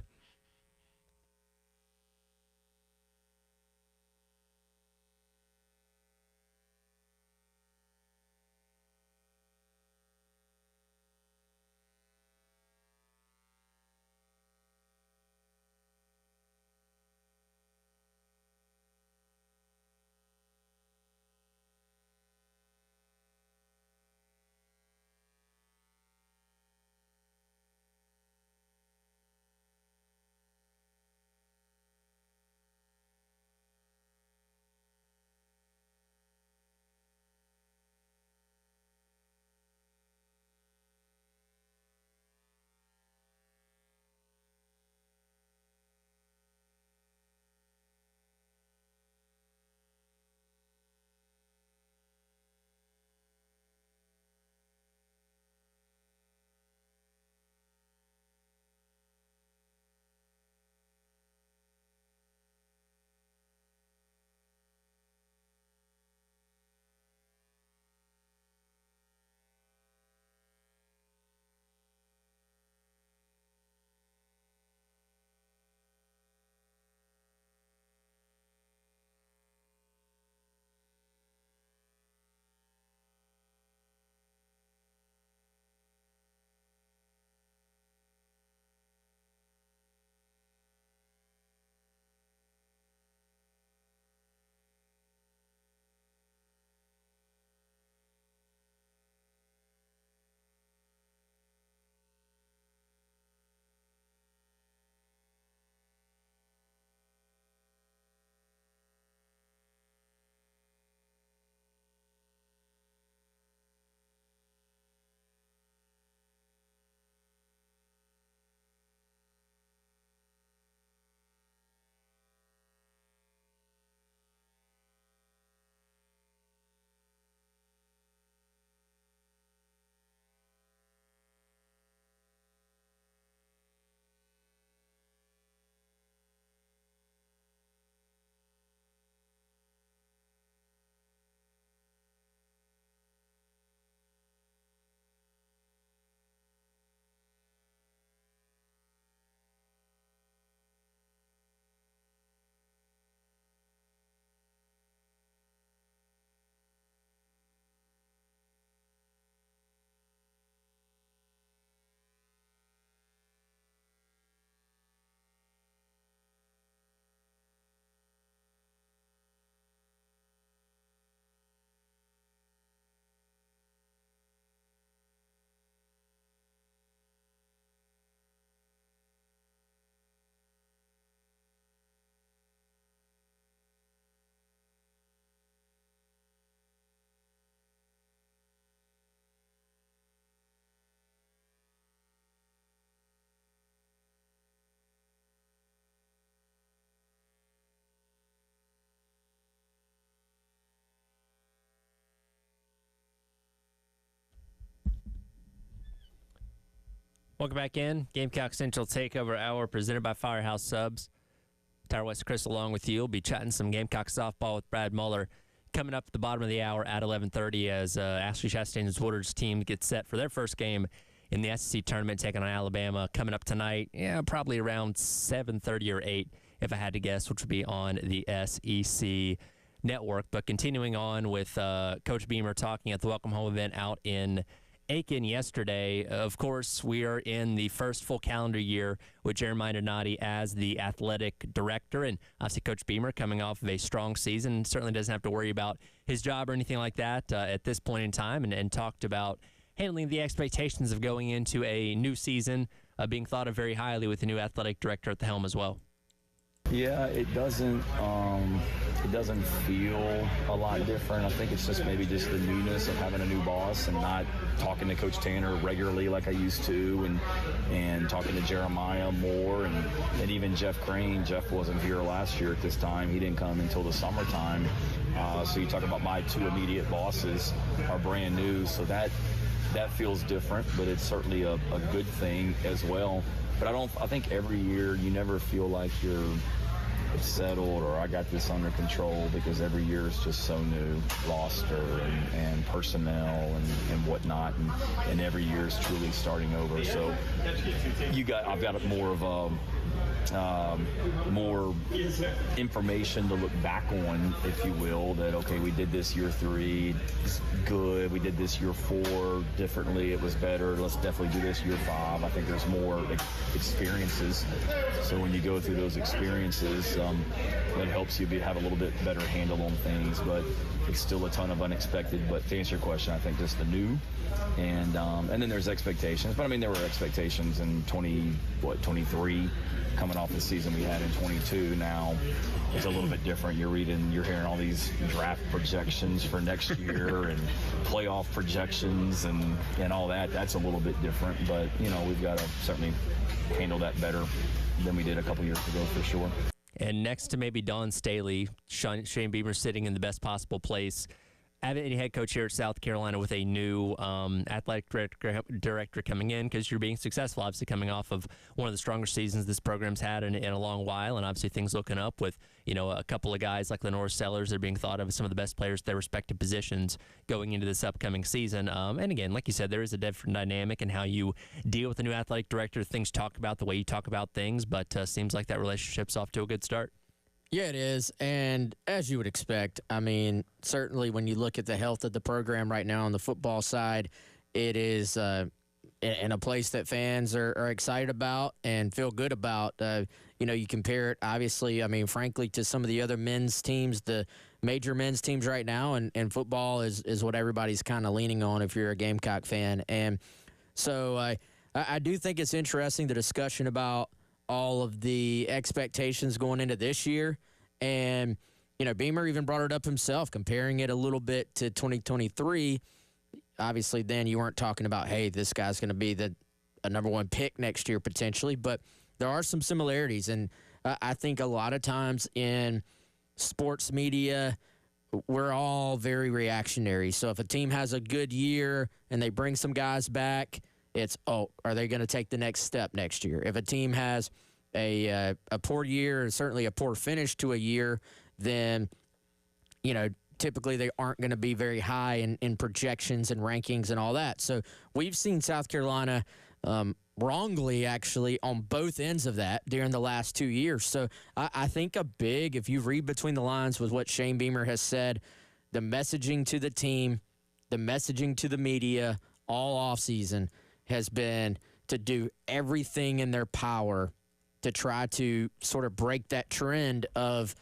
Welcome back in. Gamecock Central Takeover Hour presented by Firehouse Subs. Tyler West Chris along with you. We'll be chatting some Gamecock softball with Brad Muller coming up at the bottom of the hour at 11:30 as Ashley Chastain's Woodard's team gets set for their first game in the SEC tournament, taking on Alabama coming up tonight. Yeah, probably around 7:30 or 8, if I had to guess, which would be on the SEC network. But continuing on with Coach Beamer talking at the Welcome Home event out in Aiken yesterday. Of course, we are in the first full calendar year with Jeremiah Donati as the athletic director, and obviously Coach Beamer coming off of a strong season certainly doesn't have to worry about his job or anything like that at this point in time, and talked about handling the expectations of going into a new season, being thought of very highly with the new athletic director at the helm as well. Yeah, it doesn't feel a lot different. I think it's just maybe just the newness of having a new boss and not talking to Coach Tanner regularly like I used to, and talking to Jeremiah more, and even Jeff Crane. Jeff wasn't here last year at this time. He didn't come until the summertime. So you talk about my two immediate bosses are brand new, so that feels different, but it's certainly a good thing as well. But I think every year you never feel like you're settled or I got this under control, because every year is just so new, roster and personnel and whatnot, and every year is truly starting over. So I've got more of a more information to look back on, if you will, that, okay, we did this year 3, it's good. We did this year 4 differently. It was better. Let's definitely do this year 5. I think there's more experiences. So when you go through those experiences, that helps you have a little bit better handle on things, but it's still a ton of unexpected. But to answer your question, I think just the new, and then there's expectations. But I mean, there were expectations in 23, coming off the season we had in 22. Now it's a little bit different. You're hearing all these draft projections for next year and playoff projections and all that. That's a little bit different, but we've got to certainly handle that better than we did a couple years ago, for sure. And next to maybe Don Staley, Shane Beamer sitting in the best possible place. Having any head coach here at South Carolina with a new athletic director coming in, because you're being successful, obviously coming off of one of the stronger seasons this program's had in a long while, and obviously things looking up with a couple of guys like Lenore Sellers that are being thought of as some of the best players at their respective positions going into this upcoming season. And again, like you said, there is a different dynamic in how you deal with a new athletic director. Things talk about the way you talk about things, but seems like that relationship's off to a good start. Yeah, it is. And as you would expect, I mean, certainly when you look at the health of the program right now on the football side, it is in a place that fans are excited about and feel good about. You compare it, obviously, I mean, frankly, to some of the other men's teams, the major men's teams right now, and football is what everybody's kind of leaning on if you're a Gamecock fan. And so I do think it's interesting, the discussion about all of the expectations going into this year. And, Beamer even brought it up himself, comparing it a little bit to 2023. Obviously, then you weren't talking about, hey, this guy's going to be a number 1 pick next year potentially, but there are some similarities. And I think a lot of times in sports media, we're all very reactionary. So if a team has a good year and they bring some guys back, it's, are they going to take the next step next year? If a team has a poor year, or certainly a poor finish to a year, then, typically they aren't going to be very high in projections and rankings and all that. So we've seen South Carolina wrongly, actually, on both ends of that during the last 2 years. So I think if you read between the lines with what Shane Beamer has said, the messaging to the team, the messaging to the media all offseason has been to do everything in their power to try to sort of break that trend of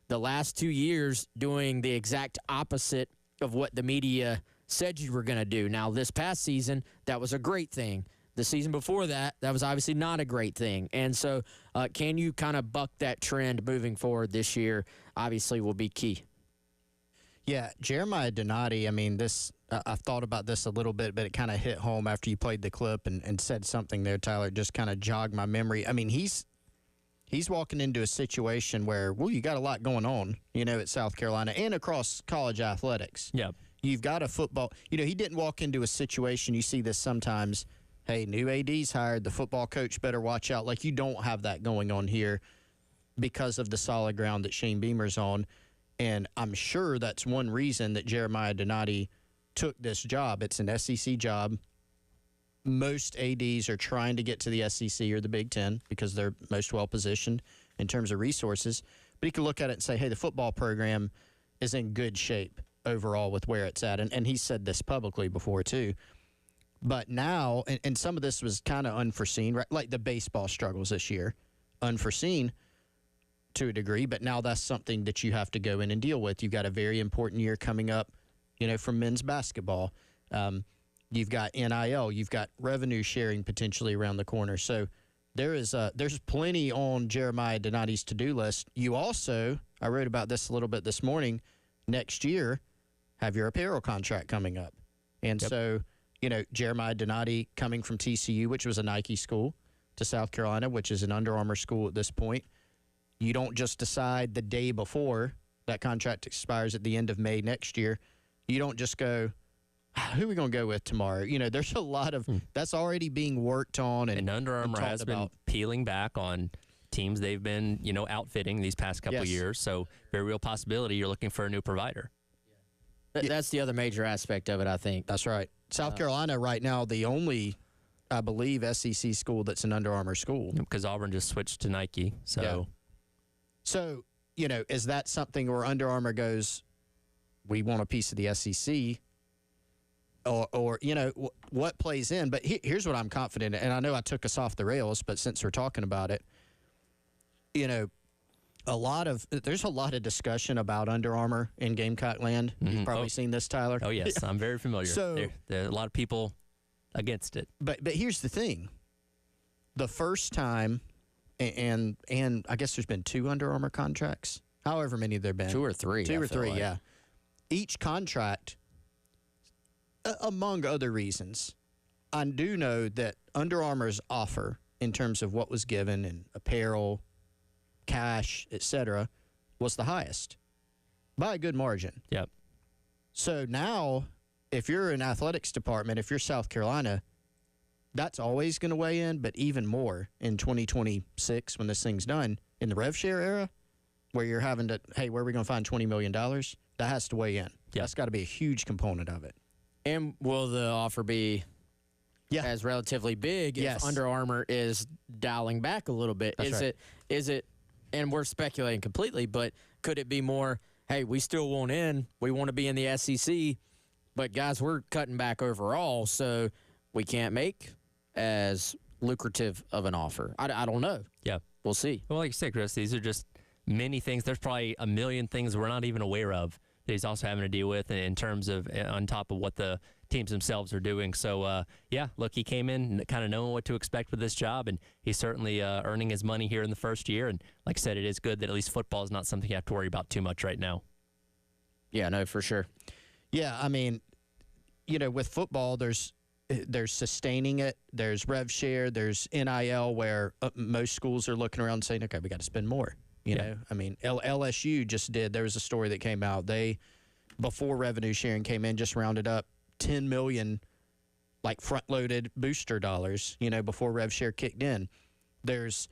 the last 2 years doing the exact opposite of what the media said you were going to do. Now, this past season, that was a great thing. The season before that, that was obviously not a great thing. And so can you kind of buck that trend moving forward this year? Obviously will be key. Yeah, Jeremiah Donati, I mean, I've thought about this a little bit, but it kind of hit home after you played the clip and said something there, Tyler, just kind of jogged my memory. I mean, he's walking into a situation where, you got a lot going on, at South Carolina and across college athletics. Yeah. You've got a football. He didn't walk into a situation, you see this sometimes, hey, new AD's hired, the football coach better watch out. Like, you don't have that going on here because of the solid ground that Shane Beamer's on. And I'm sure that's one reason that Jeremiah Donati took this job. It's an SEC job. Most ADs are trying to get to the SEC or the Big Ten because they're most well-positioned in terms of resources. But you can look at it and say, hey, the football program is in good shape overall with where it's at. And he said this publicly before, too. But now, and some of this was kind of unforeseen, right? Like the baseball struggles this year, unforeseen to a degree, but now that's something that you have to go in and deal with. You've got a very important year coming up, from men's basketball. You've got NIL. You've got revenue sharing potentially around the corner. So there's plenty on Jeremiah Donati's to-do list. You also, I wrote about this a little bit this morning, next year have your apparel contract coming up. And so, Jeremiah Donati coming from TCU, which was a Nike school, to South Carolina, which is an Under Armour school at this point. You don't just decide the day before that contract expires at the end of May next year. You don't just go, who are we going to go with tomorrow? There's a lot of that's already being worked on. And Under Armour has been peeling back on teams they've been, outfitting these past couple years. So very real possibility you're looking for a new provider. That's the other major aspect of it, I think. That's right. South Carolina right now, the only, I believe, SEC school that's an Under Armour school. Because Auburn just switched to Nike. So, So, is that something where Under Armour goes, we want a piece of the SEC? Or what plays in? But here's what I'm confident in, and I know I took us off the rails, but since we're talking about it, there's a lot of discussion about Under Armour in Gamecock land. You've probably seen this, Tyler. Oh, yes. I'm very familiar. So, there are a lot of people against it. But here's the thing. The first time, and I guess there's been 2 Under Armour contracts, however many there have been. 2 or 3. 2 or 3, yeah. Each contract, among other reasons, I do know that Under Armour's offer in terms of what was given in apparel, cash, etc., was the highest by a good margin. Yep. So now, if you're an athletics department, if you're South Carolina, that's always going to weigh in, but even more in 2026 when this thing's done, in the rev share era, where you're having to, hey, where are we going to find $20 million? That has to weigh in. Yep. That's got to be a huge component of it. And will the offer be as relatively big if Under Armour is dialing back a little bit? That's right. Is it, and we're speculating completely, but could it be more, hey, we still want in, we want to be in the SEC, but guys, we're cutting back overall, so we can't make as lucrative of an offer? I don't know. Yeah. We'll see. Well, like you said, Chris, these are just many things. There's probably a million things we're not even aware of that he's also having to deal with in terms of on top of what the teams themselves are doing. So, look, he came in kind of knowing what to expect with this job, and he's certainly earning his money here in the first year. And like I said, it is good that at least football is not something you have to worry about too much right now. Yeah, no, for sure. Yeah, I mean, with football, there's sustaining it. There's rev share. There's NIL, where most schools are looking around and saying, okay, we got to spend more. You know, I mean, LSU just did. There was a story that came out. They, before revenue sharing came in, just rounded up 10 million, like front-loaded booster dollars. Before rev share kicked in. There's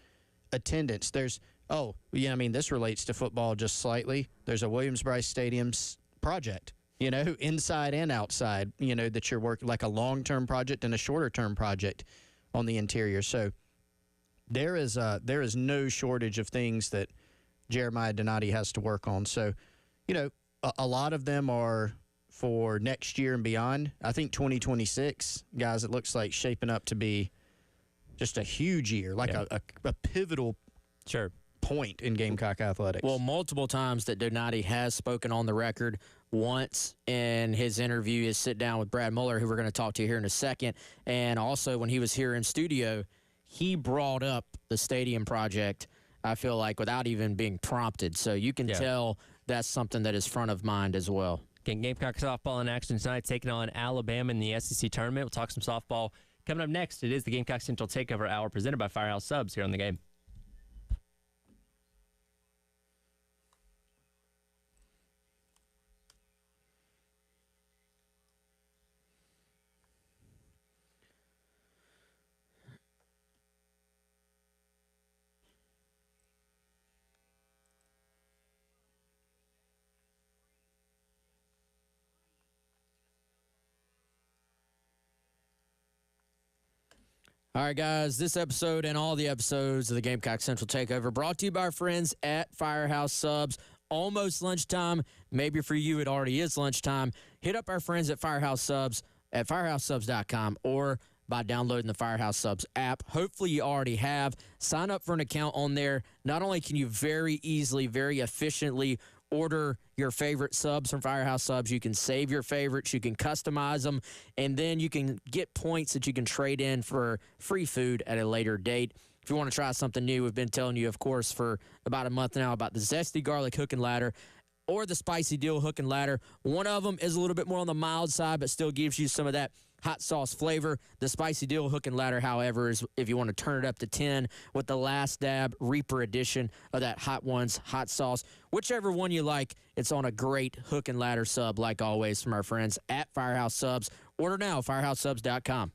attendance. There's this relates to football just slightly. There's a Williams-Brice Stadium's project. Inside and outside. That you're working, like a long-term project and a shorter-term project on the interior. So there is no shortage of things that Jeremiah Donati has to work on. So, a lot of them are for next year and beyond. I think 2026, guys, it looks like shaping up to be just a huge year, like a pivotal point in Gamecock athletics. Well, multiple times that Donati has spoken on the record. Once in his interview, his sit down with Brad Muller, who we're going to talk to here in a second, and also when he was here in studio, he brought up the stadium project, I feel like, without even being prompted. So you can tell that's something that is front of mind as well. Again, Gamecock softball in action tonight, taking on Alabama in the SEC tournament. We'll talk some softball coming up next. It is the Gamecock Central Takeover Hour presented by Firehouse Subs here on the game. All right, guys, this episode and all the episodes of the Gamecock Central Takeover brought to you by our friends at Firehouse Subs. Almost lunchtime. Maybe for you it already is lunchtime. Hit up our friends at Firehouse Subs at firehousesubs.com or by downloading the Firehouse Subs app. Hopefully you already have. Sign up for an account on there. Not only can you very easily, very efficiently order your favorite subs from Firehouse Subs, you can save your favorites, you can customize them, and then you can get points that you can trade in for free food at a later date. If you want to try something new, we've been telling you, of course, for about a month now about the Zesty Garlic Hook and Ladder or the Spicy Dill Hook and Ladder. One of them is a little bit more on the mild side, but still gives you some of that hot sauce flavor. The Spicy Dill Hook and Ladder, however, is if you want to turn it up to 10 with the Last Dab Reaper edition of that Hot Ones hot sauce. Whichever one you like, it's on a great hook and ladder sub, like always, from our friends at Firehouse Subs. Order now, firehousesubs.com.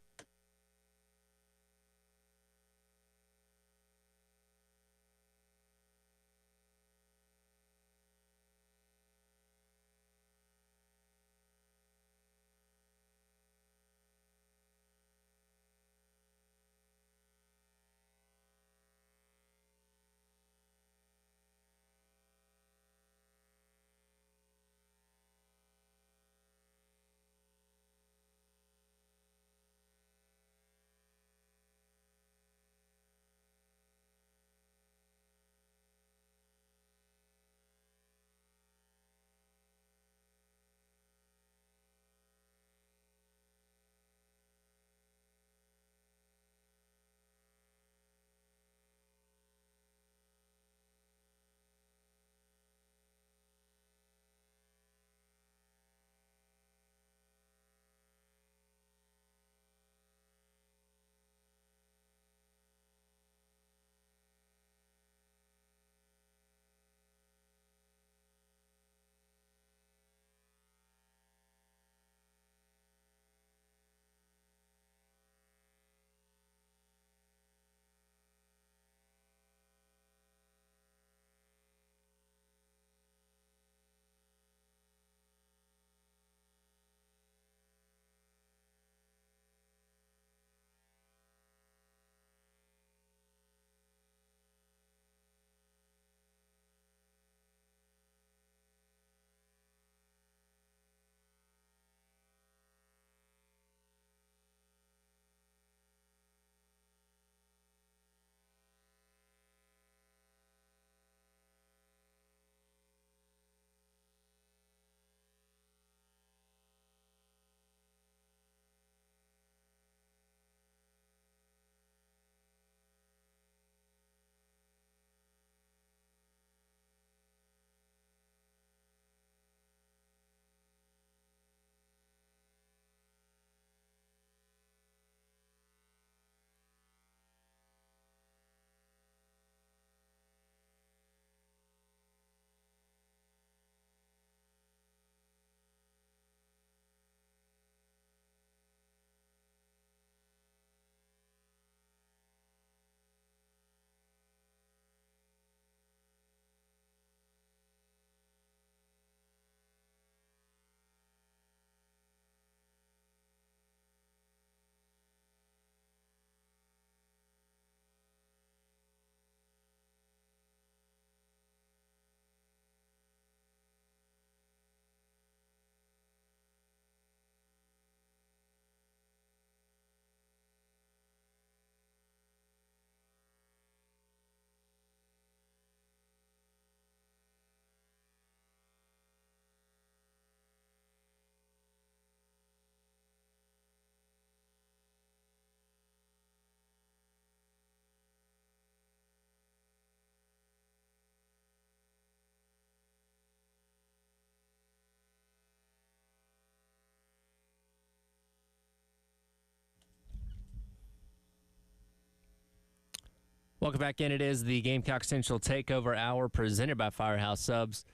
Welcome back in. It is the Gamecock Central Takeover Hour presented by Firehouse Subs.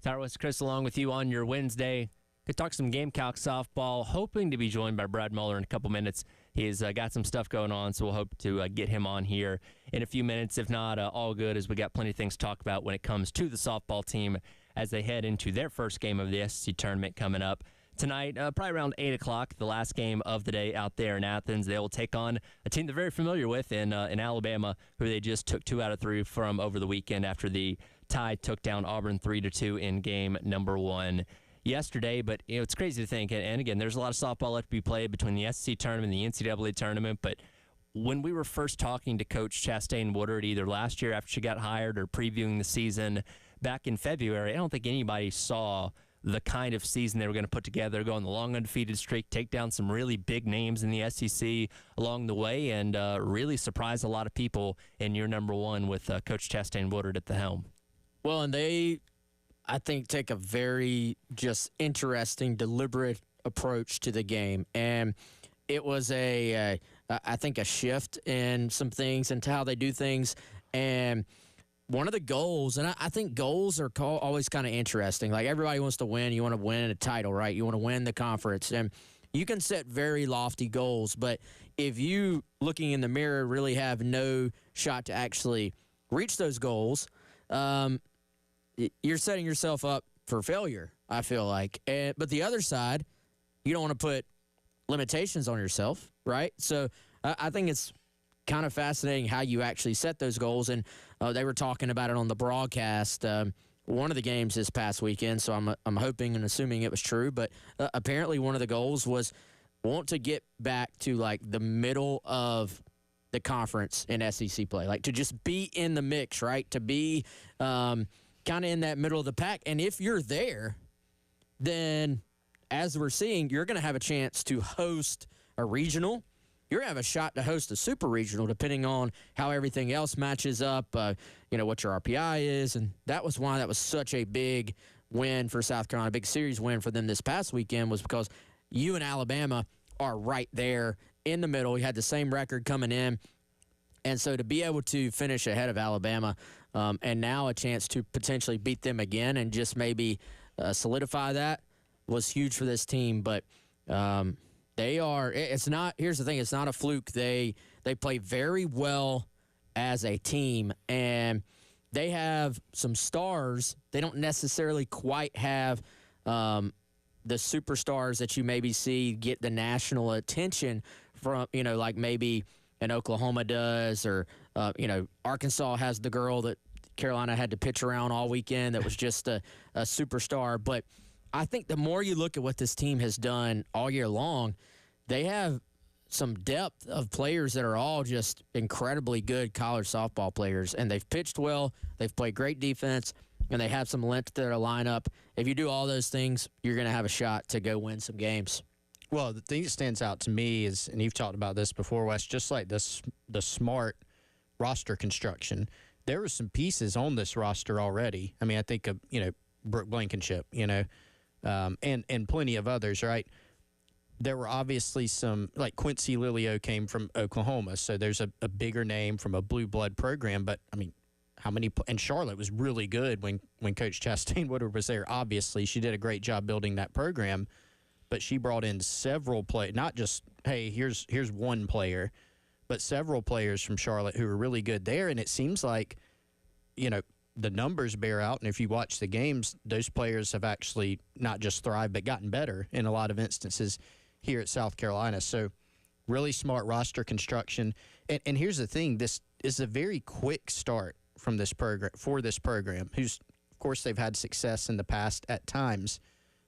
Tyler West, Chris, along with you on your Wednesday. Could talk some Gamecock softball. Hoping to be joined by Brad Muller in a couple minutes. He's got some stuff going on, so we'll hope to get him on here in a few minutes. If not, all good, as we got plenty of things to talk about when it comes to the softball team as they head into their first game of the SEC tournament coming up tonight, probably around 8 o'clock, the last game of the day out there in Athens. They will take on a team they're very familiar with in Alabama, who they just took 2 out of 3 from over the weekend after the Tide took down Auburn 3-2 in game number 1 yesterday. But it's crazy to think, and again, there's a lot of softball left to be played between the SEC tournament and the NCAA tournament, but when we were first talking to Coach Chastain Woodard, either last year after she got hired or previewing the season back in February, I don't think anybody saw the kind of season they were going to put together, go on the long undefeated streak, take down some really big names in the SEC along the way, and really surprise a lot of people in year number 1 with Coach Chastain Woodard at the helm. Well, and they, I think, take a very just interesting, deliberate approach to the game. And it was I think, a shift in some things and how they do things. And one of the goals, and I think goals are always kind of interesting. Like, everybody wants to win. You want to win a title, right? You want to win the conference. And you can set very lofty goals, but if you, looking in the mirror, really have no shot to actually reach those goals, you're setting yourself up for failure, I feel like. But the other side, you don't want to put limitations on yourself, right? So I think it's kind of fascinating how you actually set those goals. And they were talking about it on the broadcast, one of the games this past weekend, so I'm hoping and assuming it was true. But apparently one of the goals was want to get back to, like, the middle of the conference in SEC play, like to just be in the mix, right? To be kind of in that middle of the pack. And if you're there, then as we're seeing, you're going to have a chance to host a regional. You're going to have a shot to host a super regional, depending on how everything else matches up, what your RPI is. And that was why that was such a big win for South Carolina, a big series win for them this past weekend, was because you and Alabama are right there in the middle. We had the same record coming in. And so to be able to finish ahead of Alabama and now a chance to potentially beat them again and just maybe solidify that was huge for this team. But they are – it's not – here's the thing. It's not a fluke. They play very well as a team, and they have some stars. They don't necessarily quite have the superstars that you maybe see get the national attention from, like maybe an Oklahoma does, or, Arkansas has the girl that Carolina had to pitch around all weekend that was just a superstar. But I think the more you look at what this team has done all year long, they have some depth of players that are all just incredibly good college softball players, and they've pitched well, they've played great defense, and they have some length to their lineup. If you do all those things, you're going to have a shot to go win some games. Well, the thing that stands out to me is, and you've talked about this before, Wes, just like the smart roster construction, there were some pieces on this roster already. I mean, I think of, Brooke Blankenship, and plenty of others, right? There were obviously some, like Quincy Lilio came from Oklahoma, so there's a bigger name from a blue blood program. But, I mean, how many – and Charlotte was really good when Coach Chastain Woodard was there. Obviously, she did a great job building that program, but she brought in several players, not just, hey, here's one player, but several players from Charlotte who were really good there. And it seems like, the numbers bear out. And if you watch the games, those players have actually not just thrived, but gotten better in a lot of instances here at South Carolina. So really smart roster construction. And here's the thing, this is a very quick start from this program for this program, who's, of course, they've had success in the past at times,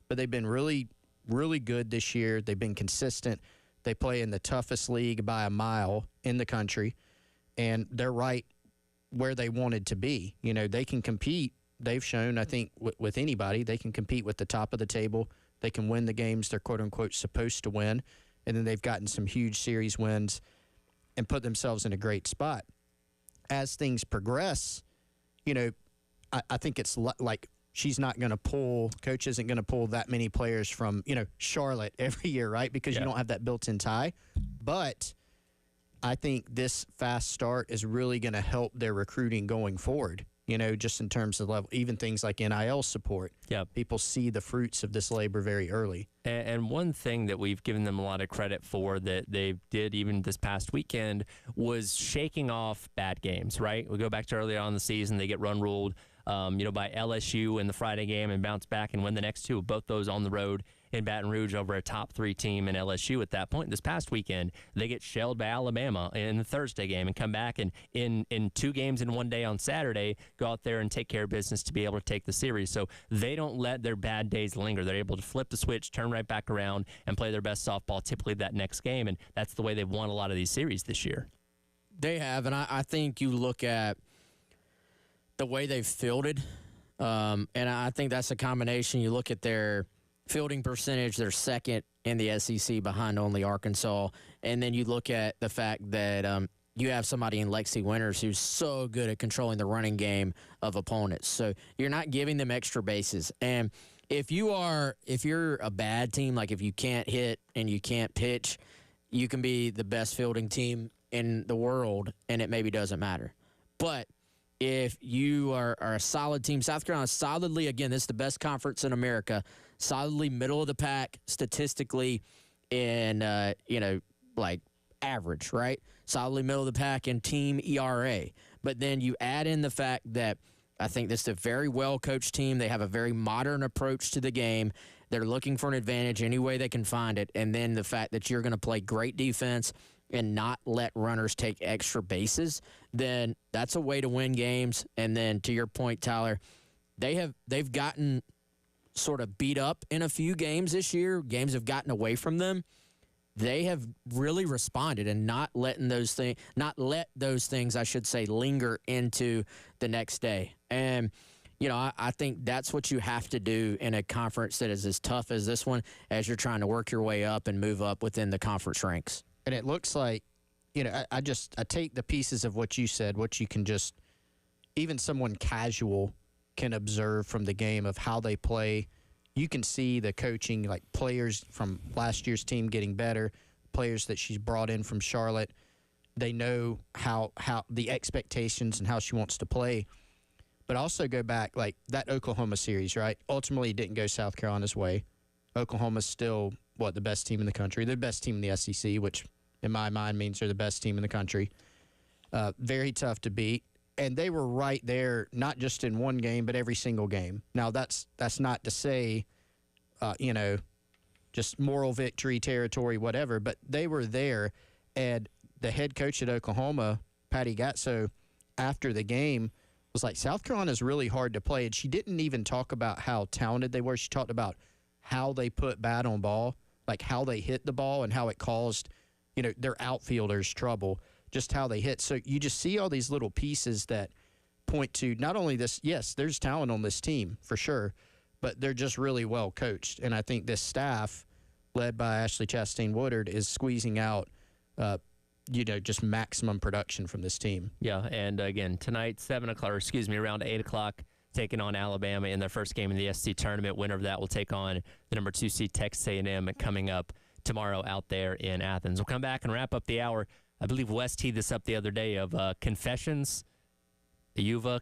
but they've been really, really good this year. They've been consistent. They play in the toughest league by a mile in the country, and they're right where they wanted to be. They can compete. They've shown, I think, with anybody, they can compete with the top of the table. They can win the games they're, quote-unquote, supposed to win, and then they've gotten some huge series wins and put themselves in a great spot. As things progress, I think it's like she's not going to pull, Coach isn't going to pull that many players from, Charlotte every year, right? Because you don't have that built-in tie. But I think this fast start is really going to help their recruiting going forward. Just in terms of level, even things like NIL support. Yeah. People see the fruits of this labor very early. And one thing that we've given them a lot of credit for that they did even this past weekend was shaking off bad games, right? We go back to earlier on in the season, they get run ruled, by LSU in the Friday game and bounce back and win the next two, both those on the road in Baton Rouge over a top 3 team in LSU at that point. This past weekend, they get shelled by Alabama in the Thursday game and come back and in 2 games in one day on Saturday, go out there and take care of business to be able to take the series. So they don't let their bad days linger. They're able to flip the switch, turn right back around, and play their best softball typically that next game, and that's the way they've won a lot of these series this year. They have, and I think you look at the way they've fielded, and I think that's a combination. You look at their fielding percentage, they're second in the SEC behind only Arkansas. And then you look at the fact that you have somebody in Lexi Winters who's so good at controlling the running game of opponents. So you're not giving them extra bases. And if you're a bad team, like if you can't hit and you can't pitch, you can be the best fielding team in the world and it maybe doesn't matter. But if you are a solid team, South Carolina solidly, again, this is the best conference in America, solidly middle of the pack statistically in, like average, right? Solidly middle of the pack in team ERA. But then you add in the fact that I think this is a very well-coached team. They have a very modern approach to the game. They're looking for an advantage any way they can find it. And then the fact that you're going to play great defense and not let runners take extra bases, then that's a way to win games. And then to your point, Tyler, they've gotten sort of beat up in a few games this year. Games have gotten away from them. They have really responded and not let those things, I should say, linger into the next day. And I think that's what you have to do in a conference that is as tough as this one, as you're trying to work your way up and move up within the conference ranks. And it looks like, I take the pieces of what you said, what you can just, even someone casual can observe from the game of how they play. You can see the coaching, like players from last year's team getting better, players that she's brought in from Charlotte. They know how the expectations and how she wants to play. But also go back, like that Oklahoma series, right? Ultimately, it didn't go South Carolina's way. Oklahoma's still, the best team in the country. They're the best team in the SEC, which in my mind means they're the best team in the country. Very tough to beat. And they were right there, not just in one game, but every single game. Now, that's not to say, just moral victory territory, whatever, but they were there. And the head coach at Oklahoma, Patty Gatso, after the game was like, South Carolina's really hard to play. And she didn't even talk about how talented they were. She talked about how they put bat on ball, like how they hit the ball and how it caused, their outfielders trouble, just how they hit. So you just see all these little pieces that point to not only this, yes, there's talent on this team for sure, but they're just really well coached. And I think this staff, led by Ashley Chastain Woodard, is squeezing out, just maximum production from this team. Yeah, and again, tonight, around 8 o'clock, taking on Alabama in their first game in the SEC tournament. Winner of that will take on the number 2 seed Texas A&M coming up tomorrow out there in Athens. We'll come back and wrap up the hour. I believe Wes teed this up the other day of confessions. Yuva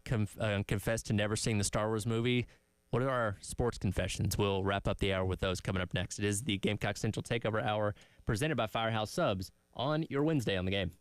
confessed to never seeing the Star Wars movie. What are our sports confessions? We'll wrap up the hour with those coming up next. It is the Gamecock Central Takeover Hour presented by Firehouse Subs on your Wednesday on the Game.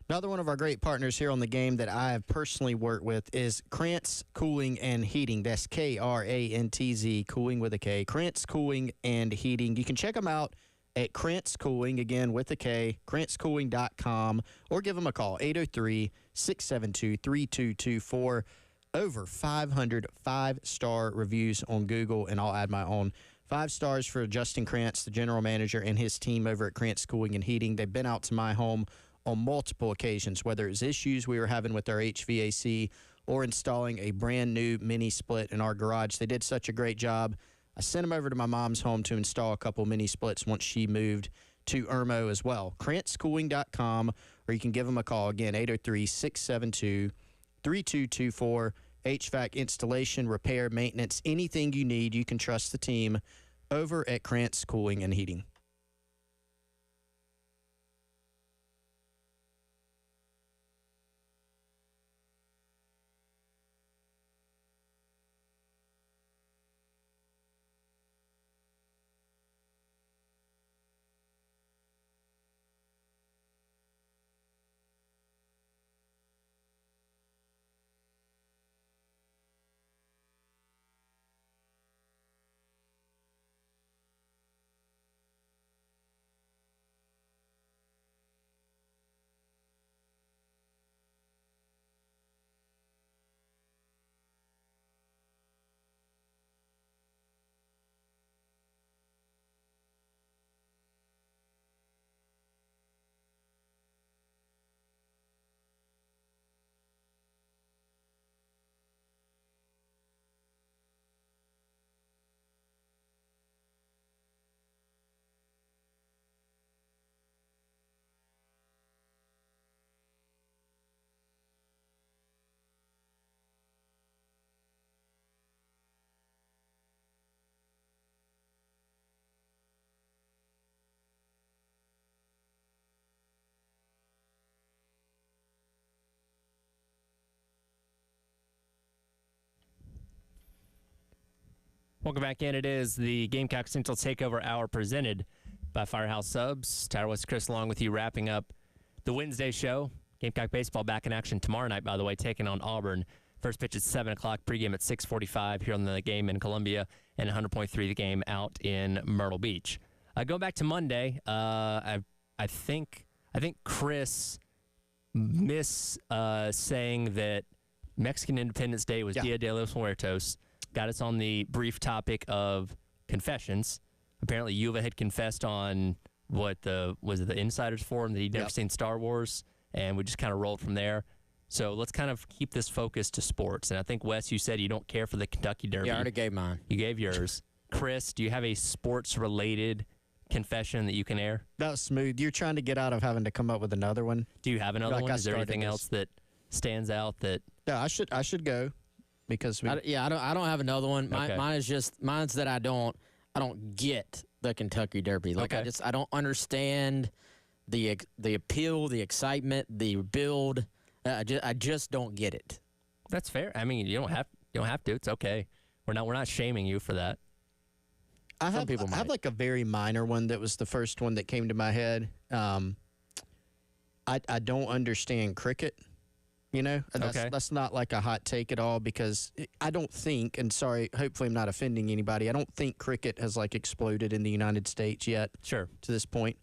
Another one of our great partners here on the game that I have personally worked with is Krantz Cooling and Heating. That's Krantz, cooling with a K. Krantz Cooling and Heating. You can check them out at Krantz Cooling, again with a K, krantzcooling.com, or give them a call, 803-672-3224. Over 500 5-star reviews on Google, and I'll add my own. 5 stars for Justin Krantz, the general manager, and his team over at Krantz Cooling and Heating. They've been out to my home on multiple occasions, whether it's issues we were having with our HVAC or installing a brand new mini split in our garage. They did such a great job. I sent them over to my mom's home to install a couple mini splits once she moved to Irmo as well. KrantzCooling.com, or you can give them a call, again, 803-672-3224. HVAC installation, repair, maintenance, anything you need, you can trust the team over at Krantz Cooling and Heating. Welcome back in. It is the Gamecock Central Takeover Hour presented by Firehouse Subs. Tyler West, Chris, along with you, wrapping up the Wednesday show. Gamecock baseball back in action tomorrow night, by the way, taking on Auburn. First pitch at 7 o'clock, pregame at 6:45 here on the game in Columbia, and 100.3 the game out in Myrtle Beach. Going back to Monday, I think Chris saying that Mexican Independence Day was Dia de los Muertos. Got us on the brief topic of confessions. Apparently, Yuva had confessed on the Insiders Forum that he'd never seen Star Wars, and we just kind of rolled from there. So let's kind of keep this focus to sports. And I think, Wes, you said you don't care for the Kentucky Derby. Yeah, I already gave mine. You gave yours. Chris, do you have a sports-related confession that you can air? That was smooth. You're trying to get out of having to come up with another one. Do you have another one? Is there anything else that stands out that? Yeah, I should go. Because I don't have another one. Okay. Mine's that I don't get the Kentucky Derby. Like I don't understand the appeal, the excitement, the build. I just don't get it. That's fair. I mean, you don't have to. It's okay. We're not shaming you for that. I have like a very minor one that was the first one that came to my head. I don't understand cricket. You know, that's not like a hot take at all, because I don't think, and sorry, hopefully I'm not offending anybody, I don't think cricket has like exploded in the United States yet. Sure. To this point.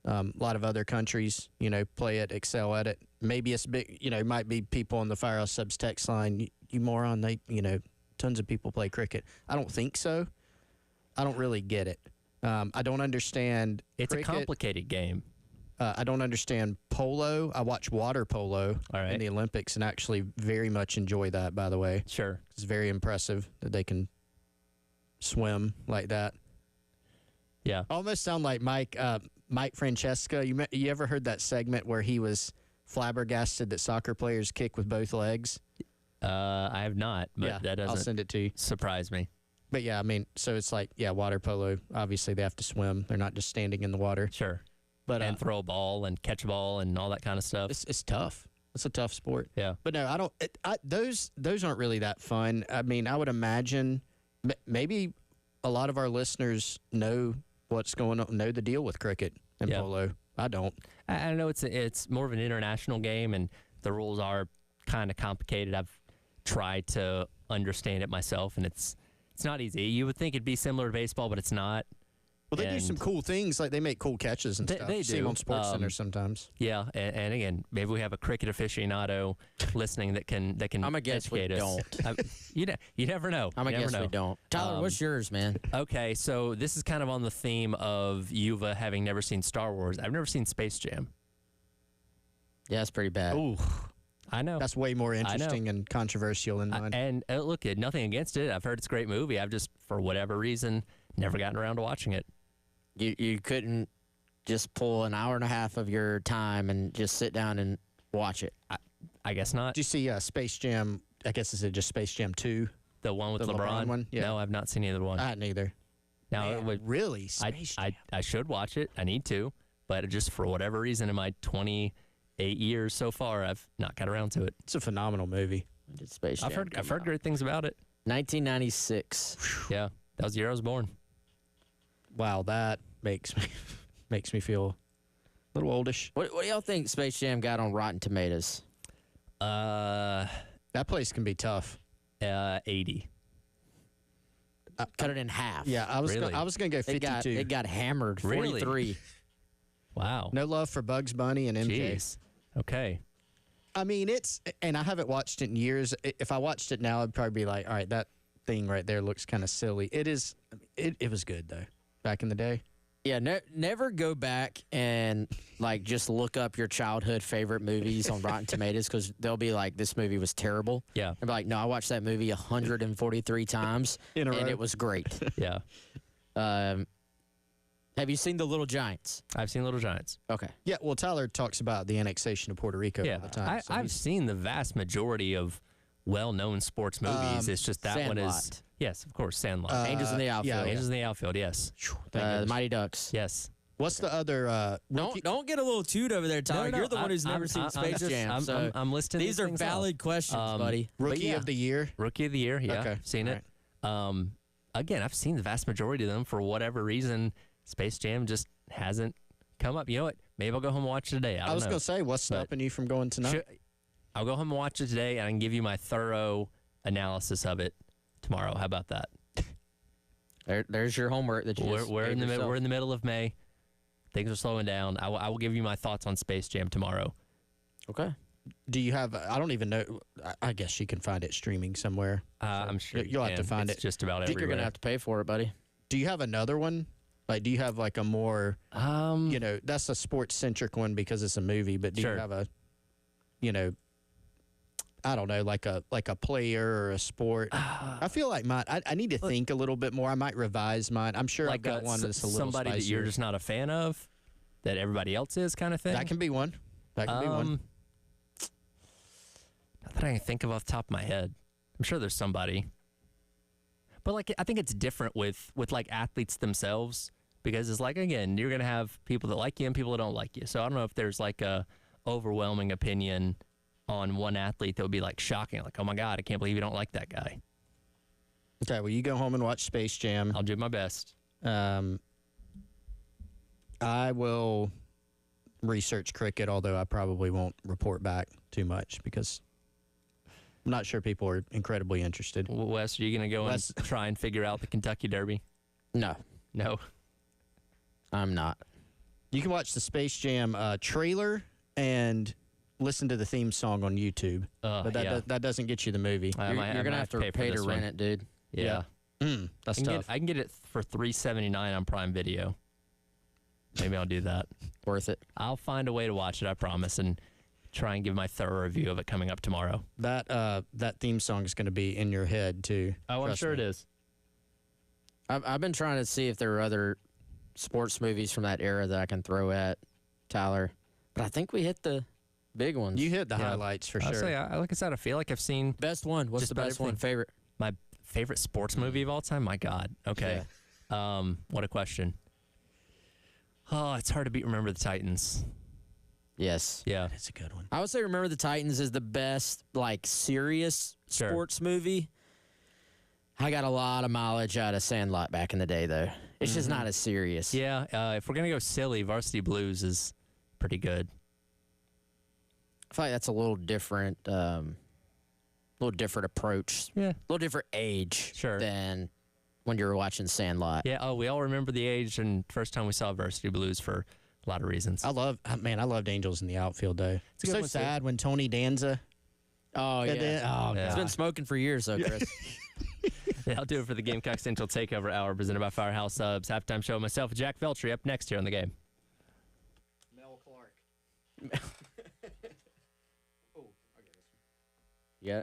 A lot of other countries, play it, excel at it. Maybe it's big, might be people on the Firehouse Subs text line, you moron, tons of people play cricket. I don't think so. I don't really get it. I don't understand It's cricket. a complicated game. I don't understand polo. I watch water polo in the Olympics and actually very much enjoy that, by the way. Sure. It's very impressive that they can swim like that. Yeah. Almost sound like Mike Francesca. You ever heard that segment where he was flabbergasted that soccer players kick with both legs? I have not, but that doesn't I'll send it to you. Surprise me. But yeah, I mean, so it's like, water polo. Obviously, they have to swim. They're not just standing in the water. Sure. But, and throw a ball and catch a ball and all that kind of stuff. It's tough. It's a tough sport. Yeah. But no, I don't. Those aren't really that fun. I mean, I would imagine maybe a lot of our listeners know what's going on, know the deal with cricket and polo. I don't. I know it's more of an international game, and the rules are kind of complicated. I've tried to understand it myself, and it's not easy. You would think it'd be similar to baseball, but it's not. Well, they do some cool things, like they make cool catches and stuff. They You see do. 'em on Sports Center sometimes. Yeah, and again, maybe we have a cricket aficionado listening that can I'm gonna guess we educate us. don't. You never know. I'm gonna guess know. we don't. Tyler, what's yours, man? Okay, so this is kind of on the theme of Yuva having never seen Star Wars. I've never seen Space Jam. Yeah, it's pretty bad. Ooh, I know. that's way more interesting and controversial than mine. And look, nothing against it. I've heard it's a great movie. I've just, for whatever reason, never gotten around to watching it. You couldn't just pull an hour and a half of your time and just sit down and watch it. I guess not. Did you see Space Jam? I guess is it just Space Jam 2? The one with The LeBron one? Yeah. No, I've not seen either one. I hadn't either. Now, Man, really? Space Jam? I should watch it. I need to. But just for whatever reason, in my 28 years so far, I've not got around to it. It's a phenomenal movie. Did Space Jam I've heard great things about it. 1996. Yeah, that was the year I was born. Wow, that makes me feel a little oldish. What do y'all think Space Jam got on Rotten Tomatoes? That place can be tough. 80. Cut it in half. Yeah, I was Really? I was gonna go 52. It got hammered. 43. Really? Wow. No love for Bugs Bunny and MJ. Jeez. Okay. I mean, and I haven't watched it in years. If I watched it now, I'd probably be like, all right, that thing right there looks kind of silly. It is. It was good though. Back in the day. Yeah, never go back and like just look up your childhood favorite movies on Rotten Tomatoes because they'll be like, this movie was terrible. Yeah. And be like, no, I watched that movie 143 times In a row. and it was great. Yeah. Have you seen The Little Giants? I've seen Little Giants. Okay. Yeah. Well, Tyler talks about the annexation of Puerto Rico all the time. so I've he's- seen the vast majority of well-known sports movies. It's just that one is. Sandlot. Yes, of course, Sandlot. Angels in the Outfield. yeah. Angels in the Outfield, yes. The Mighty Ducks. Yes. What's the other? Don't get a little toot over there, Tyler. No, You're the one who's never I'm seen just- Space Jam. so I'm listing these are things valid off. questions, buddy. Rookie yeah. of the year. Rookie of the Year, yeah. Okay, Seen it. Again, I've seen the vast majority of them. For whatever reason, Space Jam just hasn't come up. You know what? Maybe I'll go home and watch it today. I was don't know. gonna say, what's stopping you from going tonight? I'll go home and watch it today, and I can give you my thorough analysis of it tomorrow. How about that? There's your homework that you We're in the yourself. we're in the middle of May. Things are slowing down. I will give you my thoughts on Space Jam tomorrow. Okay. Do you have? I don't even know. I guess you can find it streaming somewhere. I'm sure you'll have to find it's it. just about I think everywhere. you're gonna have to pay for it, buddy. Do you have another one? Like, do you have like a more? You know, that's a sports centric one because it's a movie. But do Sure. you have a? You know, I don't know, like a player or a sport. I feel like mine. I need to think a little bit more. I might revise mine. I'm sure I've like got one that's a little somebody that you're spicier. just not a fan of, that everybody else is, kind of thing. That can be one. That can be one. Not that I can think of off the top of my head. I'm sure there's somebody. But like, I think it's different with like athletes themselves, because it's like, again, you're gonna have people that like you and people that don't like you. So I don't know if there's like a overwhelming opinion on one athlete that would be like shocking, like, oh my God, I can't believe you don't like that guy. Okay, well, you go home and watch Space Jam. I'll do my best. I will research cricket, although I probably won't report back too much because I'm not sure people are incredibly interested. Wes, are you going to go and try and figure out the Kentucky Derby? No. No. I'm not. You can watch the Space Jam trailer and listen to the theme song on YouTube. But that doesn't get you the movie. You're going to have to pay to rent it, dude. Yeah. That's I tough. I can get it for $3.79 on Prime Video. Maybe I'll do that. Worth it. I'll find a way to watch it, I promise, and try and give my thorough review of it coming up tomorrow. That theme song is going to be in your head, too. Oh, I'm sure it is. I've been trying to see if there are other sports movies from that era that I can throw at Tyler, but I think we hit the big ones. You hit the highlights for I'll sure. say, like I said, I feel like I've seen Best one. What's just the about best one? everything. Favorite? My favorite sports movie of all time? My God. Okay. What a question. Oh, it's hard to beat Remember the Titans. Yes. Yeah. That's a good one. I would say Remember the Titans is the best, like, serious sports movie. I got a lot of mileage out of Sandlot back in the day, though. It's just not as serious. Yeah. If we're going to go silly, Varsity Blues is pretty good. I feel like that's a little different approach. Yeah. A little different age than when you were watching Sandlot. Yeah, we all remember the age and first time we saw Varsity Blues for a lot of reasons. I loved Angels in the outfield, though. It's so sad when Tony Danza. Oh, yeah. He's been smoking for years, though, Chris. That'll do it for the Gamecock Central Takeover Hour presented by Firehouse Subs. Halftime show, myself, Jack Veltri, up next here on the game. Mel Clark. Yeah.